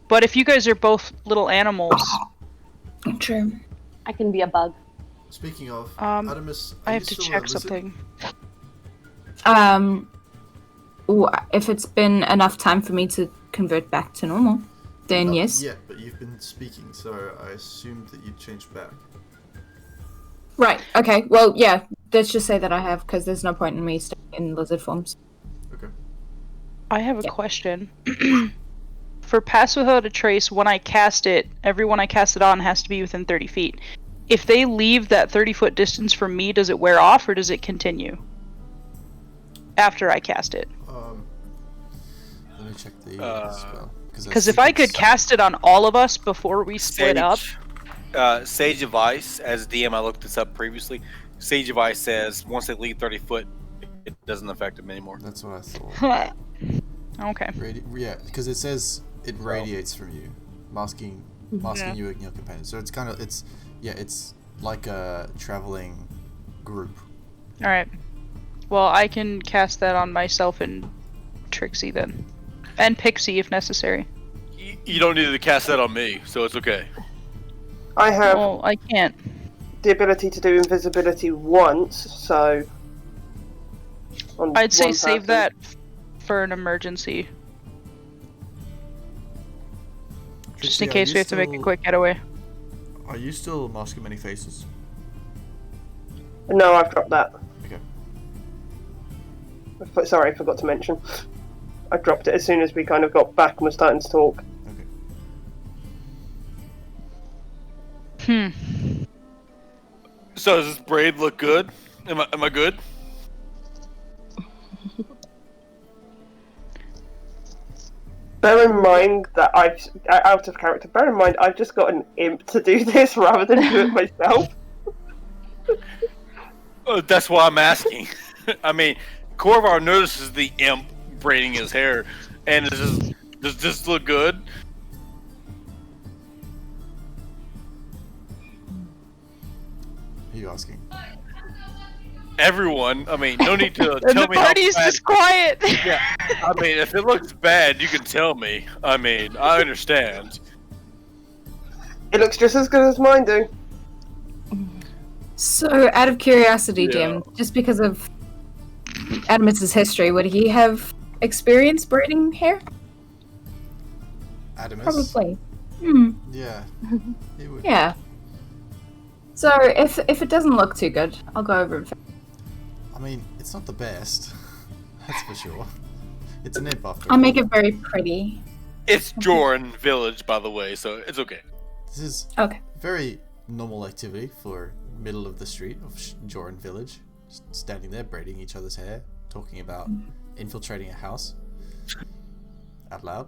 But if you guys are both little animals... True. I can be a bug. Speaking of, Adamus, I have to check something. If it's been enough time for me to convert back to normal, then yes. Yeah, but you've been speaking, so I assumed that you'd changed back. Right, okay, well, yeah, let's just say that I have, because there's no point in me staying in lizard forms. Okay. I have a question. For Pass Without a Trace, when I cast it, everyone I cast it on has to be within 30 feet. If they leave that 30-foot distance from me, does it wear off, or does it continue? After I cast it. Let me check the spell. Because if I could cast it on all of us before we split up... Sage Advice, as DM, I looked this up previously. Sage Advice says once they leave 30 foot, it doesn't affect them anymore. That's what I thought. Okay. Yeah, because it says it radiates from you, masking you and your companions. So it's kind of it's like a traveling group. All right. Well, I can cast that on myself and Trixie then, and Pixie if necessary. You don't need to cast that on me, so it's okay. I have. Well, I can't. The ability to do invisibility once, so. I'd say save that for an emergency. Just in case we have to make a quick getaway. Are you still masking many faces? No, I've dropped that. Okay. Sorry, I forgot to mention. I dropped it as soon as we kind of got back and were starting to talk. Okay. So does this braid look good? Am I good? Bear in mind that out of character, bear in mind I've just got an imp to do this rather than do it myself. That's why I'm asking. I mean, Korvar notices the imp braiding his hair, and does this look good? Who are you asking? Everyone. I mean, no need to And tell the me how party's bad. just quiet. Yeah, I mean, if it looks bad, you can tell me. I mean, I understand. It looks just as good as mine do. So, out of curiosity, Yeah. Jim, just because of Adamus's history, would he have experience braiding hair? Adamus? Probably. Hmm. Yeah. He would. Yeah. So, if it doesn't look too good, I'll go over and fix it. I mean, it's not the best. That's for sure. It's an imp after I'll all. make it very pretty. It's Jorenn Village, by the way, so it's okay. This is Okay. very normal activity for middle of the street of Jorenn Village. Just standing there braiding each other's hair, talking about infiltrating a house. Out loud.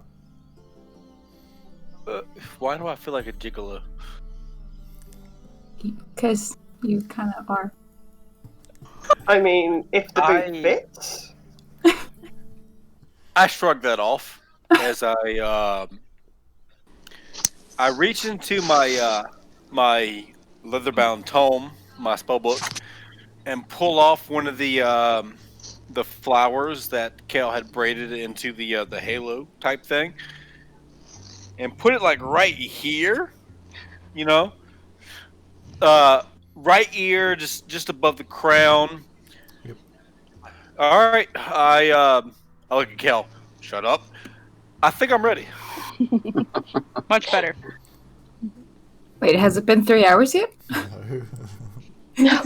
Why do I feel like a gigolo? Because you kind of are. I mean, if the boot fits. I shrugged that off as I reach into my my leather-bound tome, my spell book, and pull off one of the flowers that Kale had braided into the halo type thing, and put it like right here, you know, right ear, just above the crown. Yep. All right, I look at Kale. Shut up. I think I'm ready. Much better. Wait, has it been 3 hours yet? No.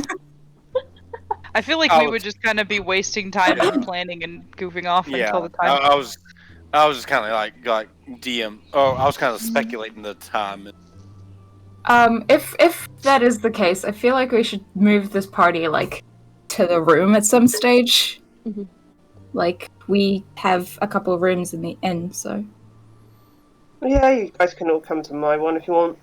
I feel like we would just kind of be wasting time and planning and goofing off until the time. I was just kind of like DM. Oh, I was kind of speculating the time. If that is the case, I feel like we should move this party like to the room at some stage. Mhm. Like we have a couple of rooms in the inn, so Yeah, you guys can all come to my one if you want.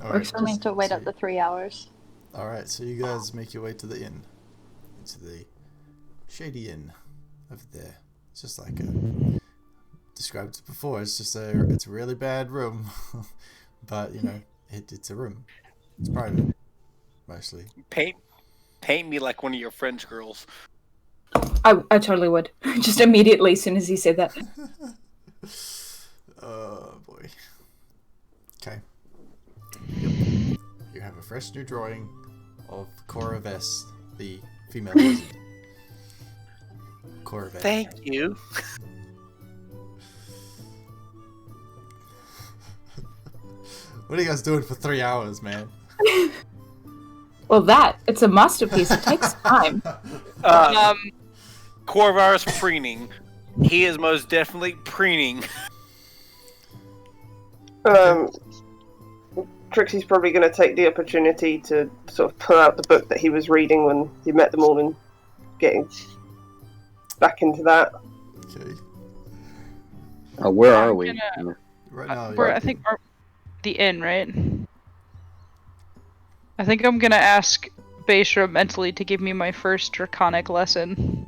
works for me. Just to wait up the 3 hours. Alright, so you guys make your way to the inn. Into the Shady Inn over there. It's just like described it before, it's a really bad room. But, you know, it's a room. It's private. Mostly. Paint me like one of your French girls. I totally would. Just immediately as soon as he said that. Oh boy. Okay. Yep. You have a fresh new drawing of Cora Vest, the female wizard. Cora Vest. Thank you. What are you guys doing for 3 hours, man? Well, it's a masterpiece. It takes time. Corvar's preening. He is most definitely preening. Trixie's probably going to take the opportunity to sort of pull out the book that he was reading when he met them all and getting back into that. Okay. Where are we? Right now, I think we're the inn, right? I think I'm gonna ask Beishra mentally to give me my first draconic lesson.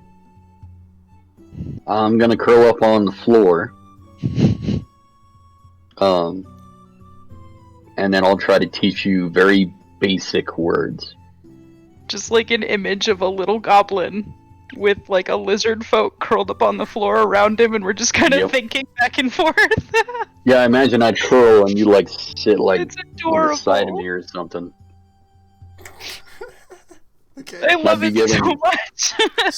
I'm gonna curl up on the floor. And then I'll try to teach you very basic words. Just like an image of a little goblin with like a lizard folk curled up on the floor around him, and we're just kind of thinking back and forth. Yeah, I imagine I'd curl and you like sit like It's on the adorable. side of me or something. Okay. I love I'd it be so giving- much.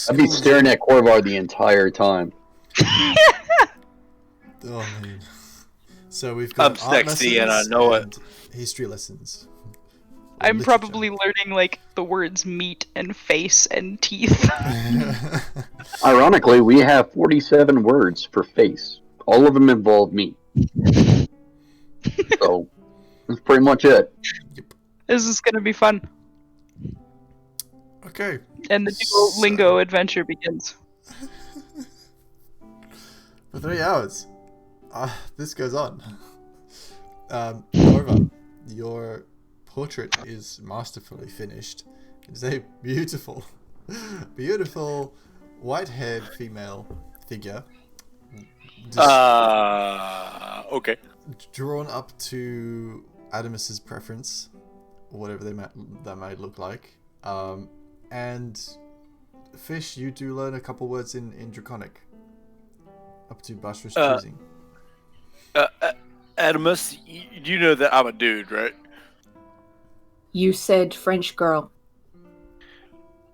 I'd be staring at Corvar the entire time. Oh man. So we've got I'm sexy and I lessons know it. and history lessons. I'm Literature. probably learning like the words meat and face and teeth. Ironically, we have 47 words for face. All of them involve me. So, that's pretty much it. This is gonna be fun. Okay. And the Duolingo adventure begins. For 3 hours. This goes on. Norva, your portrait is masterfully finished. It's a beautiful, beautiful white-haired female figure. Okay. Drawn up to Adamus's preference, whatever that might look like. And Fish, you do learn a couple words in Draconic. Up to Basra's choosing. Adamus, you know that I'm a dude, right? You said French girl.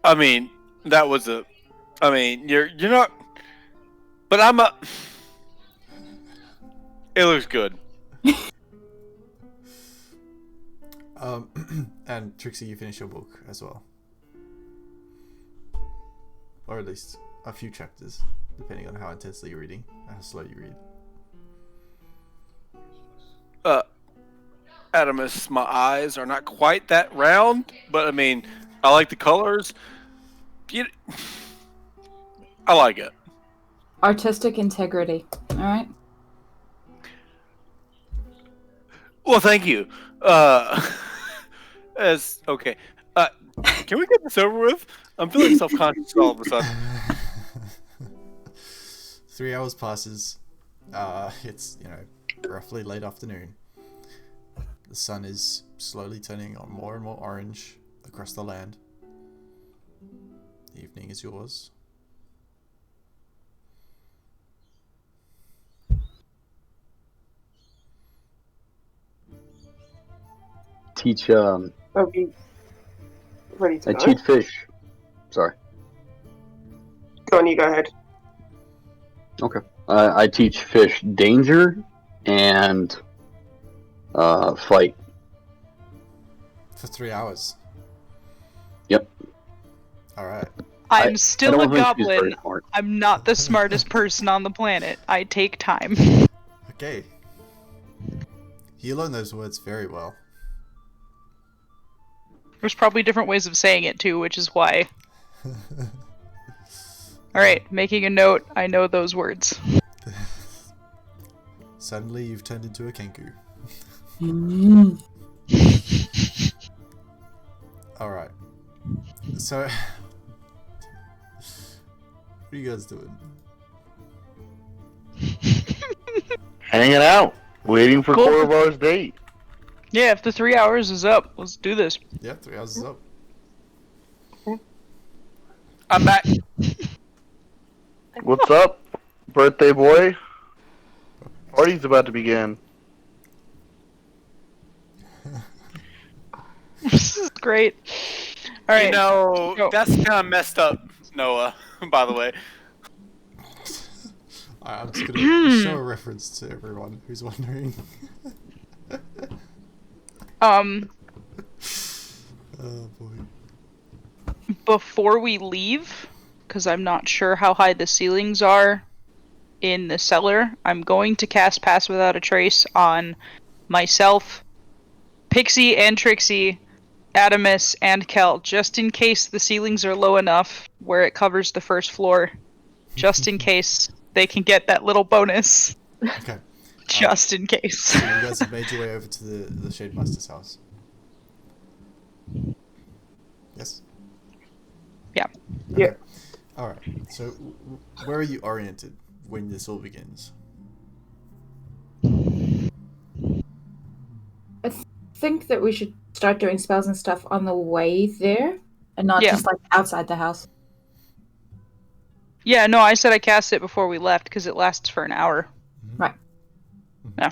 I mean, that was a. I mean, you're not. But I'm a. It looks good. And Trixie, you finish your book as well. Or at least a few chapters, depending on how intensely you're reading, and how slow you read. Adamus, my eyes are not quite that round, but I mean, I like the colors. I like it. Artistic integrity. All right. Well, thank you. As okay. Can we get this over with? I'm feeling self-conscious all of a sudden. 3 hours passes. It's, roughly late afternoon. The sun is slowly turning on more and more orange across the land. The evening is yours. Teach, Okay. Ready to I go. teach Fish. Sorry. Go on, you go ahead. Okay. I teach Fish danger and fight. For 3 hours. Yep. Alright. I'm still a don't think she's very goblin. smart. I'm not the smartest person on the planet. I take time. Okay. You learn those words very well. There's probably different ways of saying it too, which is why. Alright, making a note. I know those words. Suddenly you've turned into a Kenku. Alright. So... what are you guys doing? Hanging out, waiting for Cool. Korrivar's date. Yeah, if the 3 hours is up, let's do this. Yeah, 3 hours is up. I'm back. What's up, birthday boy? Party's about to begin. This is great. Alright. Go. That's kind of messed up, Noah, by the way. I'm just gonna show a reference to everyone who's wondering. Oh boy. Before we leave, because I'm not sure how high the ceilings are in the cellar, I'm going to cast Pass Without a Trace on myself, Pixie and Trixie, Adamus, and Kel, just in case the ceilings are low enough where it covers the first floor, just in case they can get that little bonus. Okay. Just in case. So you guys have made your way over to the Shade Master's house. Yes? Yeah. Yeah. Alright, so where are you oriented when this all begins? I think that we should start doing spells and stuff on the way there, and not just like outside the house. Yeah, no, I said I cast it before we left because it lasts for an hour. Right. Yeah.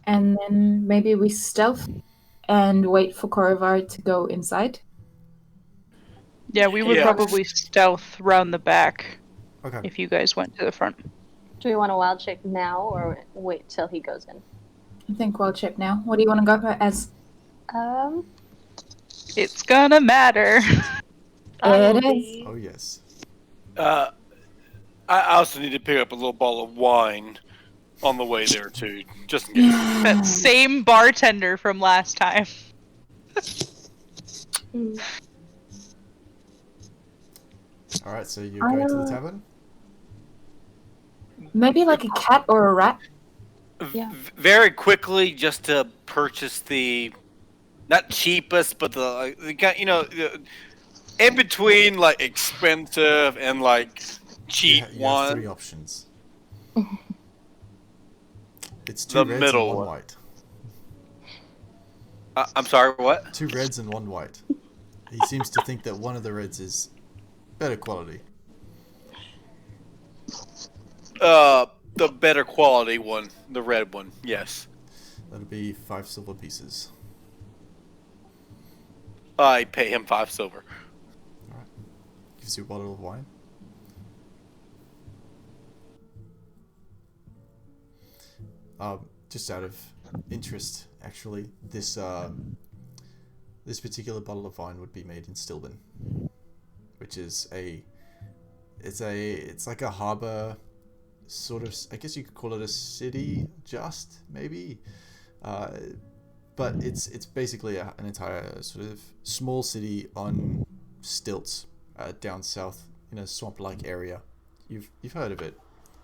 And then maybe we stealth and wait for Korrivar to go inside. Yeah, we would Yeah. probably stealth round the back Okay. if you guys went to the front. Do we want to wild shape now or wait till he goes in? I think wild shape now. What do you want to go as? It's gonna matter. It is. Oh yes. I also need to pick up a little bottle of wine on the way there too, just in case. That same bartender from last time. Alright, so you're going to the tavern? Maybe like a cat or a rat. Yeah. Very quickly, just to purchase the not cheapest, but the in between like expensive and like cheap You have one. 3 options. It's The 2 reds middle and 1 one. white. I'm sorry, what? 2 reds and 1 white. He seems to think that one of the reds is better quality. The better quality one, the red one, yes. That'll be 5 silver pieces. I pay him 5 silver. Alright. Gives you a bottle of wine. Just out of interest, actually, this particular bottle of wine would be made in Stilben, which is it's like a harbor, sort of. I guess you could call it a city, just maybe, but it's basically an entire sort of small city on stilts, down south in a swamp-like area. You've heard of it.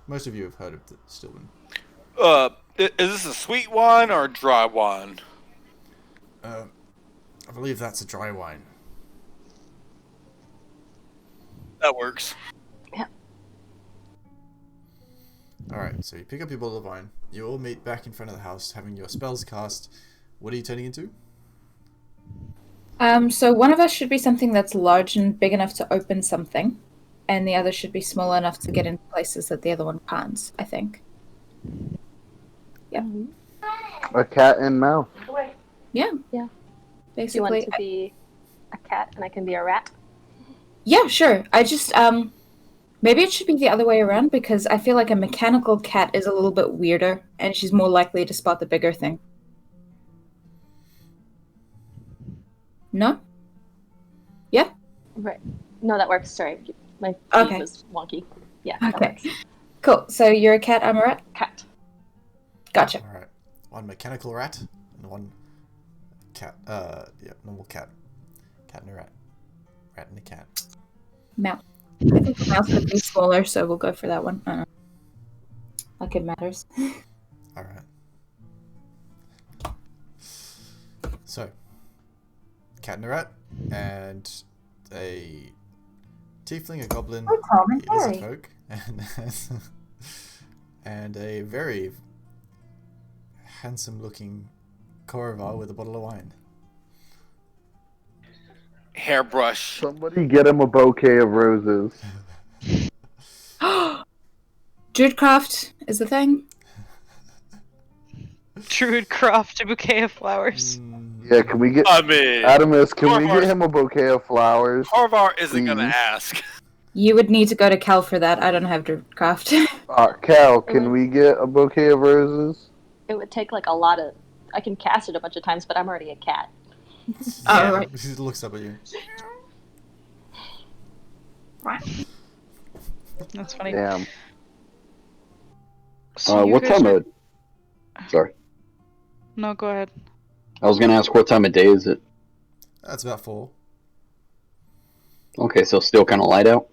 Most of you have heard of Stilben. Is this a sweet wine or a dry wine? I believe that's a dry wine. That works. Yeah. Alright, so you pick up your bottle of wine. You all meet back in front of the house, having your spells cast. What are you turning into? So one of us should be something that's large and big enough to open something, and the other should be small enough to get into places that the other one can't, I think. Yeah. A cat and mouse. Yeah. Yeah. Do you Basically. want to be a cat and I can be a rat? Yeah, sure. I just maybe it should be the other way around because I feel like a mechanical cat is a little bit weirder and she's more likely to spot the bigger thing. No? Yeah? Right. No, that works. Sorry. My feet Okay. was wonky. Yeah. That Okay. works. Cool. So you're a cat, I'm a rat? Cat. Gotcha. Alright. One mechanical rat and one cat. Normal cat. Cat and a rat. Rat and a cat. Mouse. I think the mouse would be smaller, so we'll go for that one. Like it matters. Alright. So, cat and a rat, and a tiefling, a goblin, Oh, Tom, a lizard sorry. folk, and a very handsome-looking Korrivar with a bottle of wine. Hairbrush. Somebody get him a bouquet of roses. Druidcraft is the thing. Druid craft a bouquet of flowers. Yeah, can we get I mean, Adamus? Can we Korvar's- get him a bouquet of flowers? Harvar isn't going to Please. ask. You would need to go to Cal for that. I don't have Druidcraft. Cal, can we get a bouquet of roses? It would take like a lot of. I can cast it a bunch of times, but I'm already a cat. Oh, right. He looks up at you. That's funny. Damn. So you What guys time are- of... Sorry. No, go ahead. I was going to ask what time of day is it? That's about 4. Okay, so still kind of light out?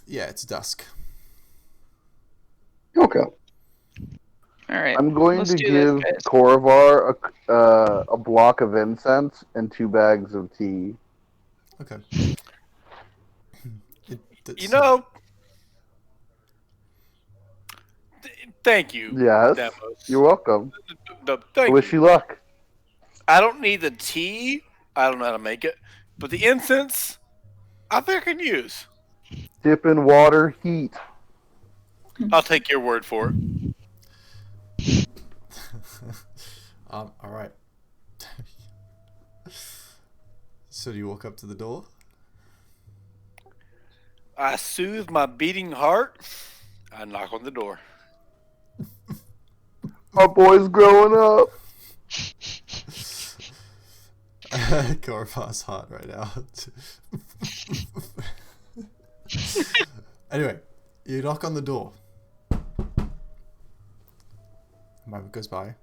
Yeah, it's dusk. Okay. All right. I'm going let's to do this, give guys. Korrivar a block of incense and 2 bags of tea. Okay. You know, thank you. Yes. Demos. You're welcome. No, I thank wish you. you luck. I don't need the tea. I don't know how to make it. But the incense, I think I can use. Dip in water, heat. I'll take your word for it. All right. So do you walk up to the door? I soothe my beating heart. I knock on the door. My boy's growing up. Korrivar's heart right now. Anyway, you knock on the door. A moment goes by.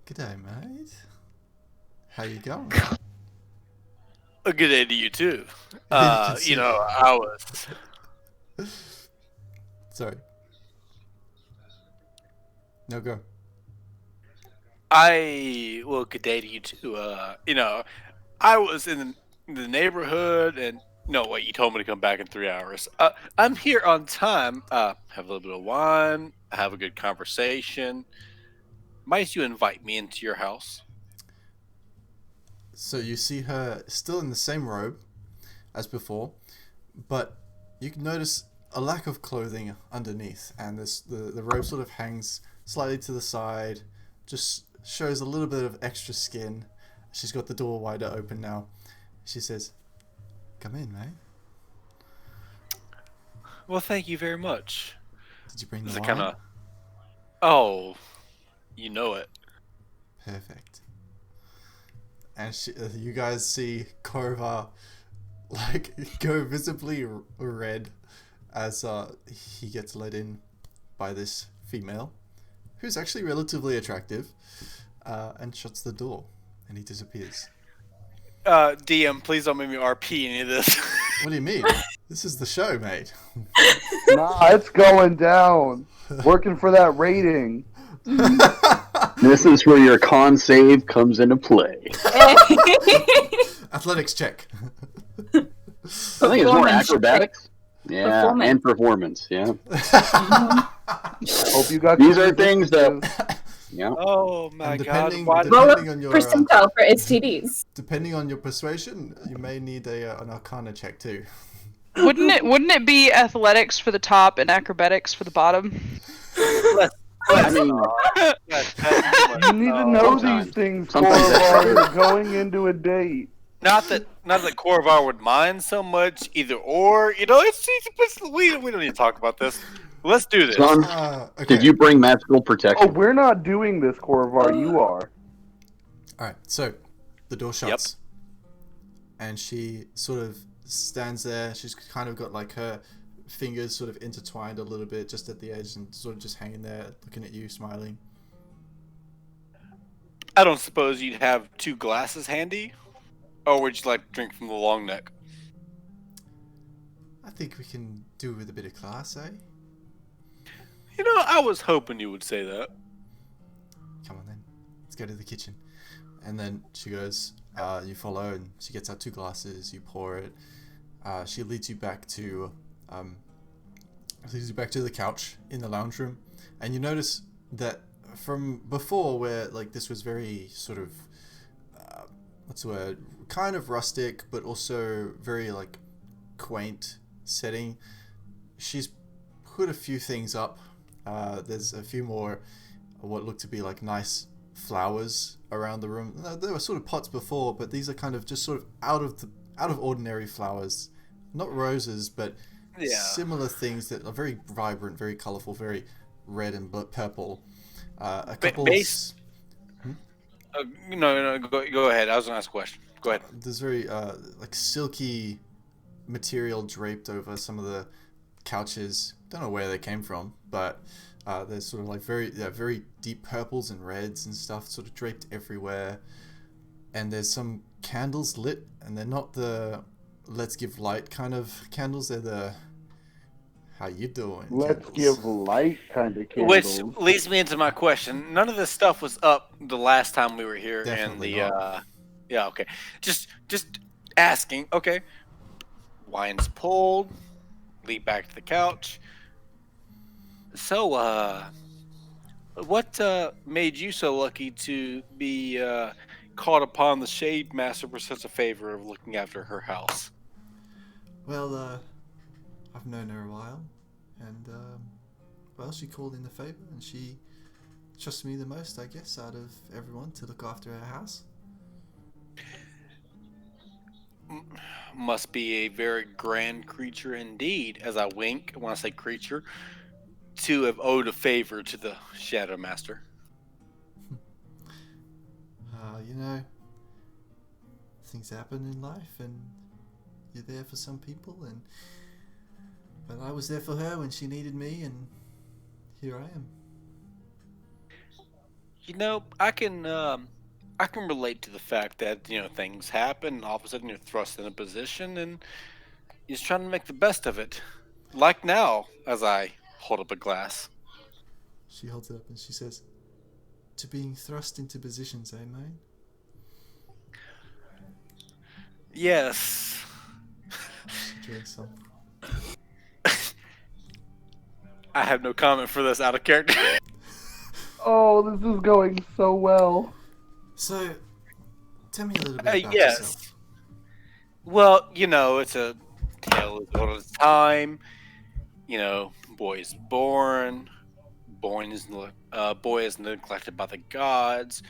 G'day, mate. How you going? A good day to you too. Good to You see know, I was. Sorry. No, go. Well, good day to you too. You know, I was in the neighborhood, and no, wait, you told me to come back in 3 hours. I'm here on time. Have a little bit of wine, have a good conversation. Might you invite me into your house? So you see her still in the same robe as before, but you can notice a lack of clothing underneath, and the robe sort of hangs slightly to the side, just shows a little bit of extra skin. She's got the door wider open now. She says, "Come in, mate." Well, thank you very much. Did you bring the Is it wine? kind of? Oh, you know it. Perfect. And you guys see Korva like go visibly red as he gets let in by this female, who's actually relatively attractive, and shuts the door, and he disappears. DM, please don't make me RP any of this. What do you mean? This is the show, mate. Nah, it's going down. Working for that rating. This is where your con save comes into play. Athletics check. I think it's more Performance acrobatics. Yeah, Performance. and performance. Yeah. Hope you got These your are things that. businesses. Yeah. Oh my And god! depending, Why Roll depending a on your percentile for STDs. depending on your persuasion, you may need an Arcana check too. Wouldn't it be athletics for the top and acrobatics for the bottom? I mean, You need to know Sometimes. these things, Sometimes that's Corvar. true. You're going into a date. not that Korvar would mind so much either or. You know, we don't need to talk about this. Let's do this. son, Okay. did you bring magical Oh, protection? we're not doing this, Corvar. You are. All right. So the door shuts, and she sort of stands there. She's kind of got like her fingers sort of intertwined a little bit just at the edge, and sort of just hanging there, looking at you, smiling. I don't suppose you'd have 2 glasses handy, or would you like to drink from the long neck? I think we can do with a bit of class, eh? You know, I was hoping you would say that. Come on then, let's go to the kitchen. And then she goes, you follow, and she gets out 2 glasses, you pour it. She leads you back to the couch in the lounge room, and you notice that from before, where like this was very sort of what's the word, kind of rustic but also very like quaint setting, she's put a few things up. There's a few more what look to be like nice flowers around the room. There were sort of pots before, but these are kind of just sort of out of ordinary flowers, not roses, but similar things that are very vibrant, very colorful, very red and purple. A couple. No, go ahead. I was gonna ask a question. Go ahead. There's very like silky material draped over some of the couches. Don't know where they came from, but there's sort of like very deep purples and reds and stuff sort of draped everywhere. And there's some candles lit, and they're not the let's give light kind of candles. They're the how you doing? Let's candles. give light kind of candles. Which leads me into my question. None of this stuff was up the last time we were here. Definitely and not. yeah, okay. Just asking. Okay. Wine's pulled. Lead back to the couch. So, what made you so lucky to be called upon the Shade Master for such a favor of looking after her house? Well, I've known her a while, and well, she called in a favor, and she trusts me the most, I guess, out of everyone to look after her house. Must be a very grand creature indeed, as I wink when I say creature, to have owed a favor to the Shadow Master. You know, things happen in life, and you're there for some people, but I was there for her when she needed me, and here I am. You know, I can relate to the fact that, you know, things happen and all of a sudden you're thrust in a position and you're just trying to make the best of it. Like now, as I hold up a glass. She holds it up and she says, "To being thrust into positions, eh, mate?" Yes. She drinks some. I have no comment for this out of character. Oh, this is going so well. So, Tell me a little bit about Yes. yourself. Well, it's a tale as old as time. Boy is born. Boy is neglected by the gods.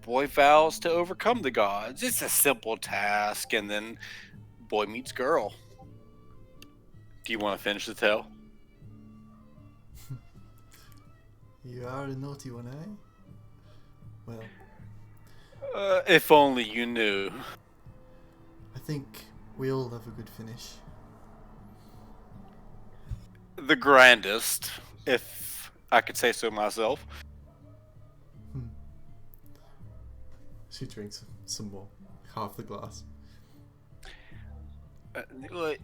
Boy vows to overcome the gods. It's a simple task, and then boy meets girl. Do you want to finish the tale? You are a naughty one, eh? Well, If only you knew. I think we all love a good finish. The grandest, if I could say so myself. She drinks some more. Half the glass.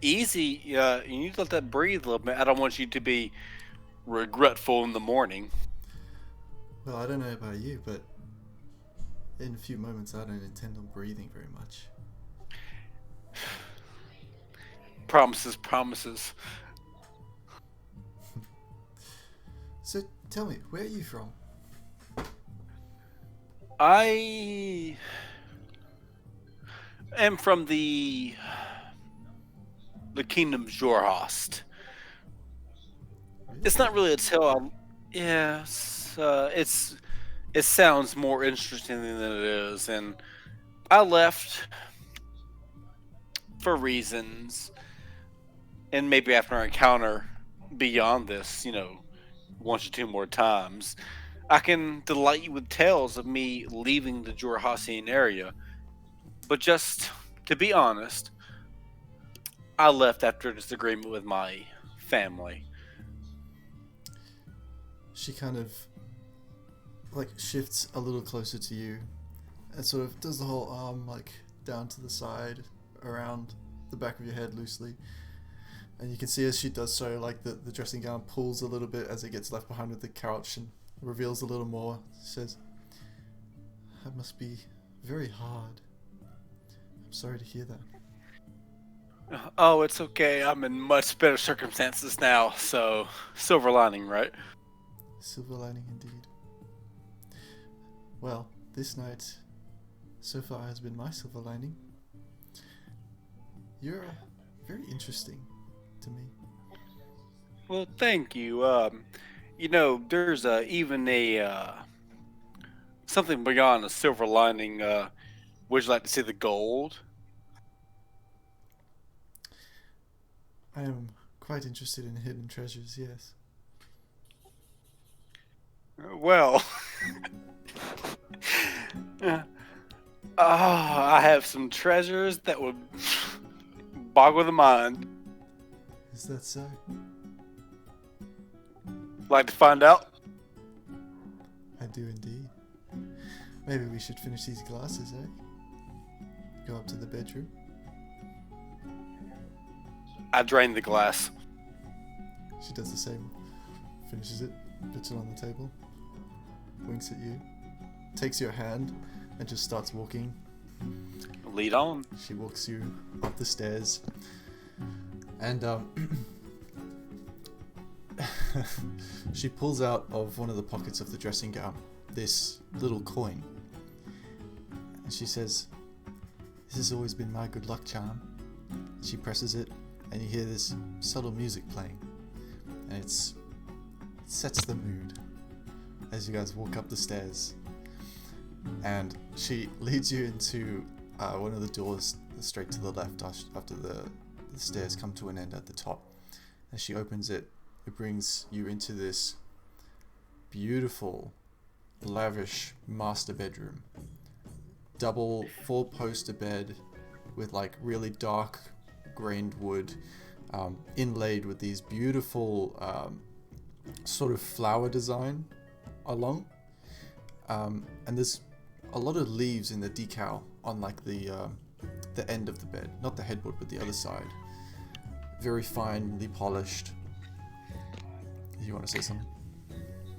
Easy. You need to let that breathe a little bit. I don't want you to be regretful in the morning. Well, I don't know about you, but in a few moments I don't intend on breathing very much. Promises, promises. So, tell me, where are you from? I am from the Kingdom of Jorhost. It's not really a tale. Yes, it sounds more interesting than it is, and I left for reasons, and maybe after an encounter beyond this, one or two more times, I can delight you with tales of me leaving the Jorhosian area. But just to be honest, I left after a disagreement with my family. She kind of shifts a little closer to you and sort of does the whole arm down to the side around the back of your head loosely, and you can see as she does so the dressing gown pulls a little bit as it gets left behind with the couch and reveals a little more. She says, "That must be very hard. I'm sorry to hear that." Oh, it's okay. I'm in much better circumstances now, so silver lining, right? Silver lining indeed. Well, this night so far has been my silver lining. You're very interesting to me. Well, thank you. There's even a something beyond a silver lining. Would you like to see the gold? I am quite interested in hidden treasures, yes. Well, I have some treasures that would boggle the mind. Is that so? Like to find out? I do indeed. Maybe we should finish these glasses, eh? Go up to the bedroom. I drained the glass. She does the same. Finishes it, puts it on the table, winks at you, takes your hand, and just starts walking. Lead on. She walks you up the stairs, and she pulls out of one of the pockets of the dressing gown this little coin, and she says, "This has always been my good luck charm." She presses it, and you hear this subtle music playing, and it sets the mood as you guys walk up the stairs. And she leads you into one of the doors straight to the left after the stairs come to an end at the top. As she opens it, it brings you into this beautiful, lavish master bedroom. Double 4-poster bed with really dark grained wood, inlaid with these beautiful sort of flower design along, and there's a lot of leaves in the decal on the end of the bed, not the headboard but the other side. Very finely polished. You want to say something?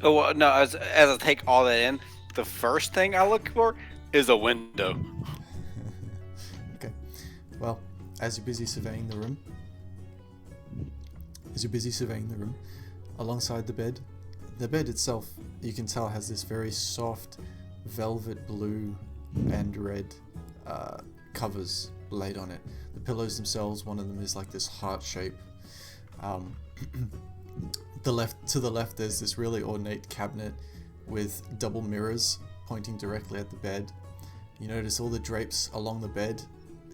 Oh well, no. As I take all that in, the first thing I look for is a window. Okay. Well, as you're busy surveying the room, alongside the bed itself, you can tell has this very soft velvet blue and red covers laid on it. The pillows themselves, one of them is like this heart shape. To the left, there's this really ornate cabinet with double mirrors pointing directly at the bed. You notice all the drapes along the bed.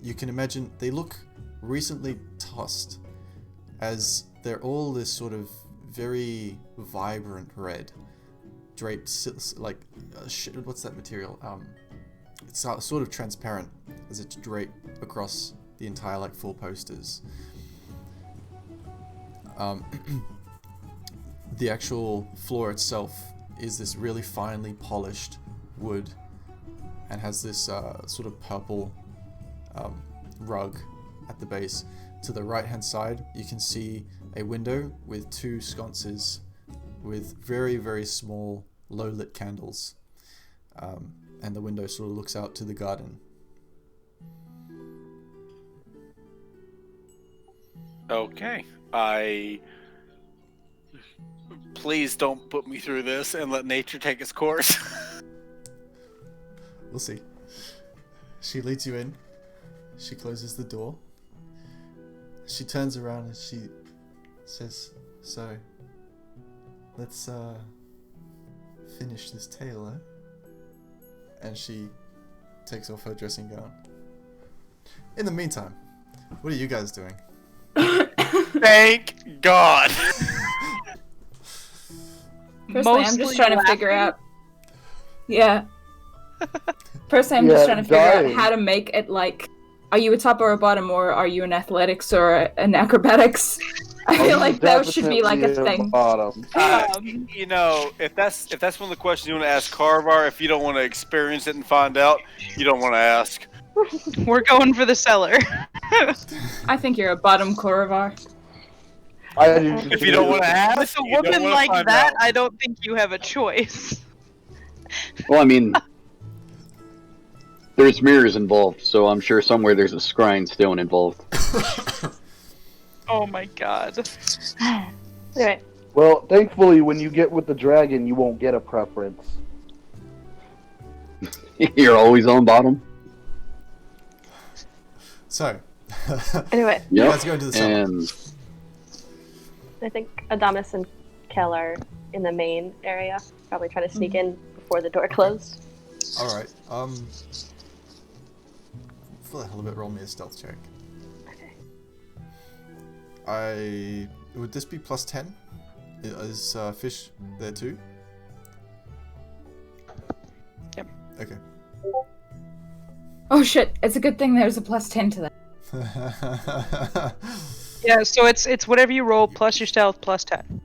You can imagine they look recently tossed, as they're all this sort of very vibrant red. Draped like what's that material? It's sort of transparent as it's draped across the entire like 4 posters. The actual floor itself is this really finely polished wood and has this sort of purple rug at the base. To the right hand side you can see a window with 2 sconces with very, very small low lit candles, and the window sort of looks out to the garden. Okay. Please don't put me through this and let nature take its course. We'll see. She leads you in. She closes the door. She turns around and she says, "So, let's finish this tale, eh?" And she takes off her dressing gown. In the meantime, what are you guys doing? Thank God. Personally, I'm just trying to figure out. Yeah. Personally, I'm Yeah, just trying to figure out dying. how to make it like. Are you a top or a bottom, or are you an athletics or an acrobatics? I feel like that should be like a Definitely thing. Bottom. You know, if that's one of the questions you want to ask Carvar, if you don't want to experience it and find out, you don't want to ask. We're going for the cellar. I think you're a bottom, Korovar. If you don't want to ask, With a you don't woman wanna like find that, out. I don't think you have a choice. Well, I mean, there's mirrors involved, so I'm sure somewhere there's a scrying stone involved. Oh my god. Anyway, Well, thankfully, when you get with the dragon, you won't get a preference. You're always on bottom. So, anyway, you Yep. guys go into the cellar. And I think Adamus and Kel are in the main area, probably trying to sneak in before the door closed. Alright, for the hell of it, roll me a stealth check. Okay. Would this be plus 10? Is fish there too? Yep. Okay. Oh shit! It's a good thing there's a plus 10 to that. Yeah, so it's whatever you roll plus your stealth plus 10.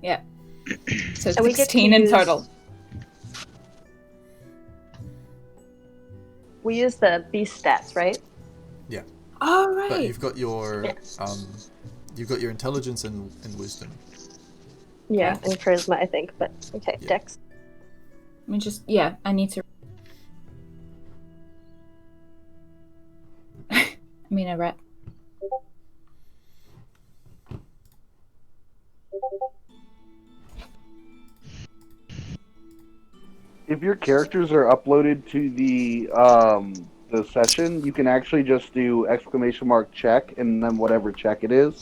Yeah. So And we get to 16 in use- total. We use the beast stats, right? Yeah. All right. But you've got your Yes. you've got your intelligence and wisdom. Yeah, and charisma, I think. But okay, Yeah. Dex. Let me just. Yeah, I need to. I mean, a rat. If your characters are uploaded to the session, you can actually just do !check and then whatever check it is.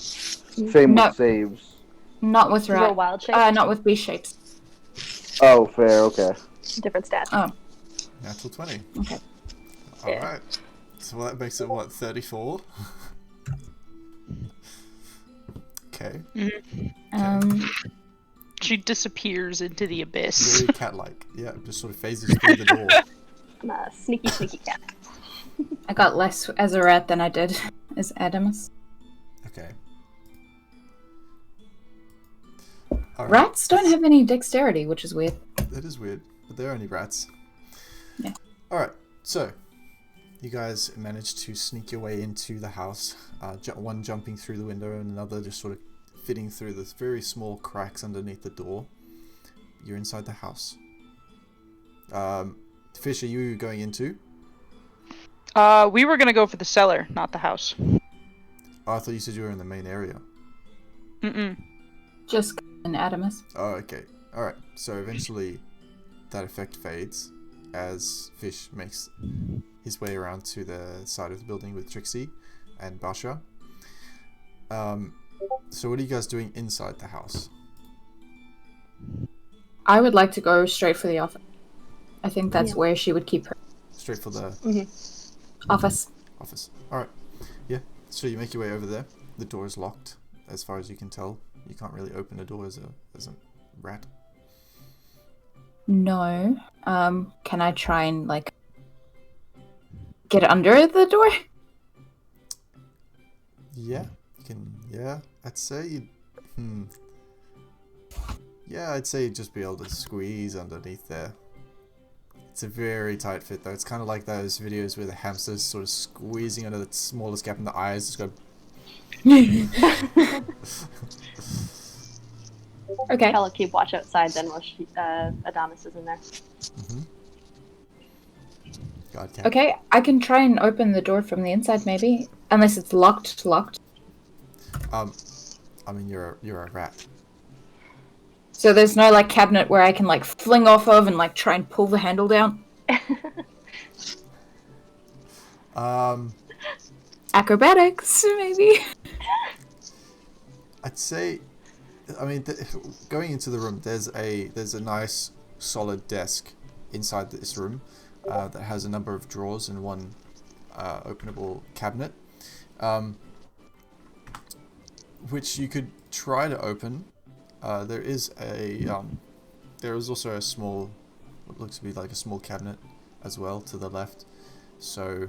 Same No. with saves. Not with Roll rat. wild shape. Not with beast shapes. Oh, fair. Okay. Different stats. Oh, Natural 20. okay. Yeah. Alright. So that makes it what, 34? Okay. She disappears into the abyss. Very cat-like. Yeah, just sort of phases through the door. I'm a sneaky, sneaky cat. I got less as a rat than I did as Adamus. Okay. Alright. Rats don't have any dexterity, which is weird. That is weird, but they're only rats. Yeah. Alright, so you guys managed to sneak your way into the house. One jumping through the window and another just sort of fitting through the very small cracks underneath the door. You're inside the house. Fish, are you going into? We were gonna go for the cellar, not the house. Oh, I thought you said you were in the main area. Mm-mm. Just an Adamus. Oh, okay. Alright, so eventually that effect fades as Fish makes his way around to the side of the building with Trixie and Basha. So what are you guys doing inside the house? I would like to go straight for the office. I think that's where she would keep her Straight for the office. office. Alright. Yeah. So you make your way over there. The door is locked, as far as you can tell. You can't really open a door as a rat. No. Can I try and like get under the door? Yeah. You can. Yeah. I'd say you. Yeah, I'd say you'd just be able to squeeze underneath there. It's a very tight fit though. It's kind of like those videos where the hamster's sort of squeezing under the smallest gap in the eyes. Just go. Okay. I'll keep watch outside then while Adonis is in there. God, cat. Okay, I can try and open the door from the inside maybe. Unless it's locked. I mean you're a rat. So there's no like cabinet where I can like fling off of and like try and pull the handle down? Acrobatics, maybe? I'd say, I mean, going into the room, there's a nice solid desk inside this room that has a number of drawers and one openable cabinet, which you could try to open. There is also a small, what looks to be like a small cabinet as well to the left. So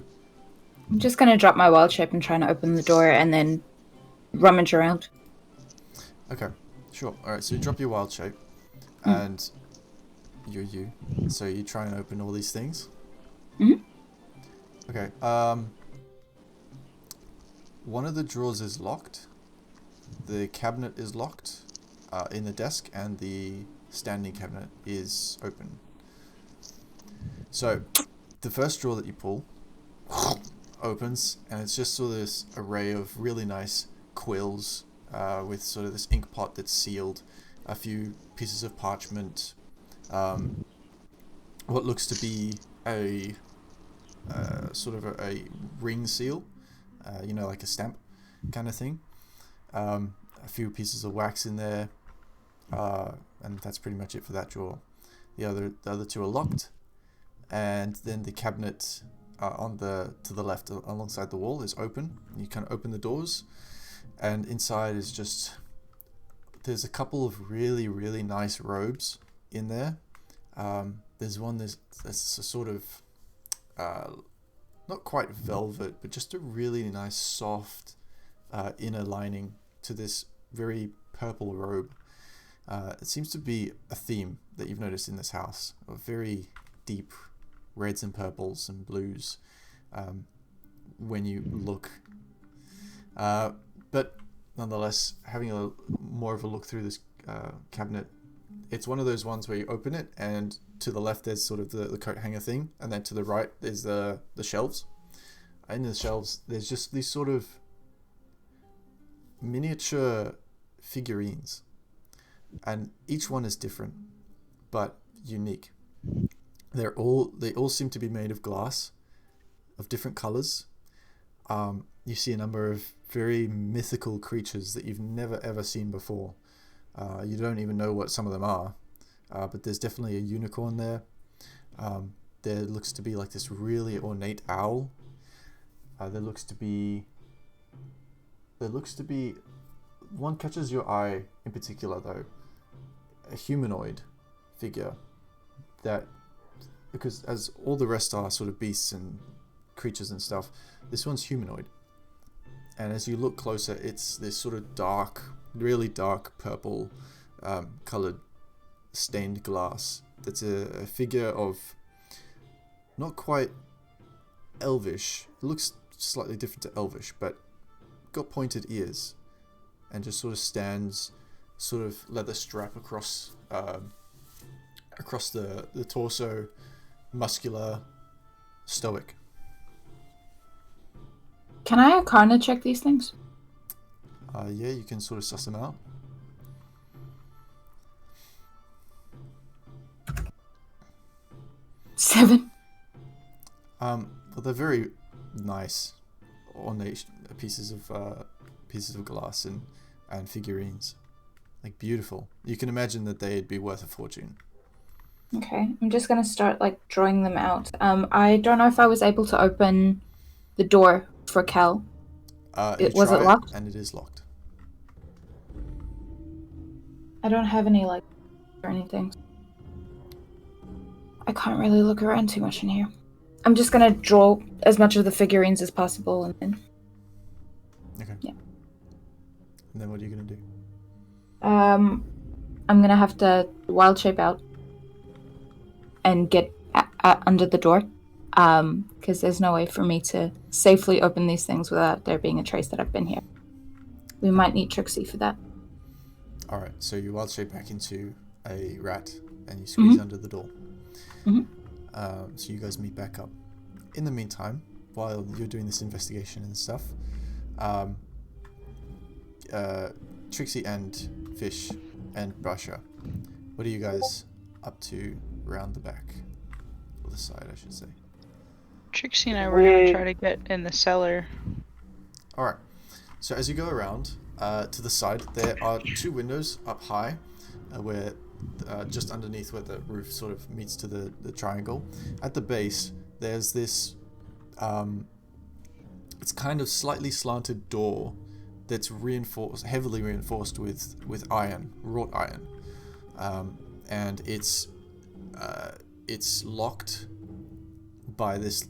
I'm just gonna drop my wild shape and try and open the door and then rummage around. okay, sure. All right, so you drop your wild shape, and you're you. So you try and open all these things. Okay. One of the drawers is locked. The cabinet is locked in the desk, and the standing cabinet is open. So the first drawer that you pull opens, and it's just sort of this array of really nice quills with sort of this ink pot that's sealed, a few pieces of parchment, what looks to be a sort of a ring seal, you know, like a stamp kind of thing, a few pieces of wax in there, and that's pretty much it for that drawer. The other two are locked, and then the cabinet to the left alongside the wall is open. You can open the doors, and inside is just, there's a couple of really, really nice robes in there. There's one that's a sort of not quite velvet, but just a really nice soft inner lining to this very purple robe. It seems to be a theme that you've noticed in this house, of very deep reds and purples and blues when you look. But nonetheless, having more of a look through this cabinet, it's one of those ones where you open it, and to the left there's sort of the coat hanger thing, and then to the right there's the shelves. In the shelves there's just these sort of miniature figurines, and each one is different but unique. They all seem to be made of glass, of different colors. You see a number of very mythical creatures that you've never ever seen before. You don't even know what some of them are, but there's definitely a unicorn there. There looks to be like this really ornate owl. There looks to be one catches your eye in particular though, a humanoid figure that, because as all the rest are sort of beasts and creatures and stuff, this one's humanoid. And as you look closer, it's this sort of dark, really dark purple colored stained glass that's a figure of not quite elvish. It looks slightly different to elvish, but got pointed ears and just sort of stands, sort of leather strap across the torso, muscular, stoic. Can I Arcana check these things? Yeah, you can sort of suss them out. Seven. well, they're very nice, ornate pieces of glass and figurines, like beautiful. You can imagine that they'd be worth a fortune. Okay, I'm just gonna start like drawing them out. I don't know if I was able to open the door for Kel. Was it locked? And it is locked. I don't have any like or anything. I can't really look around too much in here. I'm just gonna draw as much of the figurines as possible and then. Okay. Yeah. And then what are you gonna do? I'm gonna have to wild shape out and get under the door, because there's no way for me to safely open these things without there being a trace that I've been here. We might need Trixie for that. All right. So you wild shape back into a rat and you squeeze under the door. So you guys meet back up. In the meantime, while you're doing this investigation and stuff, Trixie and Fish and Brasha, what are you guys up to round the back? Or the side, I should say. Trixie and I were going to try to get in the cellar. Alright. So as you go around, to the side, there are 2 windows up high, where just underneath where the roof sort of meets to the triangle. At the base, there's this it's kind of slightly slanted door that's heavily reinforced with iron, wrought iron, and it's locked by this.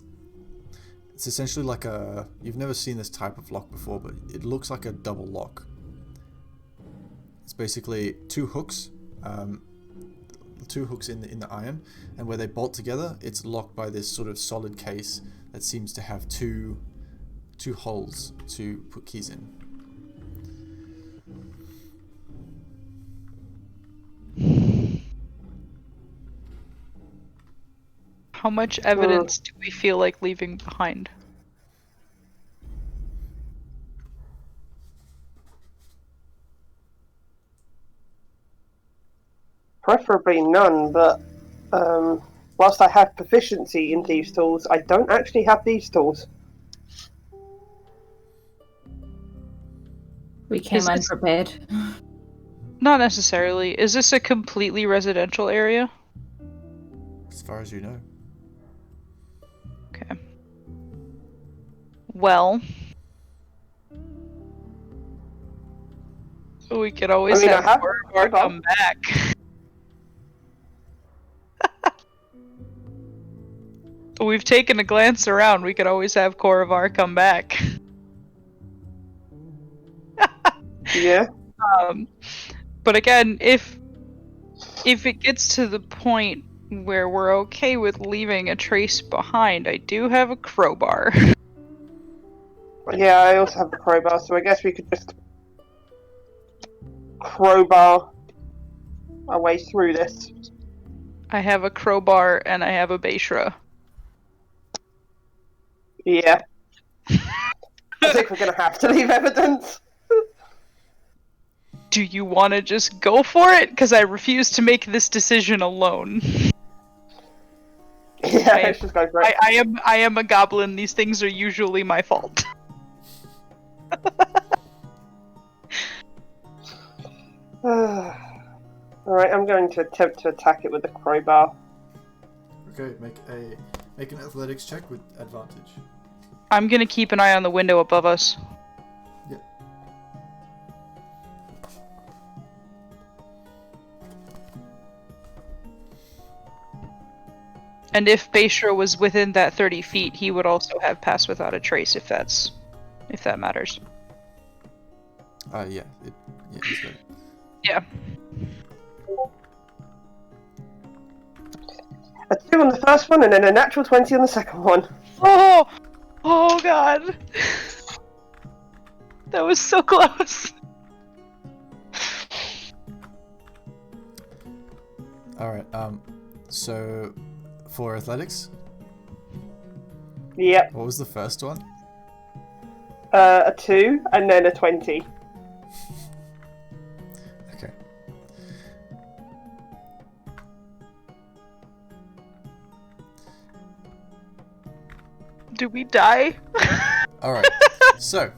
It's essentially like you've never seen this type of lock before, but it looks like a double lock. It's basically 2 hooks, in the iron, and where they bolt together, it's locked by this sort of solid case that seems to have two holes to put keys in. How much evidence do we feel like leaving behind? Preferably none, but whilst I have proficiency in thieves' tools, I don't actually have thieves' tools. We came unprepared. Not necessarily. Is this a completely residential area? As far as you know. Okay. Well, we could always have Corvar come back. We've taken a glance around. We could always have Corvar come back. Yeah. But again, if it gets to the point where we're okay with leaving a trace behind, I do have a crowbar. Yeah, I also have a crowbar, so I guess we could just crowbar our way through this. I have a crowbar and I have a Beishra. Yeah. I think we're gonna have to leave evidence. Do you want to just go for it? Because I refuse to make this decision alone. Yeah, let's just go for it. I am a goblin. These things are usually my fault. Alright, I'm going to attempt to attack it with the crowbar. Okay, make an athletics check with advantage. I'm gonna keep an eye on the window above us. Yep. And if Beishra was within that 30 feet, he would also have passed without a trace, if that matters. Yeah, it's good. Yeah. A 2 on the first one, and then a natural 20 on the second one. Oh god! That was so close! Alright, so for athletics? Yep. What was the first one? A 2, and then a 20. Okay. Do we die? Alright, so.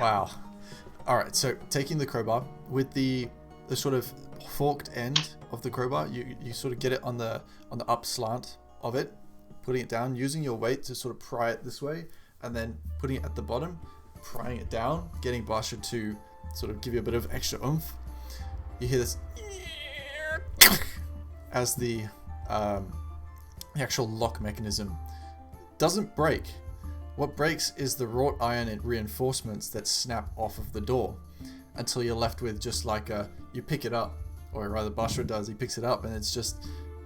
Wow. Alright, so taking the crowbar, with the sort of forked end of the crowbar, you sort of get it on the up slant of it, putting it down, using your weight to sort of pry it this way, and then putting it at the bottom, prying it down, getting Basha to sort of give you a bit of extra oomph. You hear this as the actual lock mechanism doesn't break. What breaks is the wrought iron and reinforcements that snap off of the door, until you're left with just like you pick it up, or rather Basha does, he picks it up, and it's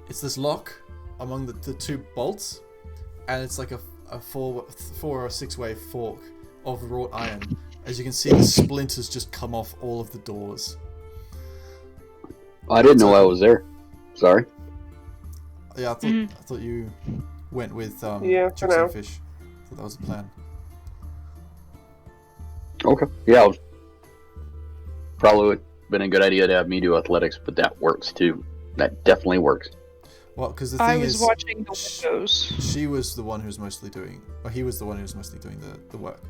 this lock among the two bolts, and it's like a four or six way fork of wrought iron. As you can see, the splinters just come off all of the doors. I didn't know I was there. Sorry. Yeah, I thought you went with chicks now. and fish. I thought that was the plan. Okay. Yeah, probably would have been a good idea to have me do athletics, but that works too. That definitely works. Well, because the thing I was is, watching the windows. she was the one who was mostly doing, or he was the one who was mostly doing the work.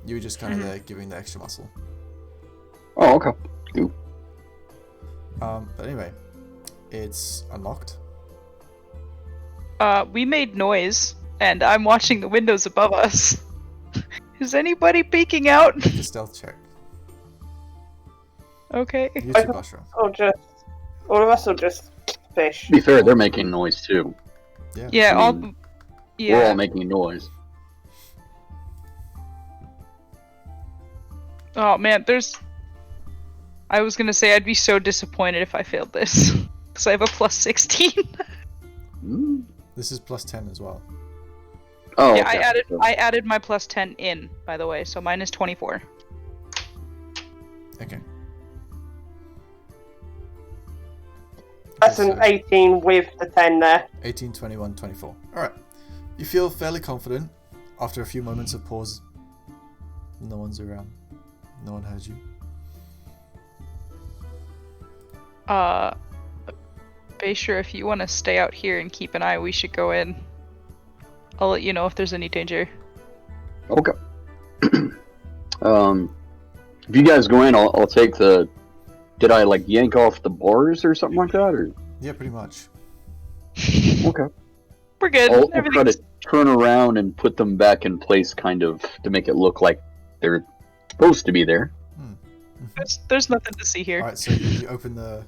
You were just kind of there giving the extra muscle. Oh, okay. Cool. But anyway, it's unlocked. We made noise, and I'm watching the windows above us. Is anybody peeking out? Make a stealth check. Okay. You too, Basha. All of us will just fish. To be fair, they're making noise too. Yeah. Yeah, I mean, we're all making noise. Oh man, I was gonna say I'd be so disappointed if I failed this. Because I have a plus 16. This is plus 10 as well. Oh, yeah, okay. I added my plus 10 in, by the way, so mine is 24. Okay. That's an 18 with the 10 there. 18, 21, 24. Alright. You feel fairly confident after a few moments of pause. No one's around. No one heard you. Basher, if you want to stay out here and keep an eye, we should go in. I'll let you know if there's any danger. Okay. If you guys go in, I'll take the. Did I like yank off the bars or something like that, or? Yeah, pretty much. Okay. We're good. I'll try to turn around and put them back in place, kind of, to make it look like they're supposed to be there. There's nothing to see here. Alright, so you open the.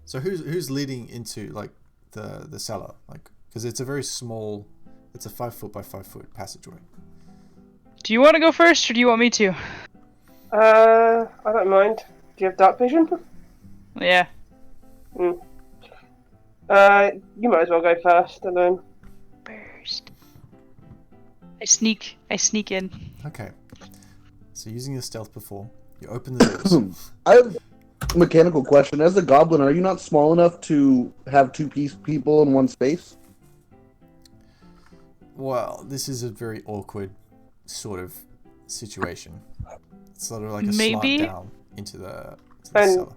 So who's leading into like the cellar, like, because it's a very small. It's a 5 foot by 5 foot passageway. Do you want to go first, or do you want me to? I don't mind. Do you have dark vision? Yeah. You might as well go first, and then. First. I sneak in. Okay. So using your stealth before, you open the doors. I have a mechanical question. As a goblin, are you not small enough to have two people in one space? Well, this is a very awkward sort of situation. It's sort of like a Maybe? slant down into the cellar.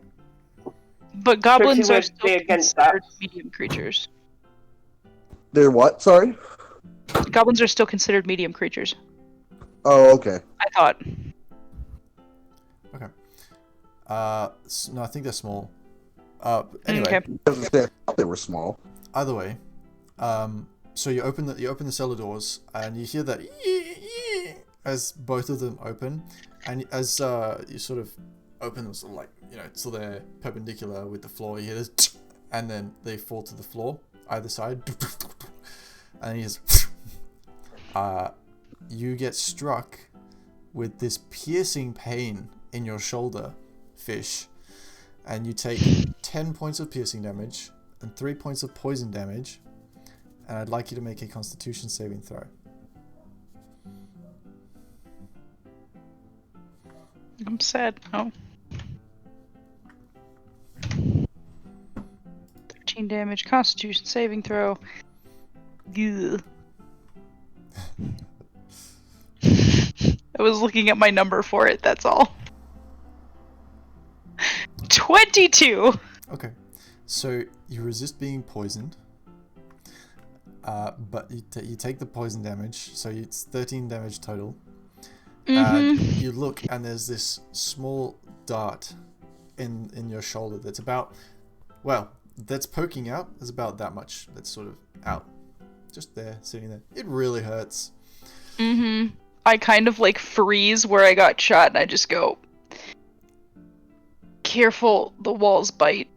But goblins Trixie are would still be against that. considered medium creatures. They're what? Sorry? Goblins are still considered medium creatures. Oh, okay. I thought. Okay. No, I think they're small. Anyway. Okay. I thought they were small. Either way, so you open the cellar doors, and you hear that as both of them open, and as you sort of open them, sort of like, so they're perpendicular with the floor. You hear this, and then they fall to the floor either side, and you just, you get struck with this piercing pain in your shoulder, fish, and you take 10 points of piercing damage and 3 points of poison damage, and I'd like you to make a Constitution saving throw. I'm sad. Oh. 13 damage. Constitution saving throw. Ugh. I was looking at my number for it, that's all. 22! Okay, so you resist being poisoned, but you take the poison damage, so it's 13 damage total. Mm-hmm. And you look, and there's this small dart in your shoulder that's about, well, that's poking out. There's about that much that's sort of out, just there, sitting there. It really hurts. Mm-hmm. I kind of like freeze where I got shot, and I just go, careful, the walls bite.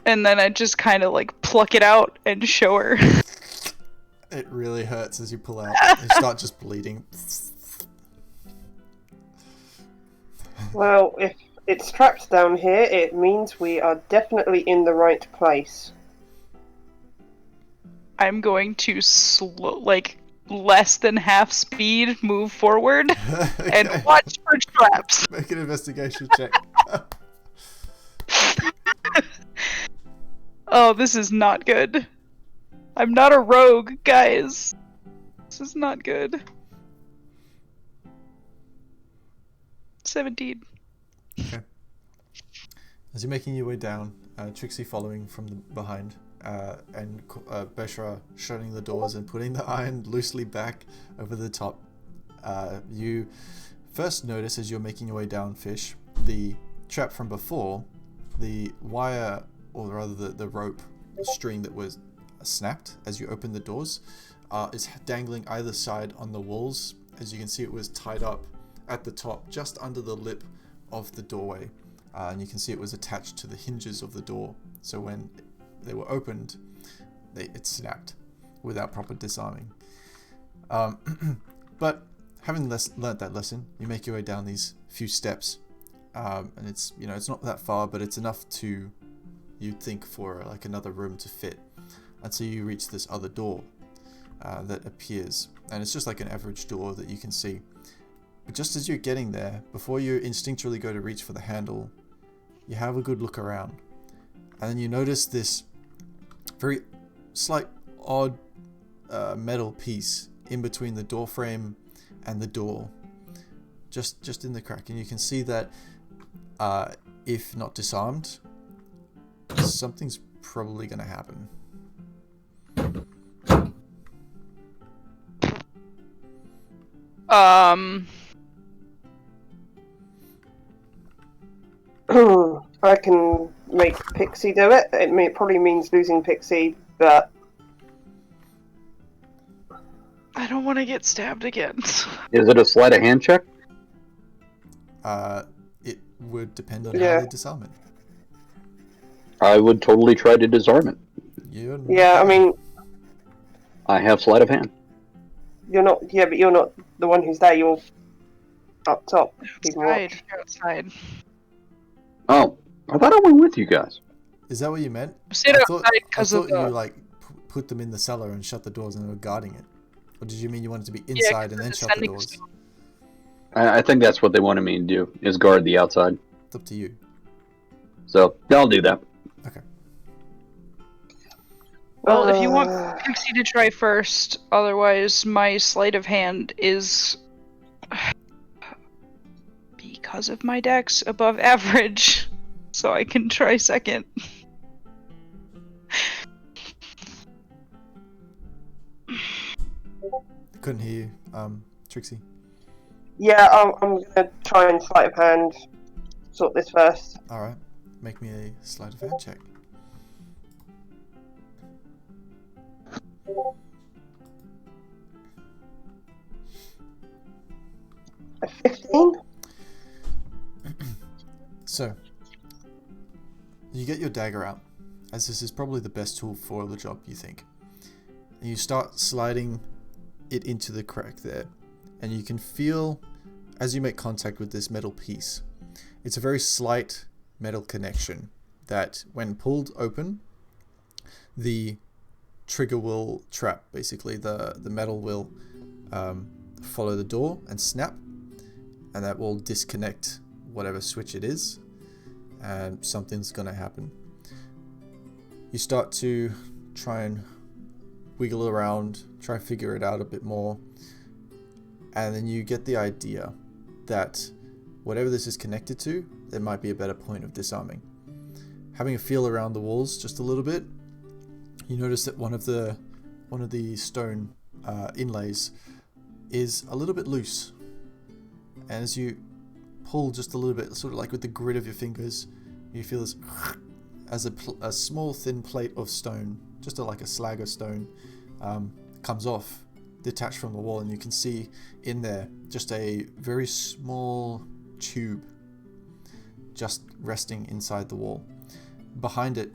And then I just kind of like pluck it out and show her. It really hurts as you pull out. You start just bleeding. Well, if it's trapped down here, it means we are definitely in the right place. I'm going to less than half speed move forward and Okay. watch for traps. Make an investigation check. Oh, this is not good. I'm not a rogue, guys. This is not good. 17. Okay. As you're making your way down, Trixie following from behind, and Beshra shutting the doors and putting the iron loosely back over the top, you first notice as you're making your way down, Fish, the trap from before, the wire, or rather the rope string that was snapped as you open the doors, is dangling either side on the walls. As you can see, it was tied up at the top, just under the lip of the doorway, and you can see it was attached to the hinges of the door. So when they were opened, it snapped without proper disarming. But having learnt that lesson, you make your way down these few steps, and it's not that far, but it's enough to, you'd think, for like another room to fit. And so you reach this other door that appears, and it's just like an average door that you can see. But just as you're getting there, before you instinctually go to reach for the handle, you have a good look around, and then you notice this very slight, odd metal piece in between the door frame and the door, just in the crack, and you can see that if not disarmed, something's probably going to happen. I can make Pixie do it. It probably means losing Pixie, but I don't want to get stabbed again. Is it a sleight of hand check? It would depend on how they disarm it. I would totally try to disarm it. Yeah, I mean, I have sleight of hand. you're not. Yeah, but you're not the one who's there. You're up top. You're outside. Oh, I thought I went with you guys. Is that what you meant? Sit outside because of you like put them in the cellar and shut the doors and they were guarding it. Or did you mean you wanted to be inside and then shut the doors? I think that's what they wanted me to do, is guard the outside. It's up to you. So, I'll do that. Okay. Well, if you want Pixie to try first, otherwise my sleight of hand is, because of my dex, above average, so I can try second. Couldn't hear you, Trixie. Yeah, I'm gonna try and sleight of hand sort this first. Alright, make me a sleight of hand check. A 15? So, you get your dagger out, as this is probably the best tool for the job, you think. And you start sliding it into the crack there, and you can feel, as you make contact with this metal piece, it's a very slight metal connection that, when pulled open, the trigger will trap. Basically, the metal will follow the door and snap, and that will disconnect whatever switch it is, and something's gonna happen. You start to try and wiggle around, try and figure it out a bit more, and then you get the idea that whatever this is connected to, there might be a better point of disarming. Having a feel around the walls just a little bit, you notice that one of the stone inlays is a little bit loose, and as you pull just a little bit, sort of like with the grit of your fingers, you feel this as a small thin plate of stone, just like a slag of stone, comes off, detached from the wall, and you can see in there just a very small tube just resting inside the wall. Behind it,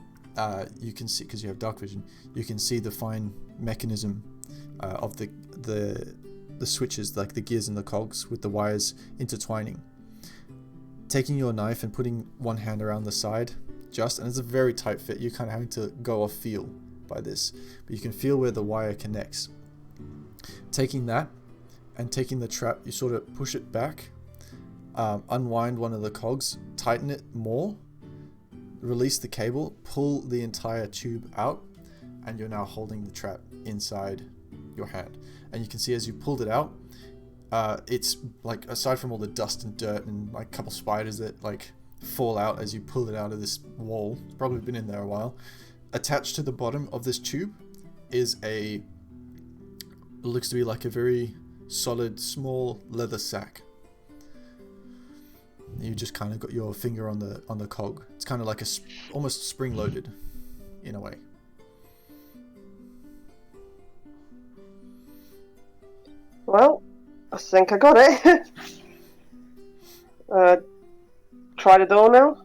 you can see, because you have dark vision, you can see the fine mechanism of the switches, like the gears and the cogs, with the wires intertwining. Taking your knife and putting one hand around the side, and it's a very tight fit, you're kind of having to go off feel by this, but you can feel where the wire connects. Taking that and taking the trap, you sort of push it back, unwind one of the cogs, tighten it more, release the cable, pull the entire tube out, and you're now holding the trap inside your hand. And you can see as you pulled it out, it's like, aside from all the dust and dirt and like a couple spiders that like fall out as you pull it out of this wall, it's probably been in there a while, attached to the bottom of this tube is it looks to be like a very solid small leather sack. You just kind of got your finger on the cog. It's kind of like almost spring loaded in a way. Well, I think I got it. Try the door now.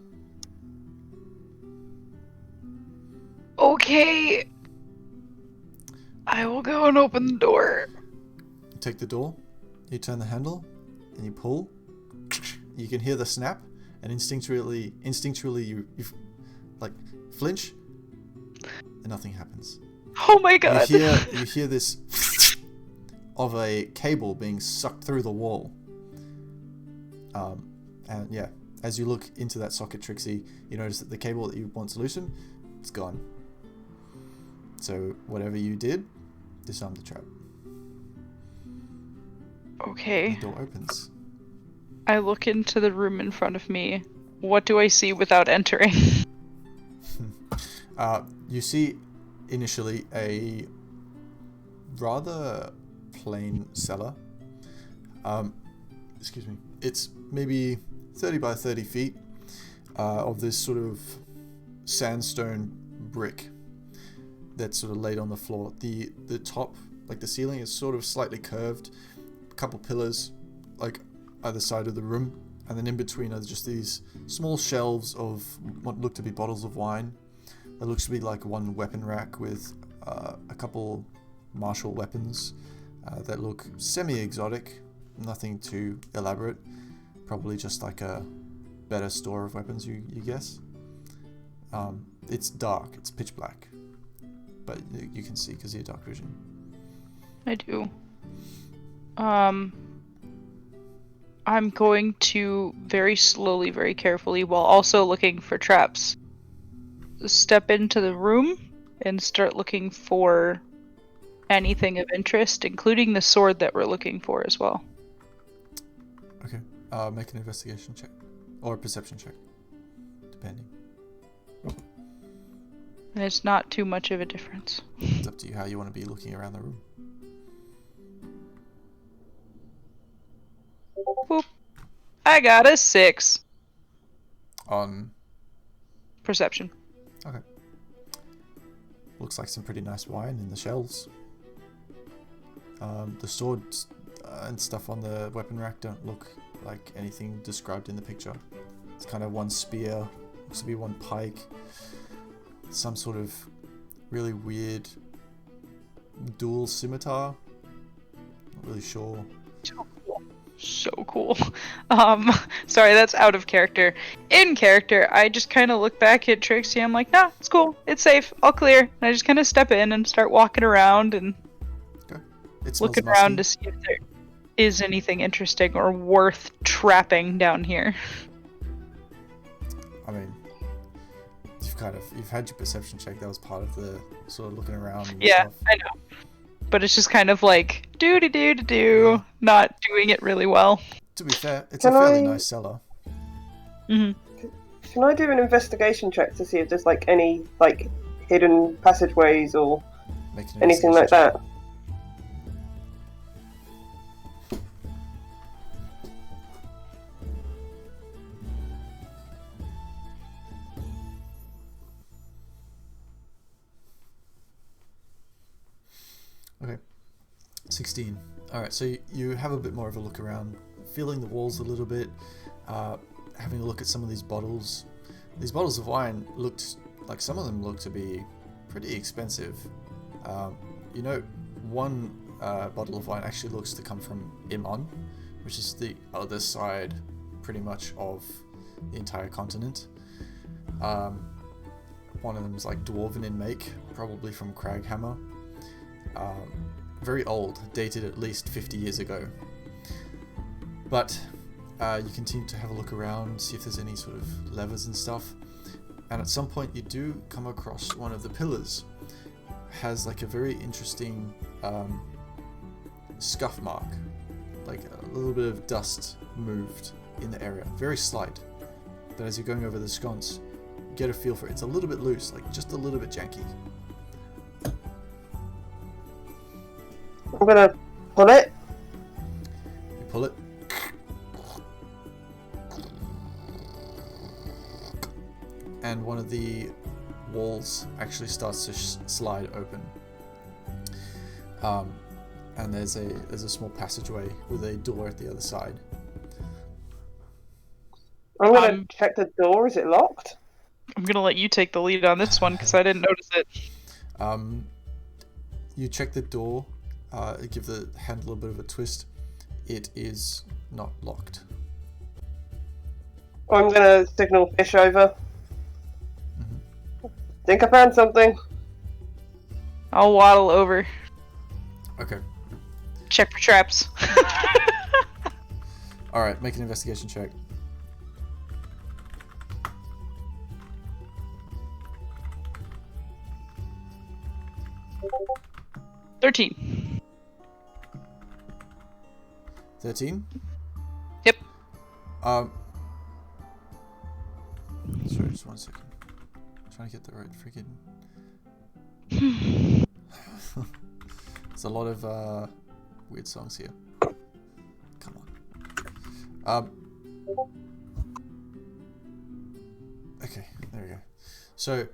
Okay. I will go and open the door. You take the door, you turn the handle, and you pull. You can hear the snap, and instinctually you like flinch, and nothing happens. Oh my god! You hear this of a cable being sucked through the wall. And yeah, as you look into that socket, Trixie, you notice that the cable that you want to loosen, it's gone. So whatever you did, disarm the trap. Okay. The door opens. I look into the room in front of me. What do I see without entering? You see initially a rather plain cellar. Excuse me. It's maybe 30 by 30 feet of this sort of sandstone brick that's sort of laid on the floor. The top, like the ceiling, is sort of slightly curved. A couple pillars, like either side of the room, and then in between are just these small shelves of what look to be bottles of wine. There looks to be like one weapon rack with a couple martial weapons that look semi-exotic, nothing too elaborate, probably just like a better store of weapons, you guess. It's dark, it's pitch black, but you can see because of your dark vision. I do. I'm going to very slowly, very carefully, while also looking for traps, step into the room and start looking for anything of interest, including the sword that we're looking for as well. Okay. Make an investigation check. Or a perception check. Depending. There's not too much of a difference. It's up to you how you want to be looking around the room. Boop. I got a 6. On Perception. Okay. Looks like some pretty nice wine in the shelves. The swords and stuff on the weapon rack don't look like anything described in the picture. It's kind of one spear, looks to be one pike, some sort of really weird dual scimitar. Not really sure. So cool. Sorry, that's out of character. In character, I just kind of look back at Trixie. I'm like, nah, it's cool. It's safe. All clear. And I just kind of step in and start walking around and looking around to see if there is anything interesting or worth trapping down here. I mean, you've had your perception check. That was part of the sort of looking around and Yeah, stuff. I know. But it's just kind of like not doing it really well. To be fair, it's a fairly nice cellar. Mm-hmm. Can I do an investigation check to see if there's like any like hidden passageways or Make an anything like investigation that? check. Okay. 16. Alright, so you have a bit more of a look around, feeling the walls a little bit, having a look at some of these bottles. These bottles of wine looked like some of them look to be pretty expensive. You know, one bottle of wine actually looks to come from Imon, which is the other side pretty much of the entire continent. One of them is like dwarven in make, probably from Craghammer. Very old, dated at least 50 years ago. But you continue to have a look around, see if there's any sort of levers and stuff. And at some point you do come across one of the pillars. Has like a very interesting scuff mark. Like a little bit of dust moved in the area. Very slight. But as you're going over the sconce, you get a feel for it. It's a little bit loose, like just a little bit janky. I'm gonna pull it. You pull it. And one of the walls actually starts to slide open. And there's a small passageway with a door at the other side. I'm gonna check the door. Is it locked? I'm gonna let you take the lead on this one because I didn't notice it. You check the door, give the handle a bit of a twist. It is not locked. I'm gonna signal fish over. Think I found something. I'll waddle over. Okay. Check for traps. Alright, make an investigation check. $13. 13? Yep. Sorry, just 1 second. I'm trying to get the right freaking... There's a lot of weird songs here. Come on. Okay, there we go. So,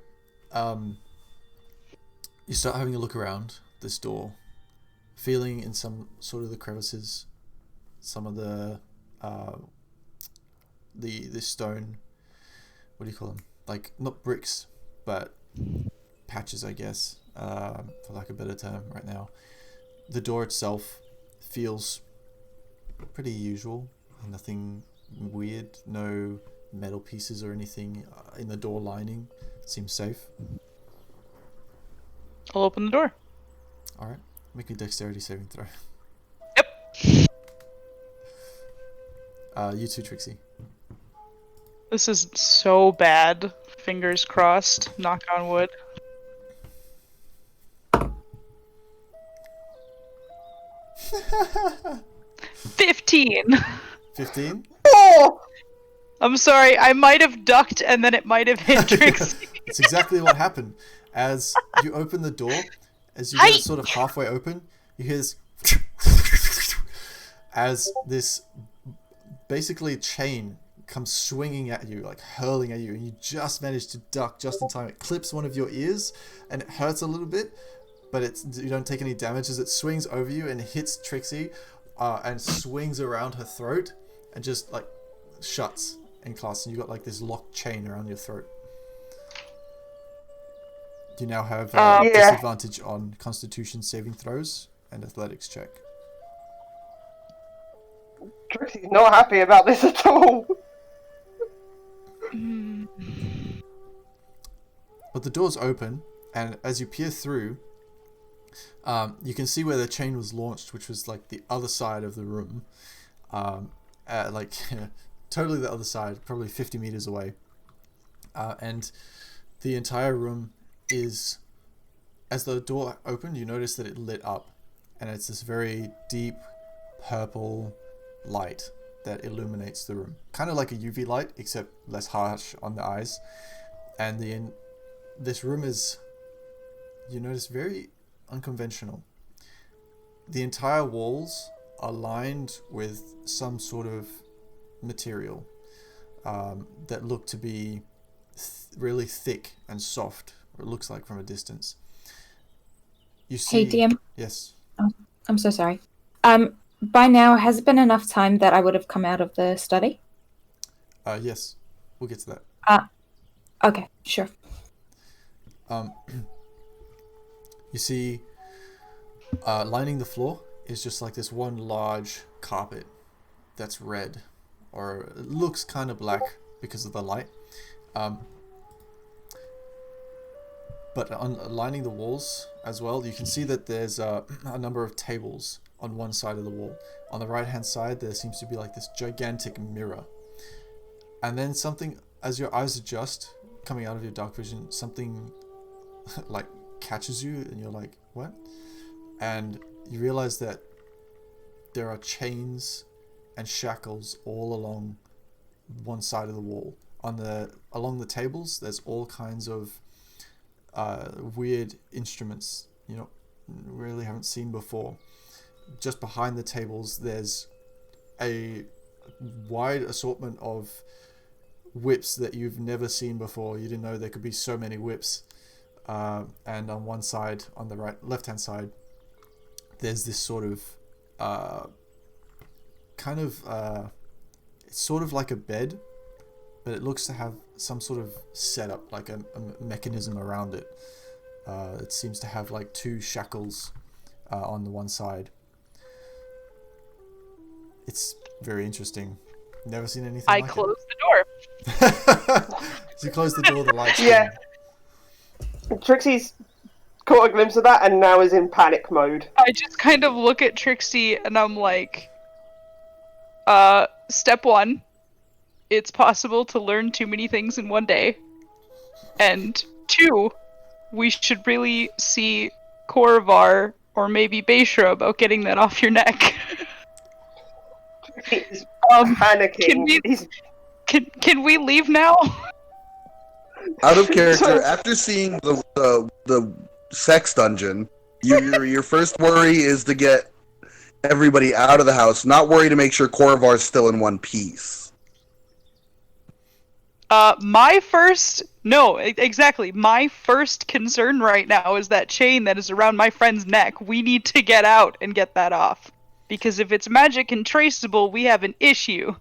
you start having a look around this door, feeling in some sort of the crevices, some of the stone. What do you call them? Like not bricks, but patches, I guess, for lack of a better term. Right now, the door itself feels pretty usual. Nothing weird. No metal pieces or anything in the door lining. Seems safe. I'll open the door. Alright. Make a dexterity saving throw. Yep. You too, Trixie. This is so bad. Fingers crossed. Knock on wood. 15. 15? Oh! I'm sorry, I might have ducked and then it might have hit Trixie. That's exactly what happened. As you open the door, as you get it sort of halfway open, you hear this as this basically chain comes swinging at you, like hurling at you, and you just manage to duck just in time. It clips one of your ears and it hurts a little bit, but you don't take any damage as it swings over you and hits Trixie and swings around her throat and just like shuts and clasps, and you got like this locked chain around your throat. You now have disadvantage on Constitution saving throws and athletics check. Trixie's not happy about this at all. But the door's open, and as you peer through, you can see where the chain was launched, which was like the other side of the room. Like totally the other side, probably 50 meters away. And the entire room is, as the door opened, you notice that it lit up, and it's this very deep purple light that illuminates the room, kind of like a UV light, except less harsh on the eyes. And this room is, you notice, very unconventional. The entire walls are lined with some sort of material that look to be really thick and soft, or it looks like from a distance. You see, Hey, DM. yes. Oh, I'm so sorry. By now, has it been enough time that I would have come out of the study? Yes, we'll get to that. Okay, sure. You see, lining the floor is just like this one large carpet that's red, or it looks kind of black because of the light. But on lining the walls as well, you can see that there's a number of tables on one side of the wall. On the right hand side, there seems to be like this gigantic mirror. And then something, as your eyes adjust, coming out of your dark vision, something like catches you and you're like, what? And you realize that there are chains and shackles all along one side of the wall. Along the tables, there's all kinds of weird instruments really haven't seen before. Just behind the tables, there's a wide assortment of whips that you've never seen before. You didn't know there could be so many whips. And on one side, on the left-hand side, there's this sort of it's sort of like a bed, but it looks to have some sort of setup, like a mechanism around it. It seems to have like two shackles on the one side. It's very interesting. Never seen anything like it. I closed the door. As you close the door, the lights Yeah. Trixie's caught a glimpse of that and now is in panic mode. I just kind of look at Trixie and I'm like, step one, it's possible to learn too many things in one day. And two, we should really see Korvar or maybe Beishra about getting that off your neck. He's panicking. Can we leave now? Out of character, after seeing the sex dungeon, your first worry is to get everybody out of the house, not worry to make sure Korvar's still in one piece. My first concern right now is that chain that is around my friend's neck. We need to get out and get that off. Because if it's magic and traceable, we have an issue.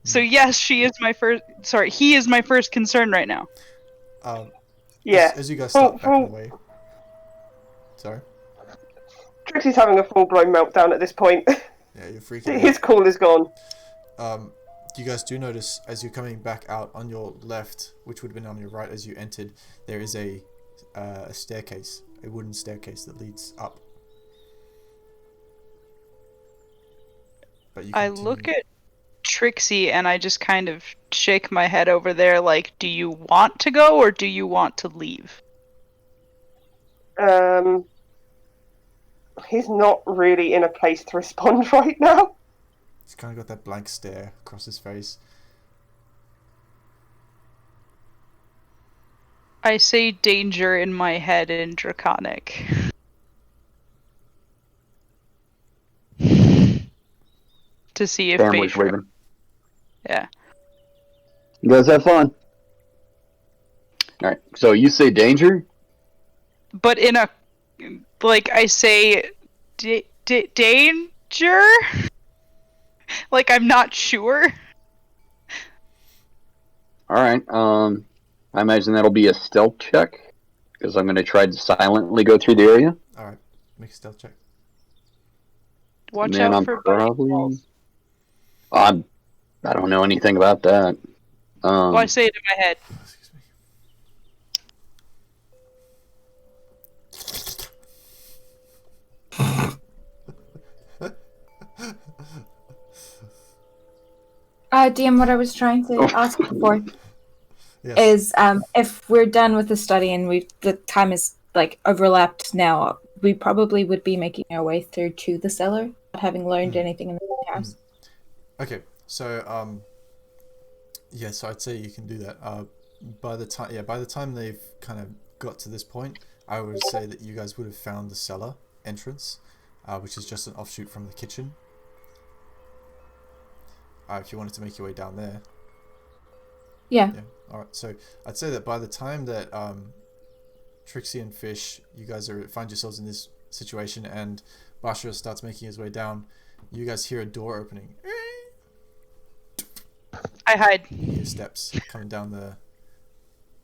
So yes, he is my first concern right now. Yeah. As you guys start backing away. Sorry? Trixie's having a full-blown meltdown at this point. Yeah, you're freaking out. His cool is gone. You guys do notice, as you're coming back out on your left, which would have been on your right as you entered, there is a staircase, a wooden staircase that leads up. But I look at Trixie and I just kind of shake my head over there like, do you want to go or do you want to leave? He's not really in a place to respond right now. He's kind of got that blank stare across his face. I say danger in my head in Draconic. To see if Family's leaving. Yeah. You guys have fun. Alright, so you say danger? But in a... Like, I say... danger? Like, I'm not sure. Alright, I imagine that'll be a stealth check. Because I'm going to try to silently go through the area. Alright, make a stealth check. Watch out for probably... I don't know anything about that. Well, I say it in my head. DM, what I was trying to ask before is if we're done with the study and the time is like overlapped now, we probably would be making our way through to the cellar, not having learned anything in the house. Okay, so so I'd say you can do that. By the time they've kind of got to this point, I would say that you guys would have found the cellar entrance, which is just an offshoot from the kitchen. If you wanted to make your way down there. Yeah. Alright, so I'd say that by the time that Trixie and Fish, you guys find yourselves in this situation, and Bashra starts making his way down, you guys hear a door opening. I hide. You hear steps coming down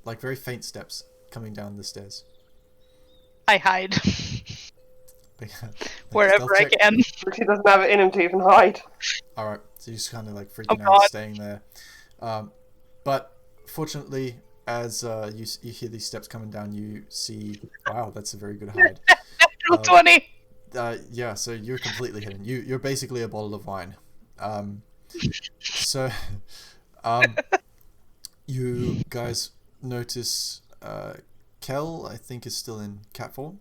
like very faint steps coming down the stairs. I hide. Make a Wherever I stealth check. can. She doesn't have it in him to even hide. Alright, so you're just kind of like freaking out, God. staying there. But fortunately, as you hear these steps coming down, you see, wow, that's a very good hide. Natural 20. Yeah, so you're completely hidden. You're basically a bottle of wine. So, you guys notice Kel, I think, is still in cat form,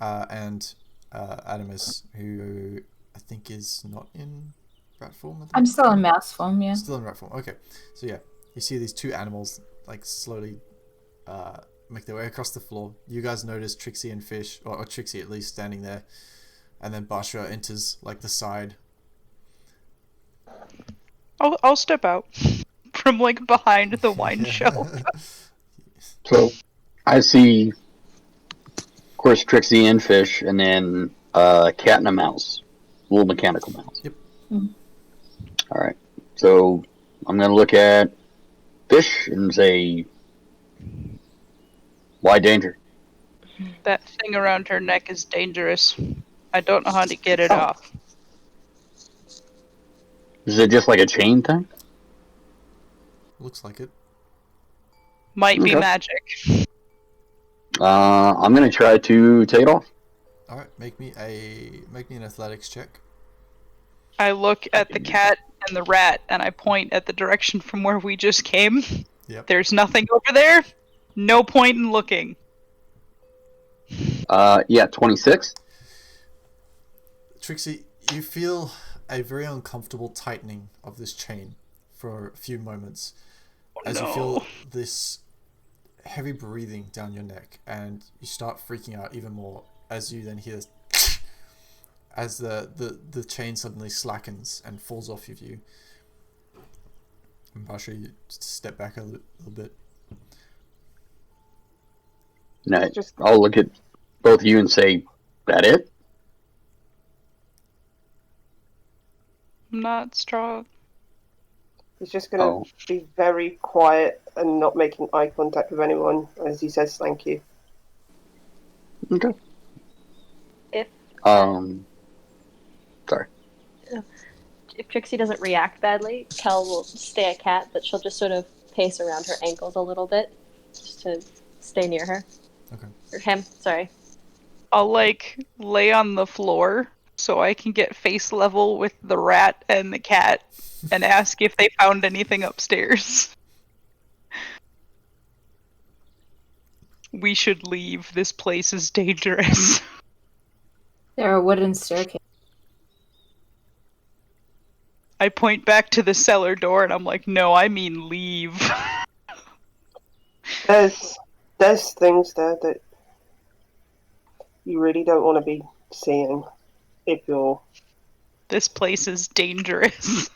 and Adamus, who I think is not in rat form. I think. I'm still in mouse form, yeah. Still in rat form. Okay, so yeah, you see these two animals like slowly make their way across the floor. You guys notice Trixie and Fish, or Trixie at least, standing there, and then Bashra enters like the side. I'll step out from like behind the wine shelf. So I see, of course, Trixie and Fish, and then a cat and a mouse, a little mechanical mouse. Yep. All right. So I'm gonna look at Fish and say, "Why danger?" That thing around her neck is dangerous. I don't know how to get it off. Is it just like a chain thing? Looks like it. Might be Okay. magic. I'm gonna try to take it off. All right, make me an athletics check. I look at the cat and the rat, and I point at the direction from where we just came. Yep. There's nothing over there. No point in looking. Yeah, 26. Trixie, you feel a very uncomfortable tightening of this chain for a few moments as you feel this heavy breathing down your neck, and you start freaking out even more as you then hear this as the chain suddenly slackens and falls off of you. And Basha, you step back a little bit. No, I'll look at both of you and say, "That it?" I'm not strong. He's just going to be very quiet and not making eye contact with anyone as he says thank you. Okay. If Sorry. if Trixie doesn't react badly, Kel will stay a cat, but she'll just sort of pace around her ankles a little bit, just to stay near her. Okay. Or him, sorry. I'll like lay on the floor so I can get face level with the rat and the cat and ask if they found anything upstairs. We should leave. This place is dangerous. There are wooden staircases. I point back to the cellar door and I'm like, no, I mean leave. There's things there that you really don't want to be seeing if you're... This place is dangerous.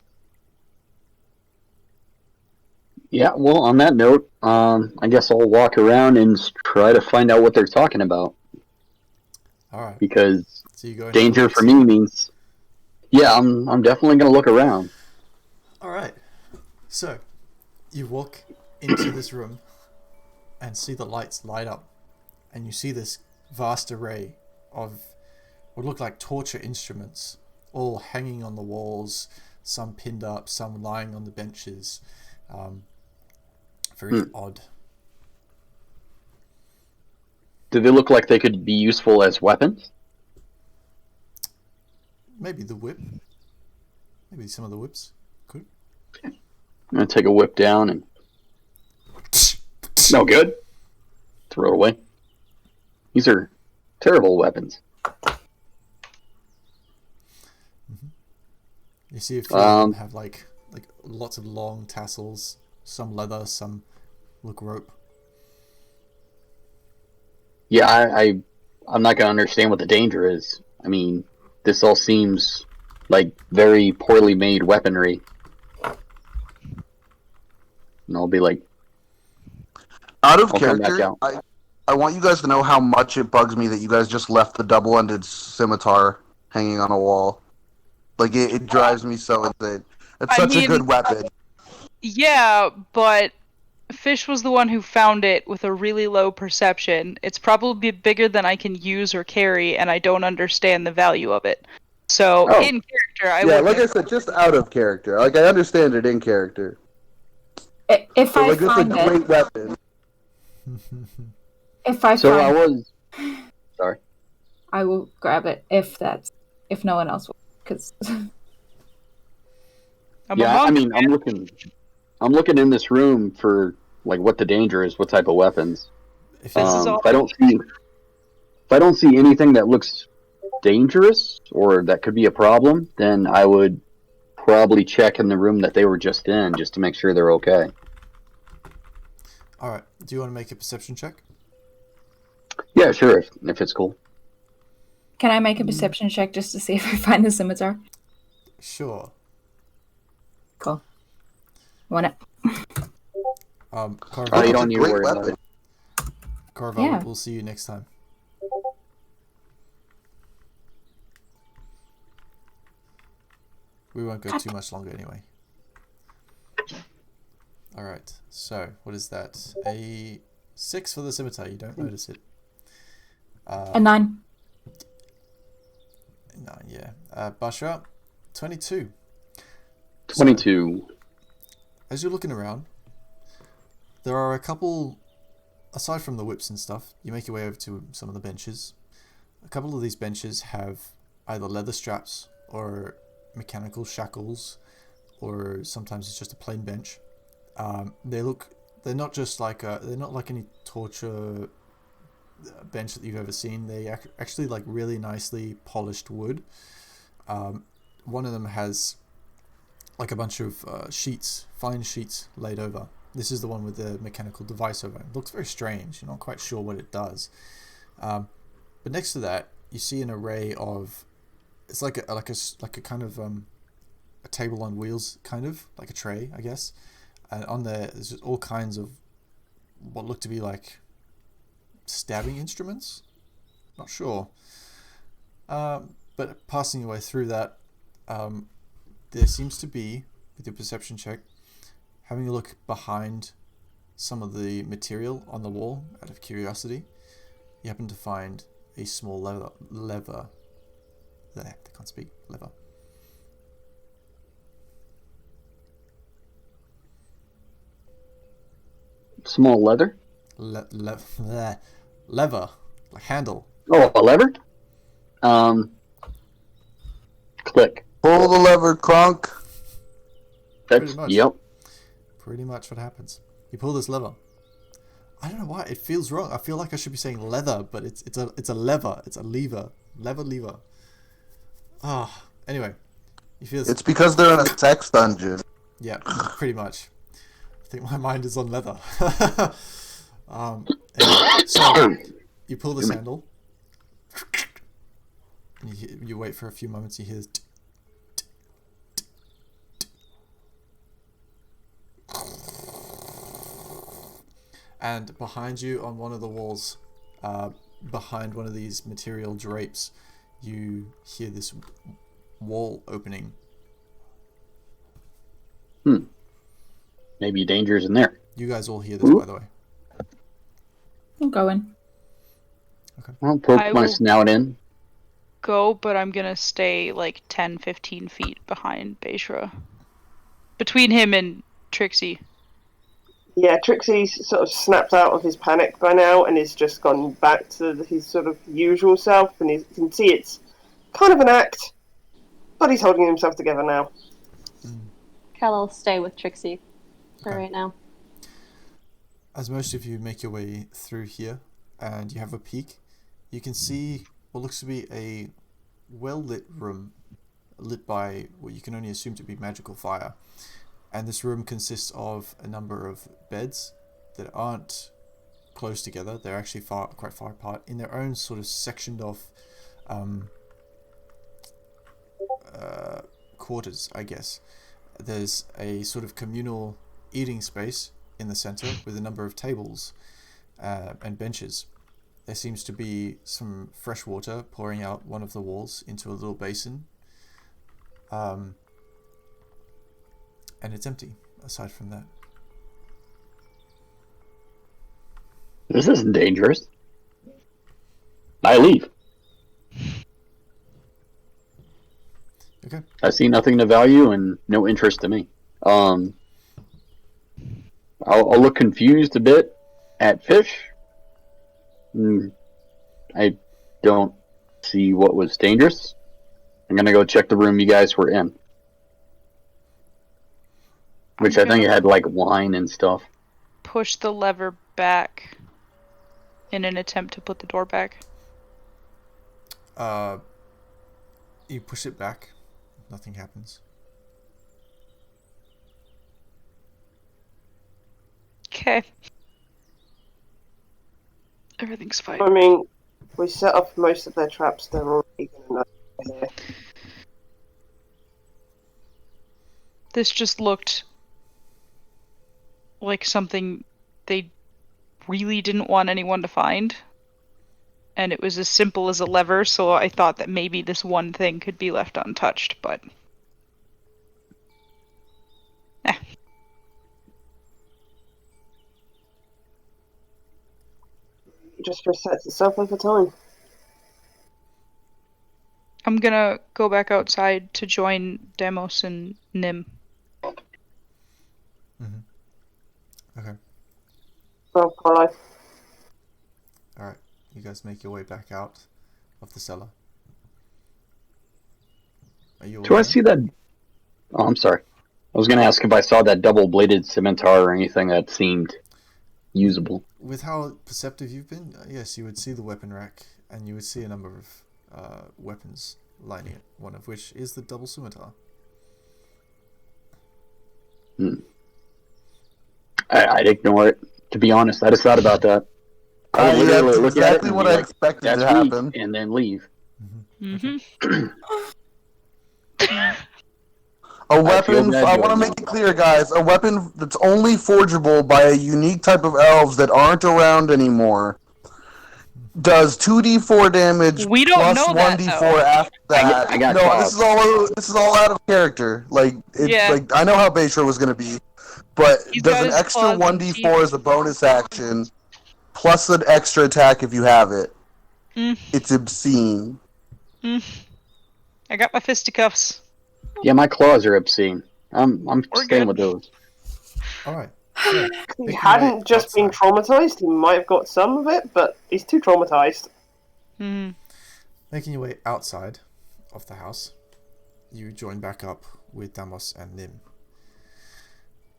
Yeah, well, on that note, I guess I'll walk around and try to find out what they're talking about. All right. Because So you go danger for me means, yeah, I'm definitely gonna look around. All right. So you walk into this room and see the lights light up, and you see this vast array of what look like torture instruments, all hanging on the walls, some pinned up, some lying on the benches. Very odd. Do they look like they could be useful as weapons? Maybe the whip. Maybe some of the whips could. I'm gonna take a whip down and no good. Throw it away. These are terrible weapons. You see a few of them have like lots of long tassels, some leather, some look rope. Yeah, I'm not gonna understand what the danger is. I mean, this all seems like very poorly made weaponry. And I'll be like, Out of I'll come back character, out. I want you guys to know how much it bugs me that you guys just left the double-ended scimitar hanging on a wall. Like, it drives me so insane. It's I such a mean, good weapon. yeah, but Fish was the one who found it with a really low perception. It's probably bigger than I can use or carry, and I don't understand the value of it. So, Oh, in character, I Yeah, wouldn't like I have. said, just out of character. Like, I understand it in character. If But, I like, it's a find it, great weapon. if I so I find it, was sorry. I will grab it if no one else will, because I'm a Yeah, I monk, mean, man. I'm looking in this room for like what the danger is, what type of weapons. If This is all. If I don't see anything that looks dangerous or that could be a problem, then I would probably check in the room that they were just in just to make sure they're okay. Alright, do you want to make a perception check? Yeah, sure, if it's cool. can I make a perception check just to see if I find the scimitar? Sure. Cool. Want it? Oh, Caravel, you It's a don't need to great worry about weapon. it. Caravel, Yeah. we'll see you next time. We won't go too much longer anyway. Alright, so what is that? A 6 for the scimitar, you don't notice it. A 9. 9, yeah. Basha, 22. 22. So, as you're looking around, there are a couple, aside from the whips and stuff, you make your way over to some of the benches. A couple of these benches have either leather straps or mechanical shackles, or sometimes it's just a plain bench. They're not just like they're not like any torture bench that you've ever seen. They actually like really nicely polished wood. One of them has like a bunch of sheets, fine sheets laid over. This is the one with the mechanical device over it. It looks very strange. You're not quite sure what it does. But next to that, you see an array of. It's like a kind of a table on wheels, kind of like a tray, I guess. And on there's just all kinds of what look to be like stabbing instruments. Not sure. But passing your way through that, there seems to be, with your perception check, having a look behind some of the material on the wall out of curiosity, you happen to find a small lever. There, I can't speak. Lever. Small leather? Lever. Like handle. Oh, a lever? Click. Pull the lever, Kronk. That's, much. yep. Pretty much what happens. You pull this lever. I don't know why it feels wrong. I feel like I should be saying leather, but it's a lever. It's a lever. Lever. Ah. Anyway, you feel this. It's because they're in a sex dungeon. Yeah, pretty much. I think my mind is on leather. Anyway, so you pull this handle, and you wait for a few moments. You hear this. And behind you on one of the walls, behind one of these material drapes, you hear this wall opening. Maybe danger's in there. You guys all hear this, by the way. I'm going. Okay. I'll poke I my will- snout in. Go, but I'm gonna stay like 10, 15 feet behind Beishra. Between him and Trixie. Yeah, Trixie's sort of snapped out of his panic by now and is just gone back to his sort of usual self, and you can see it's kind of an act, but he's holding himself together now. I'll stay with Trixie for Okay. right now. As most of you make your way through here and you have a peek, you can see what looks to be a well-lit room lit by what you can only assume to be magical fire. And this room consists of a number of beds that aren't close together. They're actually quite far apart in their own sort of sectioned off quarters, I guess. There's a sort of communal eating space in the center with a number of tables and benches. There seems to be some fresh water pouring out one of the walls into a little basin. And it's empty, aside from that. This isn't dangerous. I leave. Okay. I see nothing to value and no interest to me. I'll look confused a bit at Fish. I don't see what was dangerous. I'm gonna go check the room you guys were in, which I think had like wine and stuff. Push the lever back in an attempt to put the door back. You push it back. Nothing happens. Okay. Everything's fine. I mean, we set off most of their traps. They're already going to know we're here. This just looked like something they really didn't want anyone to find. And it was as simple as a lever, so I thought that maybe this one thing could be left untouched, but... It just resets itself over time. I'm gonna go back outside to join Demos and Nim. Okay. Well, follow. Alright. You guys make your way back out of the cellar. Are you all Do I there? see that? Oh, I'm sorry. I was gonna ask if I saw that double-bladed scimitar or anything that seemed usable. With how perceptive you've been, yes, you would see the weapon rack, and you would see a number of weapons lining it, one of which is the double scimitar. I'd ignore it. To be honest, I just thought about that. I would That's literally look at it exactly and what be I like, expected "That's to weak," happen. and then leave. A weapon, bad I doing want to that. make it clear, guys, a weapon that's only forgeable by a unique type of elves that aren't around anymore does 2d4 damage We don't plus know that, 1d4 though. after that. I got no, caught. this is all out of character. Like it's Yeah. like I know how Bayshore was going to be, but He's does got an his extra claws and 1d4 as a bonus action plus an extra attack if you have it. Mm. It's obscene. I got my fisticuffs. Yeah, my claws are obscene. I'm We're staying good. with those. Alright. So, If he making hadn't way just been outside. traumatized, he might have got some of it, but he's too traumatized. Making your way outside of the house, you join back up with Damos and Nim.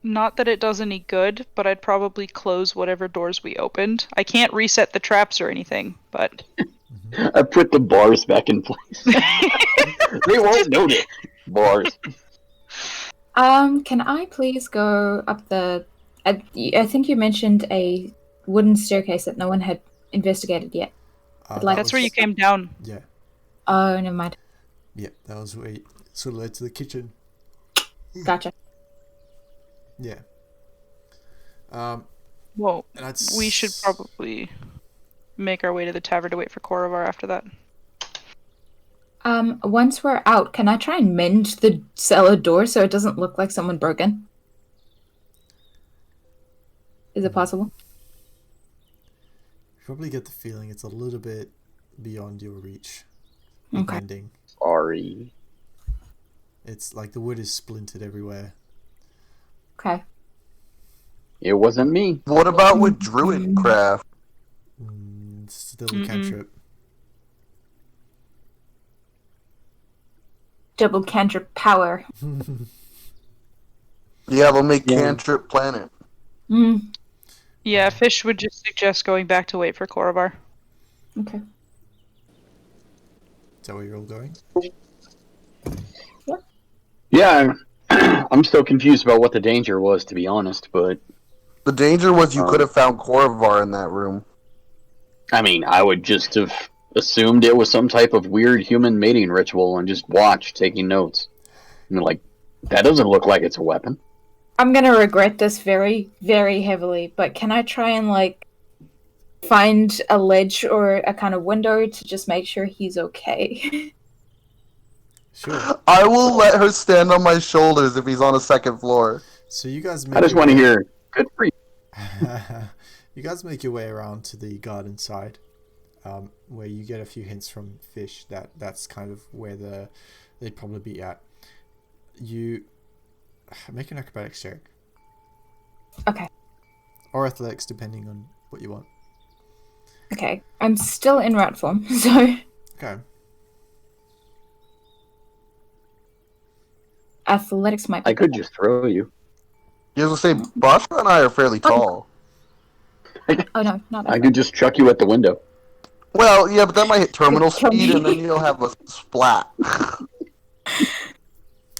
Not that it does any good, but I'd probably close whatever doors we opened. I can't reset the traps or anything, but... I put the bars back in place. They won't notice. Bars. Can I please go up the... I think you mentioned a wooden staircase that no one had investigated yet. That's where you came down. Yeah. Oh, never mind. Yeah, that was where it sort of led to the kitchen. Gotcha. Yeah. Well, And I'd we should probably make our way to the tavern to wait for Korovar after that. Once we're out, can I try and mend the cellar door so it doesn't look like someone broke in? Is it possible? You probably get the feeling it's a little bit beyond your reach. Okay. Mending. Sorry. It's like the wood is splintered everywhere. Okay. It wasn't me. What about with druidcraft? Still a cantrip. Double cantrip power. Yeah, they'll make cantrip planet. Yeah, Fish would just suggest going back to wait for Korovar. Okay. Is that where you're all going? Yeah, I'm still confused about what the danger was, to be honest, but The danger was you could Um, have found Korvar in that room. I mean, I would just have assumed it was some type of weird human mating ritual and just watched, taking notes. And like, that doesn't look like it's a weapon. I'm gonna regret this very, very heavily, but can I try and, like, find a ledge or a kind of window to just make sure he's okay? Sure. I will let her stand on my shoulders if he's on a second floor. So you guys I just want to hear, good for you. You guys make your way around to the garden side, where you get a few hints from Fish that that's kind of where they'd probably be at. You make an acrobatics check. Okay. Or athletics, depending on what you want. Okay. I'm still in rat form, so... Okay. Athletics might be... I could just throw you. You was gonna say, Basha and I are fairly tall. Oh, no, not I could just chuck you at the window. Well, yeah, but that might hit terminal speed, and then you'll have a splat.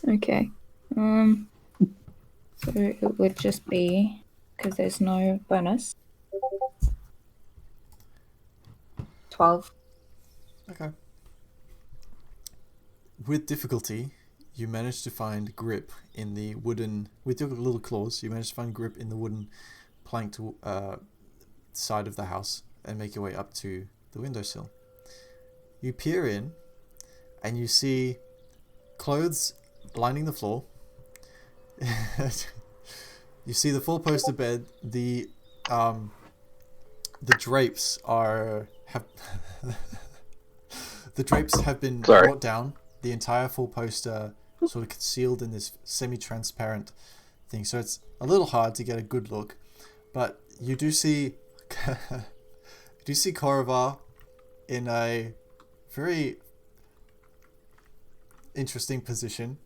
Okay. So it would just be, because there's no bonus, 12. Okay. With difficulty, you manage to find grip in the wooden... With your little claws, you manage to find grip in the wooden planked side of the house and make your way up to the windowsill. You peer in, and you see clothes lining the floor. You see the four-poster bed. The drapes have the drapes have been brought down. The entire four-poster sort of concealed in this semi-transparent thing, so it's a little hard to get a good look. But you do see Korvar in a very interesting position,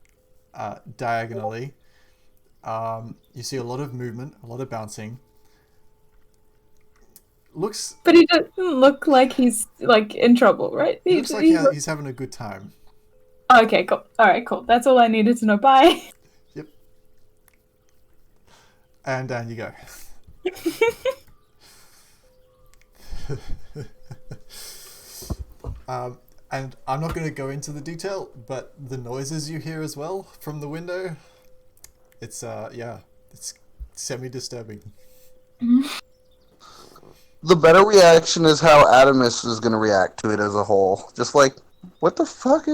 diagonally. You see a lot of movement, a lot of bouncing. But he doesn't look like he's, like, in trouble, right? He looks like he's having a good time. Okay, cool. Alright, cool. That's all I needed to know. Bye. Yep. And down you go. And I'm not going to go into the detail, but the noises you hear as well from the window, it's it's semi-disturbing. The better reaction is how Adamus is going to react to it as a whole. Just like, what the fuck?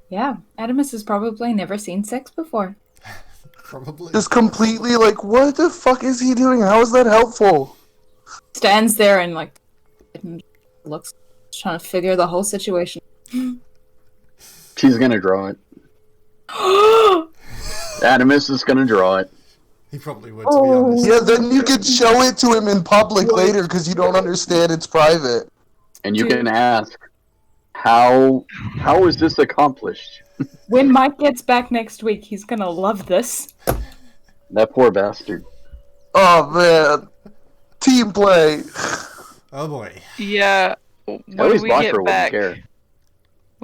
Yeah, Adamus has probably never seen sex before. Probably. Just completely like, what the fuck is he doing? How is that helpful? Stands there and, like, looks, trying to figure the whole situation. She's gonna draw it. Adamus is gonna draw it. He probably would, to be honest. Yeah, then you can show it to him in public later because you don't understand it's private. And you can ask, how is this accomplished? When Mike gets back next week, he's gonna love this. That poor bastard. Oh man, team play. Oh boy. Yeah. When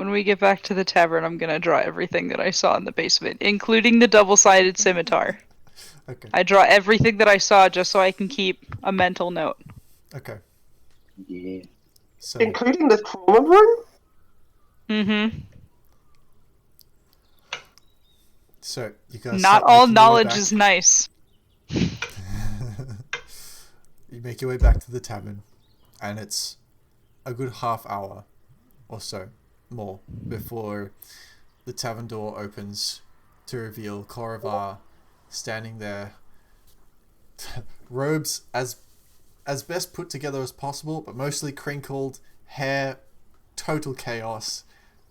we get back to the tavern, I'm gonna draw everything that I saw in the basement, including the double-sided scimitar. Okay. I draw everything that I saw just so I can keep a mental note. Okay. Yeah. So, Including the trauma room? Mm-hmm. So you guys. Not all knowledge is nice. You make your way back to the tavern, and it's a good half hour or so more before the tavern door opens to reveal Korvar standing there, robes as best put together as possible, but mostly crinkled, hair total chaos,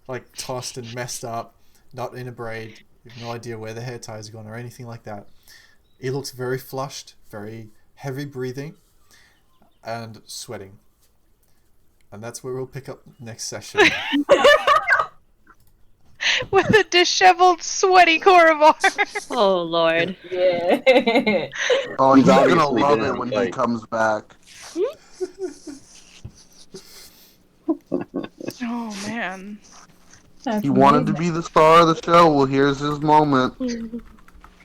like tossed and messed up, not in a braid. You have no idea where the hair tie has gone or anything like that. He looks very flushed, very heavy breathing, and sweating. And that's where we'll pick up next session. With a disheveled, sweaty Korvar. Oh, Lord. Yeah. Oh, he's gonna obviously love been it in a when he fight. comes back. Oh, man. He wanted to be the star of the show. Well, here's his moment.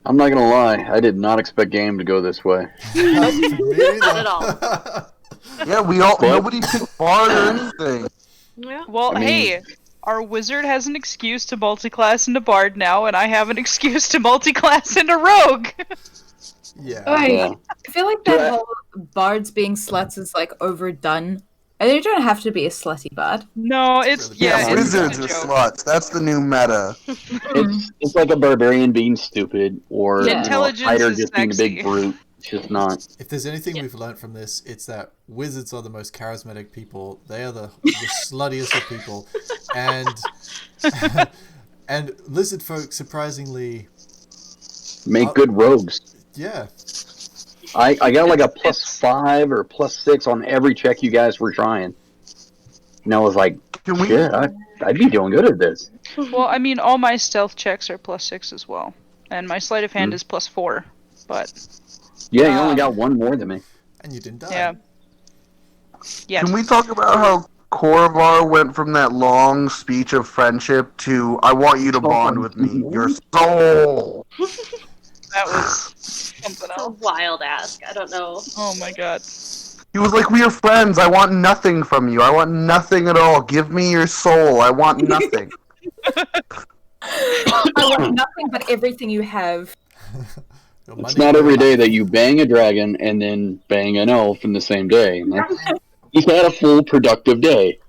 I'm not gonna lie. I did not expect game to go this way. Not at all. Yeah, nobody picked bard or anything. Yeah. Well, I mean- hey, our wizard has an excuse to multiclass into bard now, and I have an excuse to multiclass into rogue. Yeah. Yeah. I feel like that whole bards being sluts is like overdone. And they don't have to be a slutty bard. No, it's Really yeah, bad. it's Wizards a are joke. sluts. That's the new meta. It's like a barbarian being stupid, or Yeah. you know, a Intelligence fighter is just being a big sexy. brute. It's just not. If there's anything we've learned from this, it's that wizards are the most charismatic people. They are the sluttiest of people, and and lizard folk surprisingly, Make good rogues. yeah. I got like a It's- +5 or +6 on every check you guys were trying. And I was like, Can we? shit, I'd be doing good at this. Well, I mean, all my stealth checks are +6 as well, and my sleight of hand is +4. But Yeah, you only Um, got one more than me. And you didn't die. yeah, yes. Can we talk about how Korvar went from that long speech of friendship to "I want you to bond with me, your soul"? That was something It's a else. wild ask. I don't know. Oh my god. He was like, "We are friends. I want nothing from you. I want nothing at all. Give me your soul. I want nothing." I want nothing but everything you have. Your It's money- not every day that you bang a dragon and then bang an elf in the same day. And he's had a full productive day.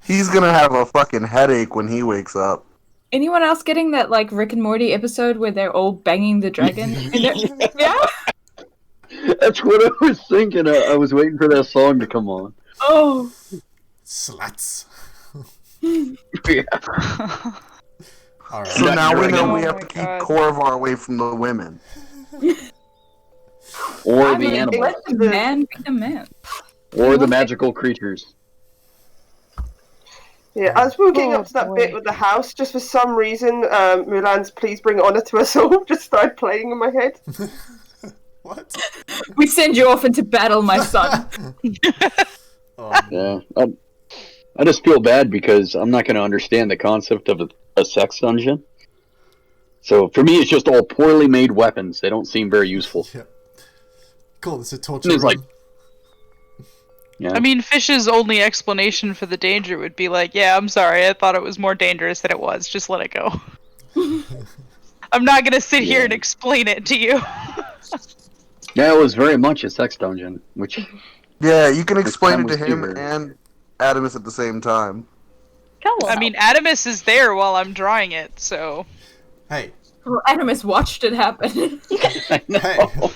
He's gonna have a fucking headache when he wakes up. Anyone else getting that like Rick and Morty episode where they're all banging the dragon? Yeah. That's what I was thinking. I was waiting for that song to come on. Oh. Sluts. Yeah. All right. So now we know we Oh have my to keep God. Korvar away from the women. Or I the mean, animals. Let the man be the man. Or the magical creatures. Yeah, as we were getting Oh, up to that boy. bit with the house, just for some reason, Mulan's "Please Bring Honor to Us All" just started playing in my head. What? We send you off into battle, my son. Yeah. I just feel bad because I'm not going to understand the concept of a sex dungeon. So for me, it's just all poorly made weapons. They don't seem very useful. Yeah. Cool. This is a torture It's like- room. Yeah. I mean, Fish's only explanation for the danger would be like, yeah, I'm sorry, I thought it was more dangerous than it was. Just let it go. I'm not gonna sit here and explain it to you. Yeah, it was very much a sex dungeon, which Yeah, you can explain time it to was him cheaper. and Adamus at the same time. I mean, Adamus is there while I'm drawing it, so. Hey, Well, Adamus watched it happen. I know. hey,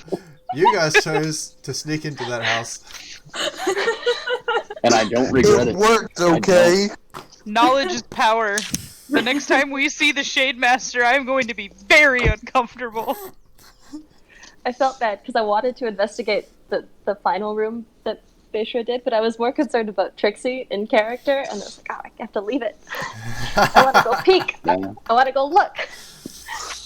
you guys chose to sneak into that house. And I don't regret It it. worked, I okay? Knowledge is power. The next time we see the Shade Master, I'm going to be very uncomfortable. I felt bad because I wanted to investigate the final room that Beishra did, but I was more concerned about Trixie in character, and I was like, oh, I have to leave it. I want to go peek. Yeah. I want to go look.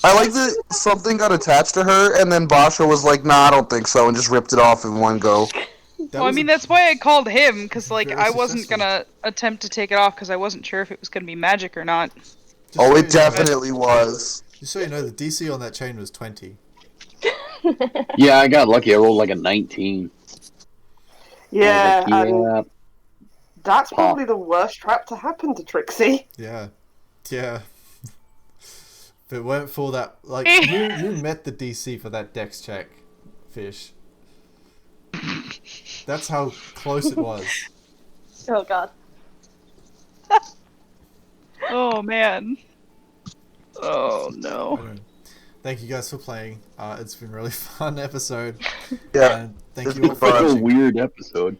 I like that something got attached to her, and then Basha was like, "Nah, I don't think so," and just ripped it off in one go. That Well, I was mean, a- that's why I called him, because, like, Very I wasn't successful. gonna attempt to take it off, because I wasn't sure if it was gonna be magic or not. just Oh, so it you know- definitely was. Just so you know, the DC on that chain was 20. Yeah, I got lucky. I rolled like a 19. Yeah, I was and like, that's probably the worst trap to happen to Trixie. Yeah. Yeah. If it weren't for that, like, you met the DC for that dex check, Fish. That's how close it was. Oh god. Oh, man. Oh, no. Anyway, thank you guys for playing. It's been a really fun episode. Yeah. And thank It's you all been for Such a watching. weird episode.